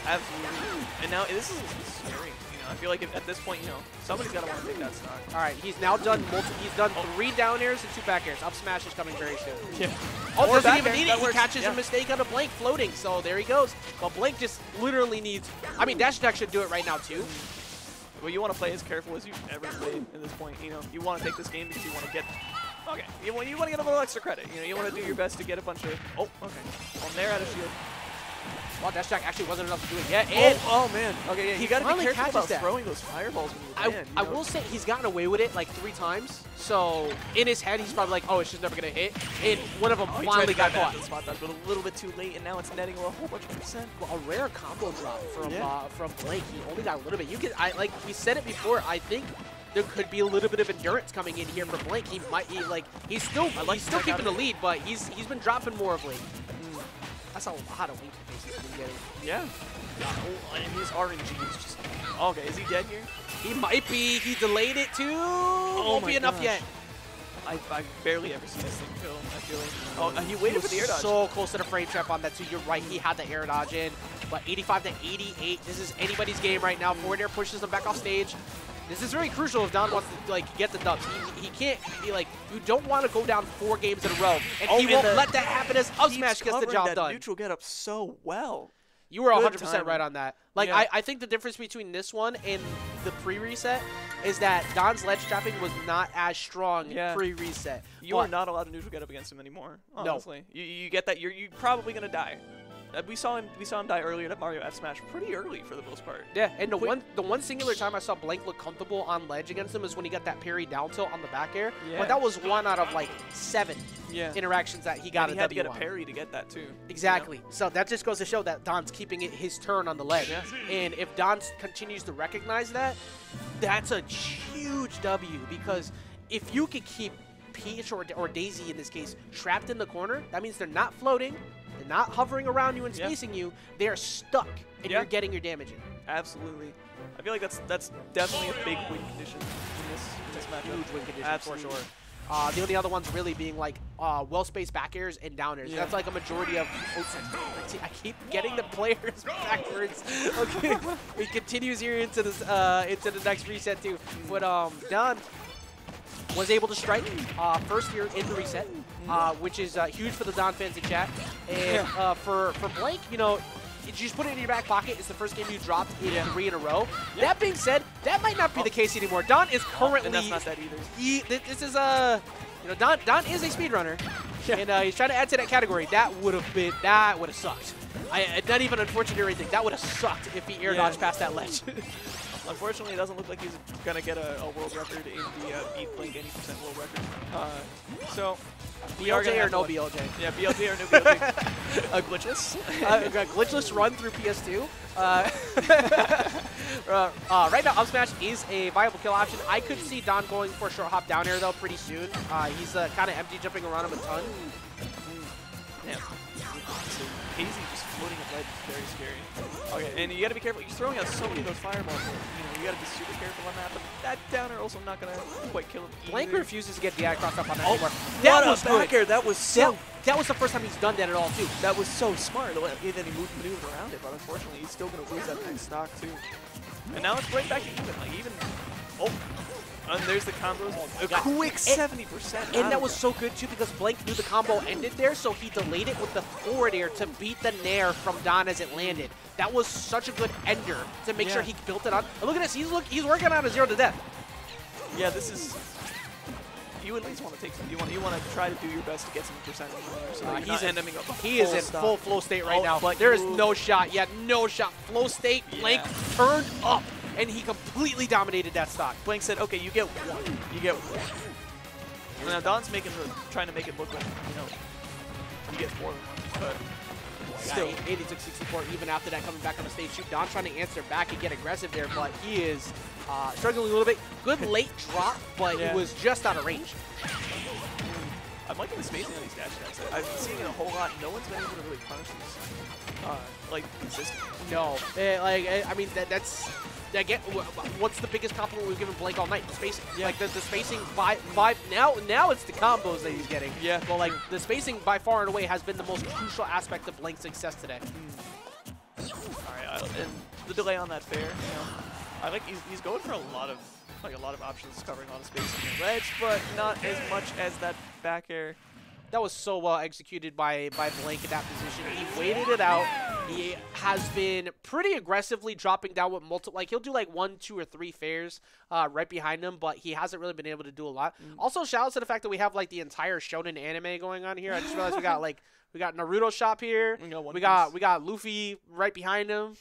Absolutely. And now this is scary. I feel like at this point, you know, somebody's got to want to take that stock. All right, he's now done He's done 3 down airs and 2 back airs. Up smash is coming very soon. Yeah. Oh, doesn't even need it. He catches a mistake on a Blank floating, so there he goes. But Blank just literally needs. I mean, dash attack should do it right now too. Well, you want to play as careful as you've ever played at this point. You know, you want to take this game because you want to get Okay, you want to get a little extra credit. You know, you want to do your best to get a bunch of. Oh, okay. On there out of shield. Well, dash attack actually wasn't enough to do it yet. And Oh man. Okay, yeah, you got to be finally careful catches about that. throwing those fireballs when you land. I will say he's gotten away with it like 3 times. So in his head, he's probably like, oh, it's just never gonna hit. And one of them he finally tried got to grab caught. the spot dodge, but a little bit too late, and now it's netting a whole bunch of percent. Well, a rare combo drop from Blake. He only got a little bit. Like we said it before. I think there could be a little bit of endurance coming in here for Blake. He's still keeping the lead, but he's been dropping more of late. That's a lot of weak faces he's been getting. Yeah. Oh, and his RNG is just. Okay, is he dead here? He might be. He delayed it too. Won't be enough yet. I barely ever see this thing kill. I feel like. Oh, he waited for the air dodge. So close to the frame trap on that too. You're right. He had the air dodge in, but 85 to 88. This is anybody's game right now. Forward air pushes him back off stage. This is very crucial if Don wants to get the dubs. He can't be like, you don't want to go down 4 games in a row, and he won't let that happen as up smash gets the job done. Neutral get up so well. You were 100% right on that. Like Yeah. I think the difference between this one and the pre-reset is that Don's ledge trapping was not as strong pre-reset. You are not allowed to neutral get up against him anymore. Honestly, you get that. You're probably gonna die. We saw him die earlier at Mario F Smash pretty early for the most part. Yeah, and the one singular time I saw Blank look comfortable on ledge against him is when he got that parry down tilt on the back air. Yeah. But that was 1 out of like 7 interactions that he got. And he had to get a parry to get that too. Exactly. You know? So that just goes to show that Don's keeping his turn on the ledge. Yeah. And if Don continues to recognize that, that's a huge W, because if you could keep Peach or Daisy in this case trapped in the corner, that means they're not floating, they're not hovering around you and spacing you, they're stuck, and you're getting your damage in. Absolutely. I feel like that's definitely a big win condition in this matchup. Huge win condition. Absolutely. For sure. The only other ones really being like well-spaced back airs and down airs. That's like a majority of. I keep getting the players backwards. Okay, it continues here into this into the next reset too. But Don was able to strike first here in the reset, which is huge for the Don fans in chat. And for Blank, you know, you just put it in your back pocket. It's the first game you dropped in 3 in a row. That being said, that might not be the case anymore. Don is currently. And that's not that either. This is you know, Don is a speedrunner, and he's trying to add to that category. That would have sucked. Not even unfortunate or anything. That would have sucked if he air dodged past that ledge. Unfortunately, it doesn't look like he's gonna get a world record in the beat Blink 80% world record. So. BLJ or no BLJ? Yeah, BLJ or no BLJ. Glitchless. Glitchless run through PS2. Right now, up smash is a viable kill option. I could see Don going for a short hop down air though pretty soon. He's kind of empty jumping around him a ton. Yeah. Hazy just floating at ledge is very scary. Okay, and you gotta be careful. You're throwing out so many of those fireballs. You gotta be super careful on that. But that downer also not gonna quite kill him either. Blank refuses to get DI crossed up on that anymore. That was back air. That was so. That was the first time he's done that at all too. That was so smart. The way that he maneuvered around it, but unfortunately, he's still gonna lose that next stock too. And now it's right back to even. Like even. Oh. And there's the combos. A quick 70%. And that was so good too because Blank knew the combo ended there, so he delayed it with the forward air to beat the nair from Don as it landed. That was such a good ender to make sure he built it on. And look at this, he's working on a 0 to death. Yeah, this is. You at least want to take some. You want to try to do your best to get some percentage. So he is in full flow state right now. But there is no shot. Yeah, no shot. Flow state. Blank turned up. And he completely dominated that stock. Blank said, "Okay, you get 1. You get 1." Now Don's trying to make it look like he gets more than 1, but still 86-64. Even after that, coming back on the stage, Don trying to answer back and get aggressive there, but he is struggling a little bit. Good late drop, but he was just out of range. I'm liking the spacing on these dash attacks. I've been seeing it a whole lot. No one's been able to really punish these, consistently. No, I mean that's. Again, what's the biggest compliment we've given Blake all night? The spacing. Like the spacing by now it's the combos that he's getting. Yeah. But like the spacing by far and away has been the most crucial aspect of Blake's success today. All right, and the delay on that fair. I like he's going for a lot of options, covering a lot of space on the ledge, but not as much as that back air. That was so well executed by Blank in that position. He waited it out. He has been pretty aggressively dropping down with multiple, like he'll do like 1, 2, or 3 fairs right behind him, but he hasn't really been able to do a lot. Also, shout out to the fact that we have like the entire shonen anime going on here. I just realized we got Naruto shop here. We got Luffy right behind him.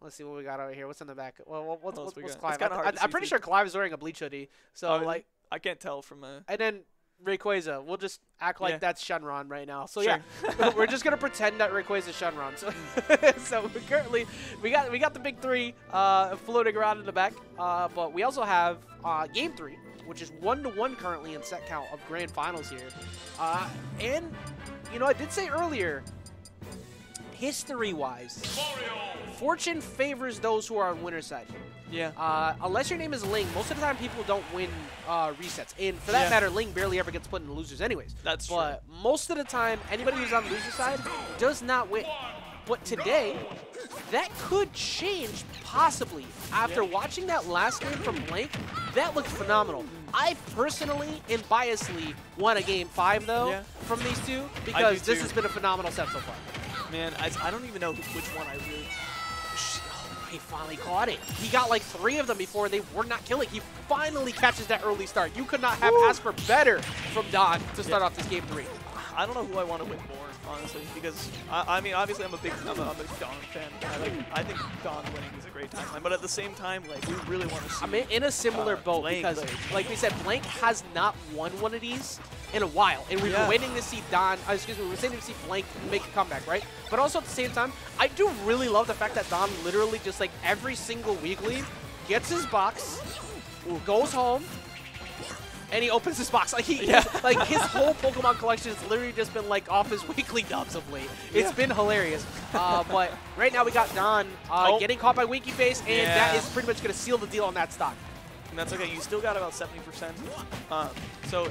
Let's see what we got over here. What's in the back? Well, what's Clive? I'm pretty sure Clive's wearing a Bleach hoodie. So like I can't tell from and then Rayquaza. We'll just act like that's Shenron right now. So yeah, we're just gonna pretend that Rayquaza's Shenron. So, so currently we got the big 3 floating around in the back. But we also have game 3, which is 1-1 currently in set count of grand finals here. And you know, I did say earlier, history-wise, fortune favors those who are on winner's side here. Yeah. Unless your name is Ling, most of the time people don't win resets. And for that matter, Ling barely ever gets put in the losers anyways. That's true. But most of the time, anybody who's on the loser side does not win. But today, that could change possibly. After watching that last game from Blank, that looked phenomenal. I personally and biasly want a game 5 though from these two because this has been a phenomenal set so far. Man, I don't even know which one I really... He finally caught it. He got like 3 of them before they were not killing. He finally catches that early start. You could not have asked for better from Don to start off this game 3. I don't know who I want to win more, honestly, because I mean, obviously I'm a big Don fan. I think Don winning is a great timeline, but at the same time, like we really want to see. I'm in a similar boat because, like we said, Blank has not won one of these in a while, and we've been waiting to see Don. Excuse me, we're waiting to see Blank make a comeback, right? But also at the same time, I do really love the fact that Don literally just like every single weekly gets his box, goes home, and he opens his box. Like like his whole Pokemon collection has literally just been like off his weekly dubs of late. It's been hilarious. But right now we got Don getting caught by Winky Face, and that is pretty much going to seal the deal on that stock. And that's okay. You still got about 70%. So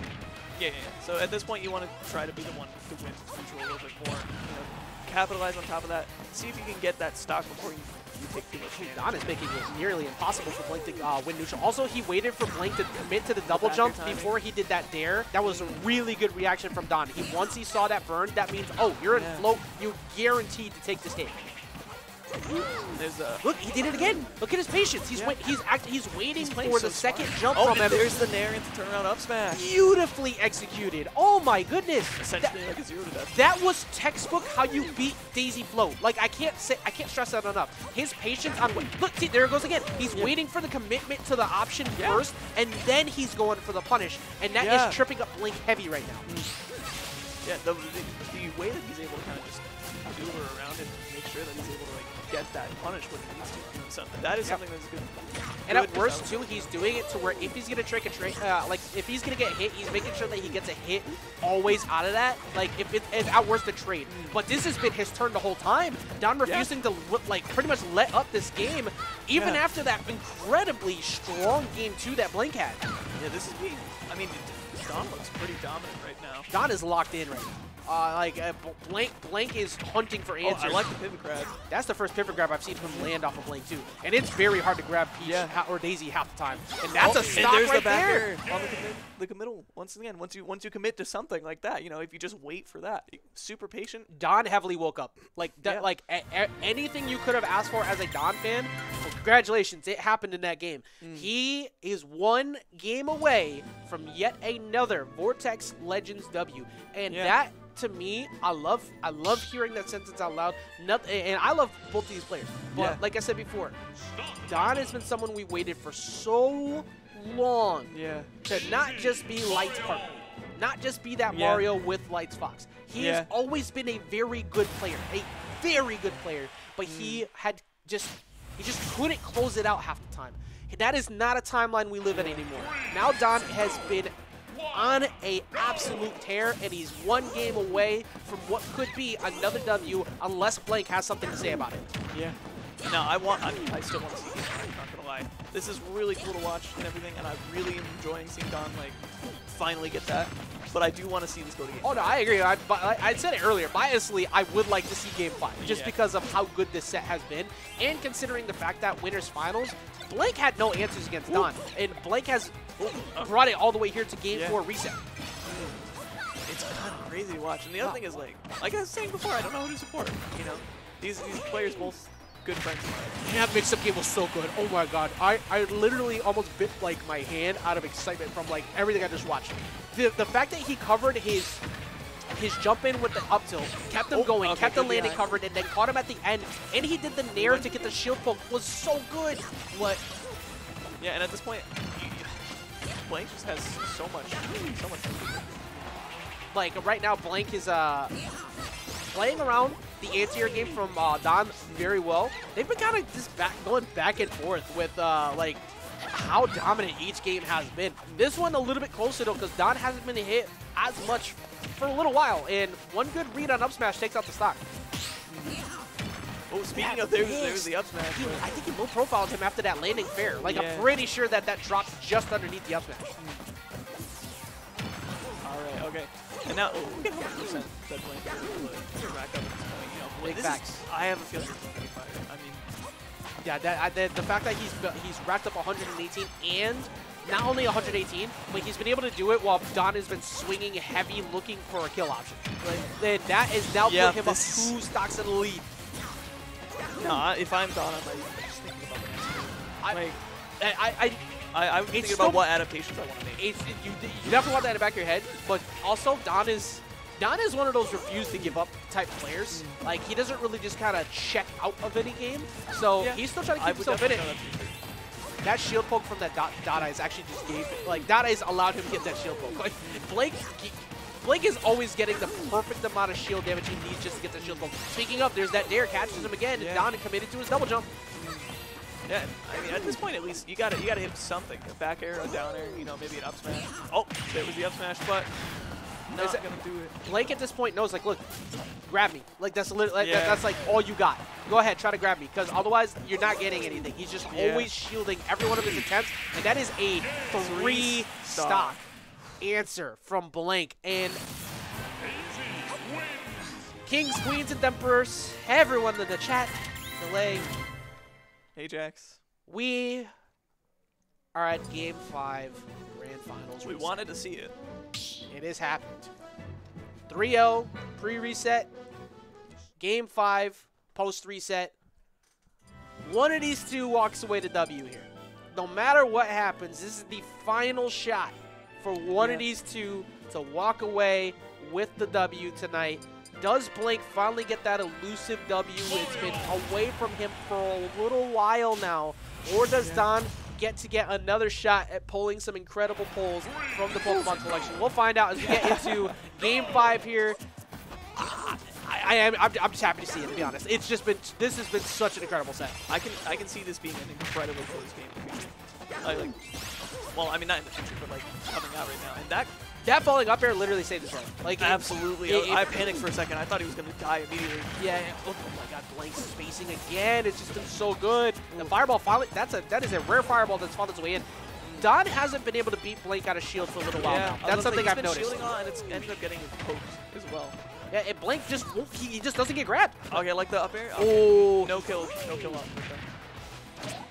so at this point, you want to try to be the one to win control a little bit more. You know, capitalize on top of that. See if you can get that stock before you take too much damage. Don is making it nearly impossible for Blank to win neutral. Also, he waited for Blank to commit to the double jump before he did that dare. That was a really good reaction from Don. Once he saw that burn, that means, oh, you're in float. You guaranteed to take this hit. Look, he did it again. Look at his patience. He's waiting for the second jump from him. There's the nair into turnaround up smash. Beautifully executed. Oh my goodness. Essentially like a 0 to death. That was textbook how you beat Daisy Float. Like I can't stress that enough. His patience on look, see, there it goes again. He's waiting for the commitment to the option first, and then he's going for the punish, and that is tripping up Blink heavy right now. Yeah, the way that he's able to kind of just maneuver around it and make sure that he's able to like get that punish when he needs to. That is something that's good. And at worst too, he's doing it to where if he's gonna trick a trick, like if he's gonna get hit, he's making sure that he gets a hit always out of that. Like if at worst the trade. But this has been his turn the whole time. Don refusing to like pretty much let up this game, even after that incredibly strong game 2 that Blank had. Yeah, this is being. I mean, Don looks pretty dominant right now. Don is locked in right now. Blank is hunting for answers. I like the pivot grab. That's the first pivot grab I've seen him land off of Blank too, and it's very hard to grab Peach or Daisy half the time. And that's a stock and there's right the back there. On the committal. Once again, once you commit to something like that, you know, if you just wait for that, super patient. Don heavily woke up. Like that, like anything you could have asked for as a Don fan. Well, congratulations, it happened in that game. He is 1 game away from yet another Vortex Legends W, and that. To me, I love hearing that sentence out loud. And I love both these players. But like I said before, Don has been someone we waited for so long to not just be Light's partner, not just be that Mario with Light's Fox. He has always been a very good player, but he just couldn't close it out half the time. That is not a timeline we live in anymore. Now Don has been on a absolute tear, and he's 1 game away from what could be another W unless Blank has something to say about it. Yeah. No, I still want to see it. I'm not gonna lie. This is really cool to watch and everything, and I really am enjoying seeing Don like finally get that. But I do want to see this go to game. Oh no, I agree. I said it earlier. Biasly, I would like to see Game 5 just because of how good this set has been, and considering the fact that Winners Finals, Blank had no answers against Don, and Blank has brought it all the way here to Game 4 reset. crazy to watch. And the other thing is, like I was saying before, I don't know who to support. You know, these players both good friends of mine. Yeah, mix-up game was so good. Oh my god, I literally almost bit like my hand out of excitement from like everything I just watched. The fact that he covered his jump in with the up tilt, kept him going, kept the landing covered, and then caught him at the end, and he did the nair to get the shield poke was so good. What? Yeah, and at this point, Blank just has so much. Like right now, Blank is playing around the anti-air game from Don very well. They've been kind of just going back and forth with like how dominant each game has been. This one a little bit closer though, because Don hasn't been hit as much for a little while, and one good read on up smash takes out the stock. Oh, speaking of, there's the up smash. I think he low profiled him after that landing fair. Like I'm pretty sure that dropped just underneath the up smash. All right, okay. And now, look at how much percent that Blank is rack up at this point. You know, Big facts. I have a feeling it's going to be fire. I mean, yeah, the fact that he's racked up 118 and not only 118, but he's been able to do it while Don has been swinging heavy, looking for a kill option. Like, that is now put him up 2 stocks in the lead. No, if I'm Don, I'm just thinking about the next I'm thinking about what adaptations I want to make. You definitely want that in the back of your head, but also Don is one of those refuse to give up type players. Like he doesn't really just kind of check out of any game, so he's still trying to keep himself in it. That shield poke from that Dot Eyes actually just gave it. Like Dot Eyes allowed him to get that shield poke. Like Blake is always getting the perfect amount of shield damage he needs just to get the shield poke. Speaking of, there's that dare, catches him again, and Don committed to his double jump. Yeah, I mean, at this point, at least, you gotta hit something. A back air, a down air, you know, maybe an up smash. Oh, there was the up smash, but not gonna do it. Blake at this point knows, like, look, grab me. Like, that's that's like all you got. Go ahead, try to grab me, because otherwise you're not getting anything. He's just always shielding every one of his attempts, and that is a 3-stock answer from Blank. And Kings, Queens, and Emperors, everyone in the chat, delay. Hey, Jax. We are at Game 5 Grand Finals. We wanted to see it. It has happened. 3-0 pre-reset. Game 5 post-reset. One of these two walks away to W here. No matter what happens, this is the final shot for one of these two to walk away with the W tonight. Does Blank finally get that elusive W? It's been away from him for a little while now. Or does Don get another shot at pulling some incredible pulls from the Pokemon collection? We'll find out as we get into Game 5 here. I'm just happy to see it, to be honest. This has been such an incredible set. I can see this being an incredibly close game in the future. Well, I mean, not in the future, but like coming out right now. And that falling up air literally saved his life. Like absolutely. I panicked for a second. I thought he was going to die immediately. Yeah. Oh my God, Blank's spacing again. It's just been so good. The fireball finally. That is a rare fireball that's found its way in. Don hasn't been able to beat Blank out of shield for a little while now. That's something I've noticed. Shielding on, and it's ended up getting poked as well. Yeah, and Blank just he just doesn't get grabbed. Okay, like the up air. Okay. Oh, no kill off.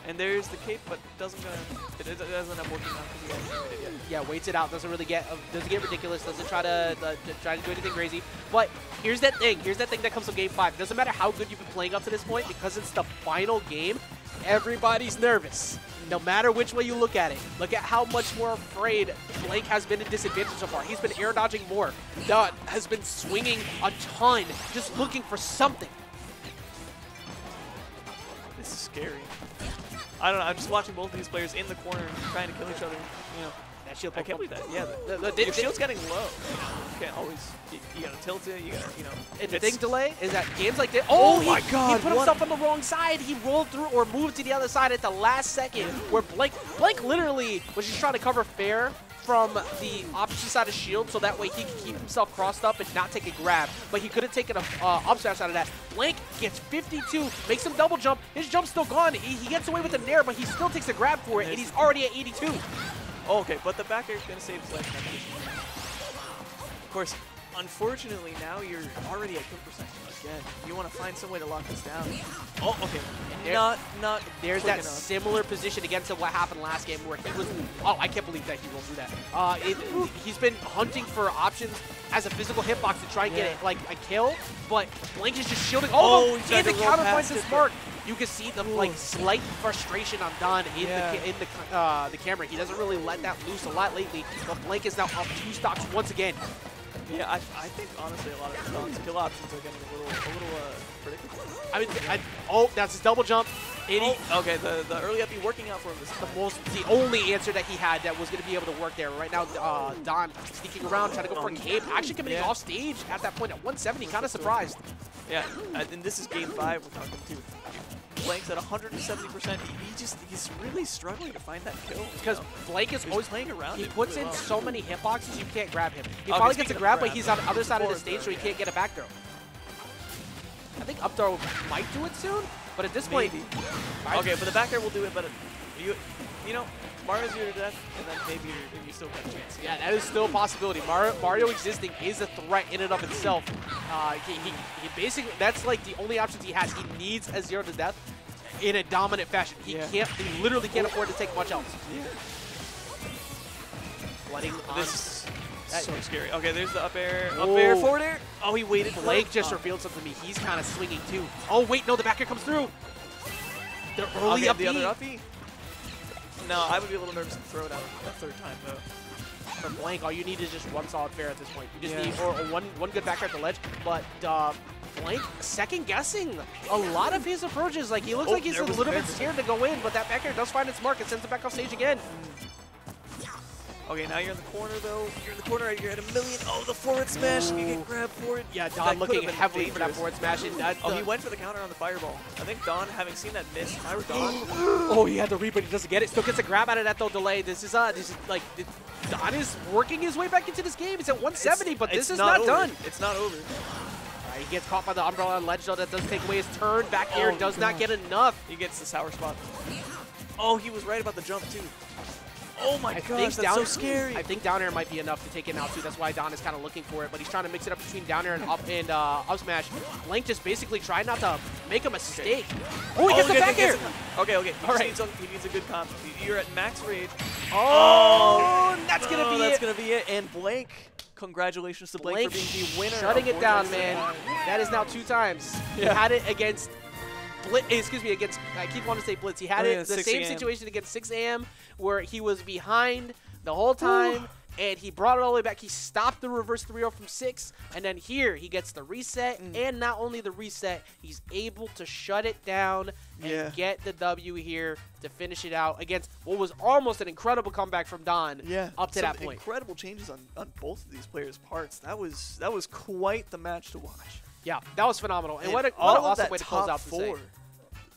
And there's the cape, but it doesn't end up working out because he hasn't hit it yet. Yeah, waits it out. Doesn't get ridiculous. Doesn't try to do anything crazy. But here's that thing. Here's that thing that comes from Game 5. It doesn't matter how good you've been playing up to this point, because it's the final game. Everybody's nervous. No matter which way you look at it. Look at how much more afraid Blank has been in disadvantage so far. He's been air dodging more. Don has been swinging a ton, just looking for something. This is scary. I don't know. I'm just watching both of these players in the corner trying to kill each other. You know, that shield. I can't believe that. Yeah, your shield's getting low. You can't always. You gotta tilt it. You gotta, you know. And the thing delay is that games like this. Oh my God! He put himself on the wrong side. He rolled through or moved to the other side at the last second. Where Blank literally was just trying to cover fair from the opposite side of shield, so that way he could keep himself crossed up and not take a grab. But he could have taken a up smash out of that. Blank gets 52, makes him double jump. His jump's still gone. He gets away with the nair, but he still takes a grab for it, and he's already at 82. Oh, okay, but the back air is going to save his life in that position. Of course, unfortunately, now you're already at kill percentage again. You want to find some way to lock this down. Oh, okay. Not There's quick that enough. similar position against what happened last game where he was. Oh, I can't believe that he rolled through that. He's been hunting for options as a physical hitbox to try and get it like a kill, but Blink is just shielding all of them. he tried And the to roll counter past points is it, smart. You can see the like slight frustration on Don in the camera. He doesn't really let that loose a lot lately, but Blink is now up 2 stocks once again. Yeah, I think honestly a lot of Don's kill options are getting a little predictable. I mean, oh, that's his double jump. Okay, the early up working out for him this time. The only answer that he had that was going to be able to work there. Right now, Don sneaking around, trying to go for a cape, actually coming off stage at that point at 170, kind of surprised. Yeah, and this is game 5 we're talking too. Blank's at 170%. He's really struggling to find that kill. Because Blake is always playing around. He puts in so many hitboxes, you can't grab him. He Okay, probably gets a speaking grab, of but he's on the other side of the forward stage, so throw, he can't get a back throw. I think up throw might do it soon, but at this point, Okay, but the back air will do it, but you know, Mario's your death, and then maybe you still got a chance. yeah, that is still a possibility. Mario existing is a threat in and of itself. He basically, that's like the only options he has. He needs a 0 to death in a dominant fashion. He literally can't afford to take much else. Letting this is so scary. Okay, there's the up air, forward air. Oh, he waited. Blake just revealed something to me. He's kind of swinging too. Oh wait, no, the back air comes through. The early up the other uppy. No, I would be a little nervous to throw it out that third time though. For Blank, all you need is just one solid fair at this point. You just need or one good back air at the ledge. But Blank second guessing a lot of his approaches. Like he looks like he's a little bit scared to go in, but that back air does find its mark and sends it back off stage again. Okay, now you're in the corner though. You're in the corner. You're at 1,000,000. Oh, the forward smash. You get grabbed for it. Yeah, Don looking heavily for that forward smash. And he went for the counter on the fireball. I think Don, having seen that miss, if I were Don. Oh, he had the read, but he doesn't get it. Still gets a grab out of that though. Delay. This is like Don is working his way back into this game. It's at 170, but this is not done. It's not over. He gets caught by the umbrella on ledge though. That does take away his turn. Back air does not get enough. He gets the sour spot. Oh, he was right about the jump too. Oh my gosh, that's so scary. I think down air might be enough to take it out too. That's why Don is kind of looking for it, but he's trying to mix it up between down air and up smash. Blank just basically trying not to make a mistake. Oh, he gets the back air. Okay. All right. He needs a good comp. You're at max rage. Oh, that's gonna be it. That's gonna be it. And Blank, congratulations to Blank for being the winner. Shutting it down, man. That is now 2 times. He had it against against, I keep wanting to say Blitz. He had it the same situation against 6 AM where he was behind the whole time and he brought it all the way back. He stopped the reverse 3-0 from 6, and then here he gets the reset, and not only the reset, he's able to shut it down and get the W here to finish it out against what was almost an incredible comeback from Don up to that point. Incredible changes on both of these players' parts. That was quite the match to watch. Yeah, that was phenomenal. And what an awesome way to close out the set.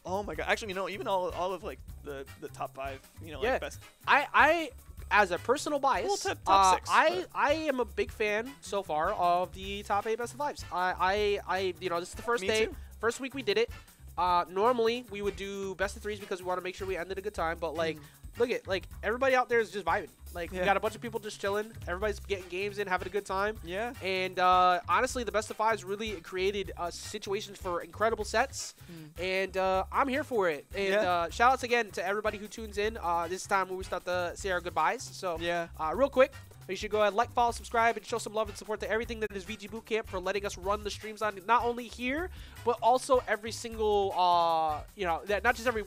Oh my god! Actually, you know, even all of like the top 5, you know, like best. I as a personal bias, top 6. I am a big fan so far of the top 8 best of 5s. I you know, this is the first day, first week we did it. Normally we would do best of 3s because we want to make sure we ended a good time, but like. Look at, like, everybody out there is just vibing. Like, we got a bunch of people just chilling. Everybody's getting games in, having a good time. Yeah. And honestly, the best of 5s really created situations for incredible sets. And I'm here for it. And shout outs again to everybody who tunes in. This is time when we start to say our goodbyes. So, real quick, you should go ahead, like, follow, subscribe, and show some love and support to everything that is VGBootCamp for letting us run the streams on not only here, but also every single, you know, not just every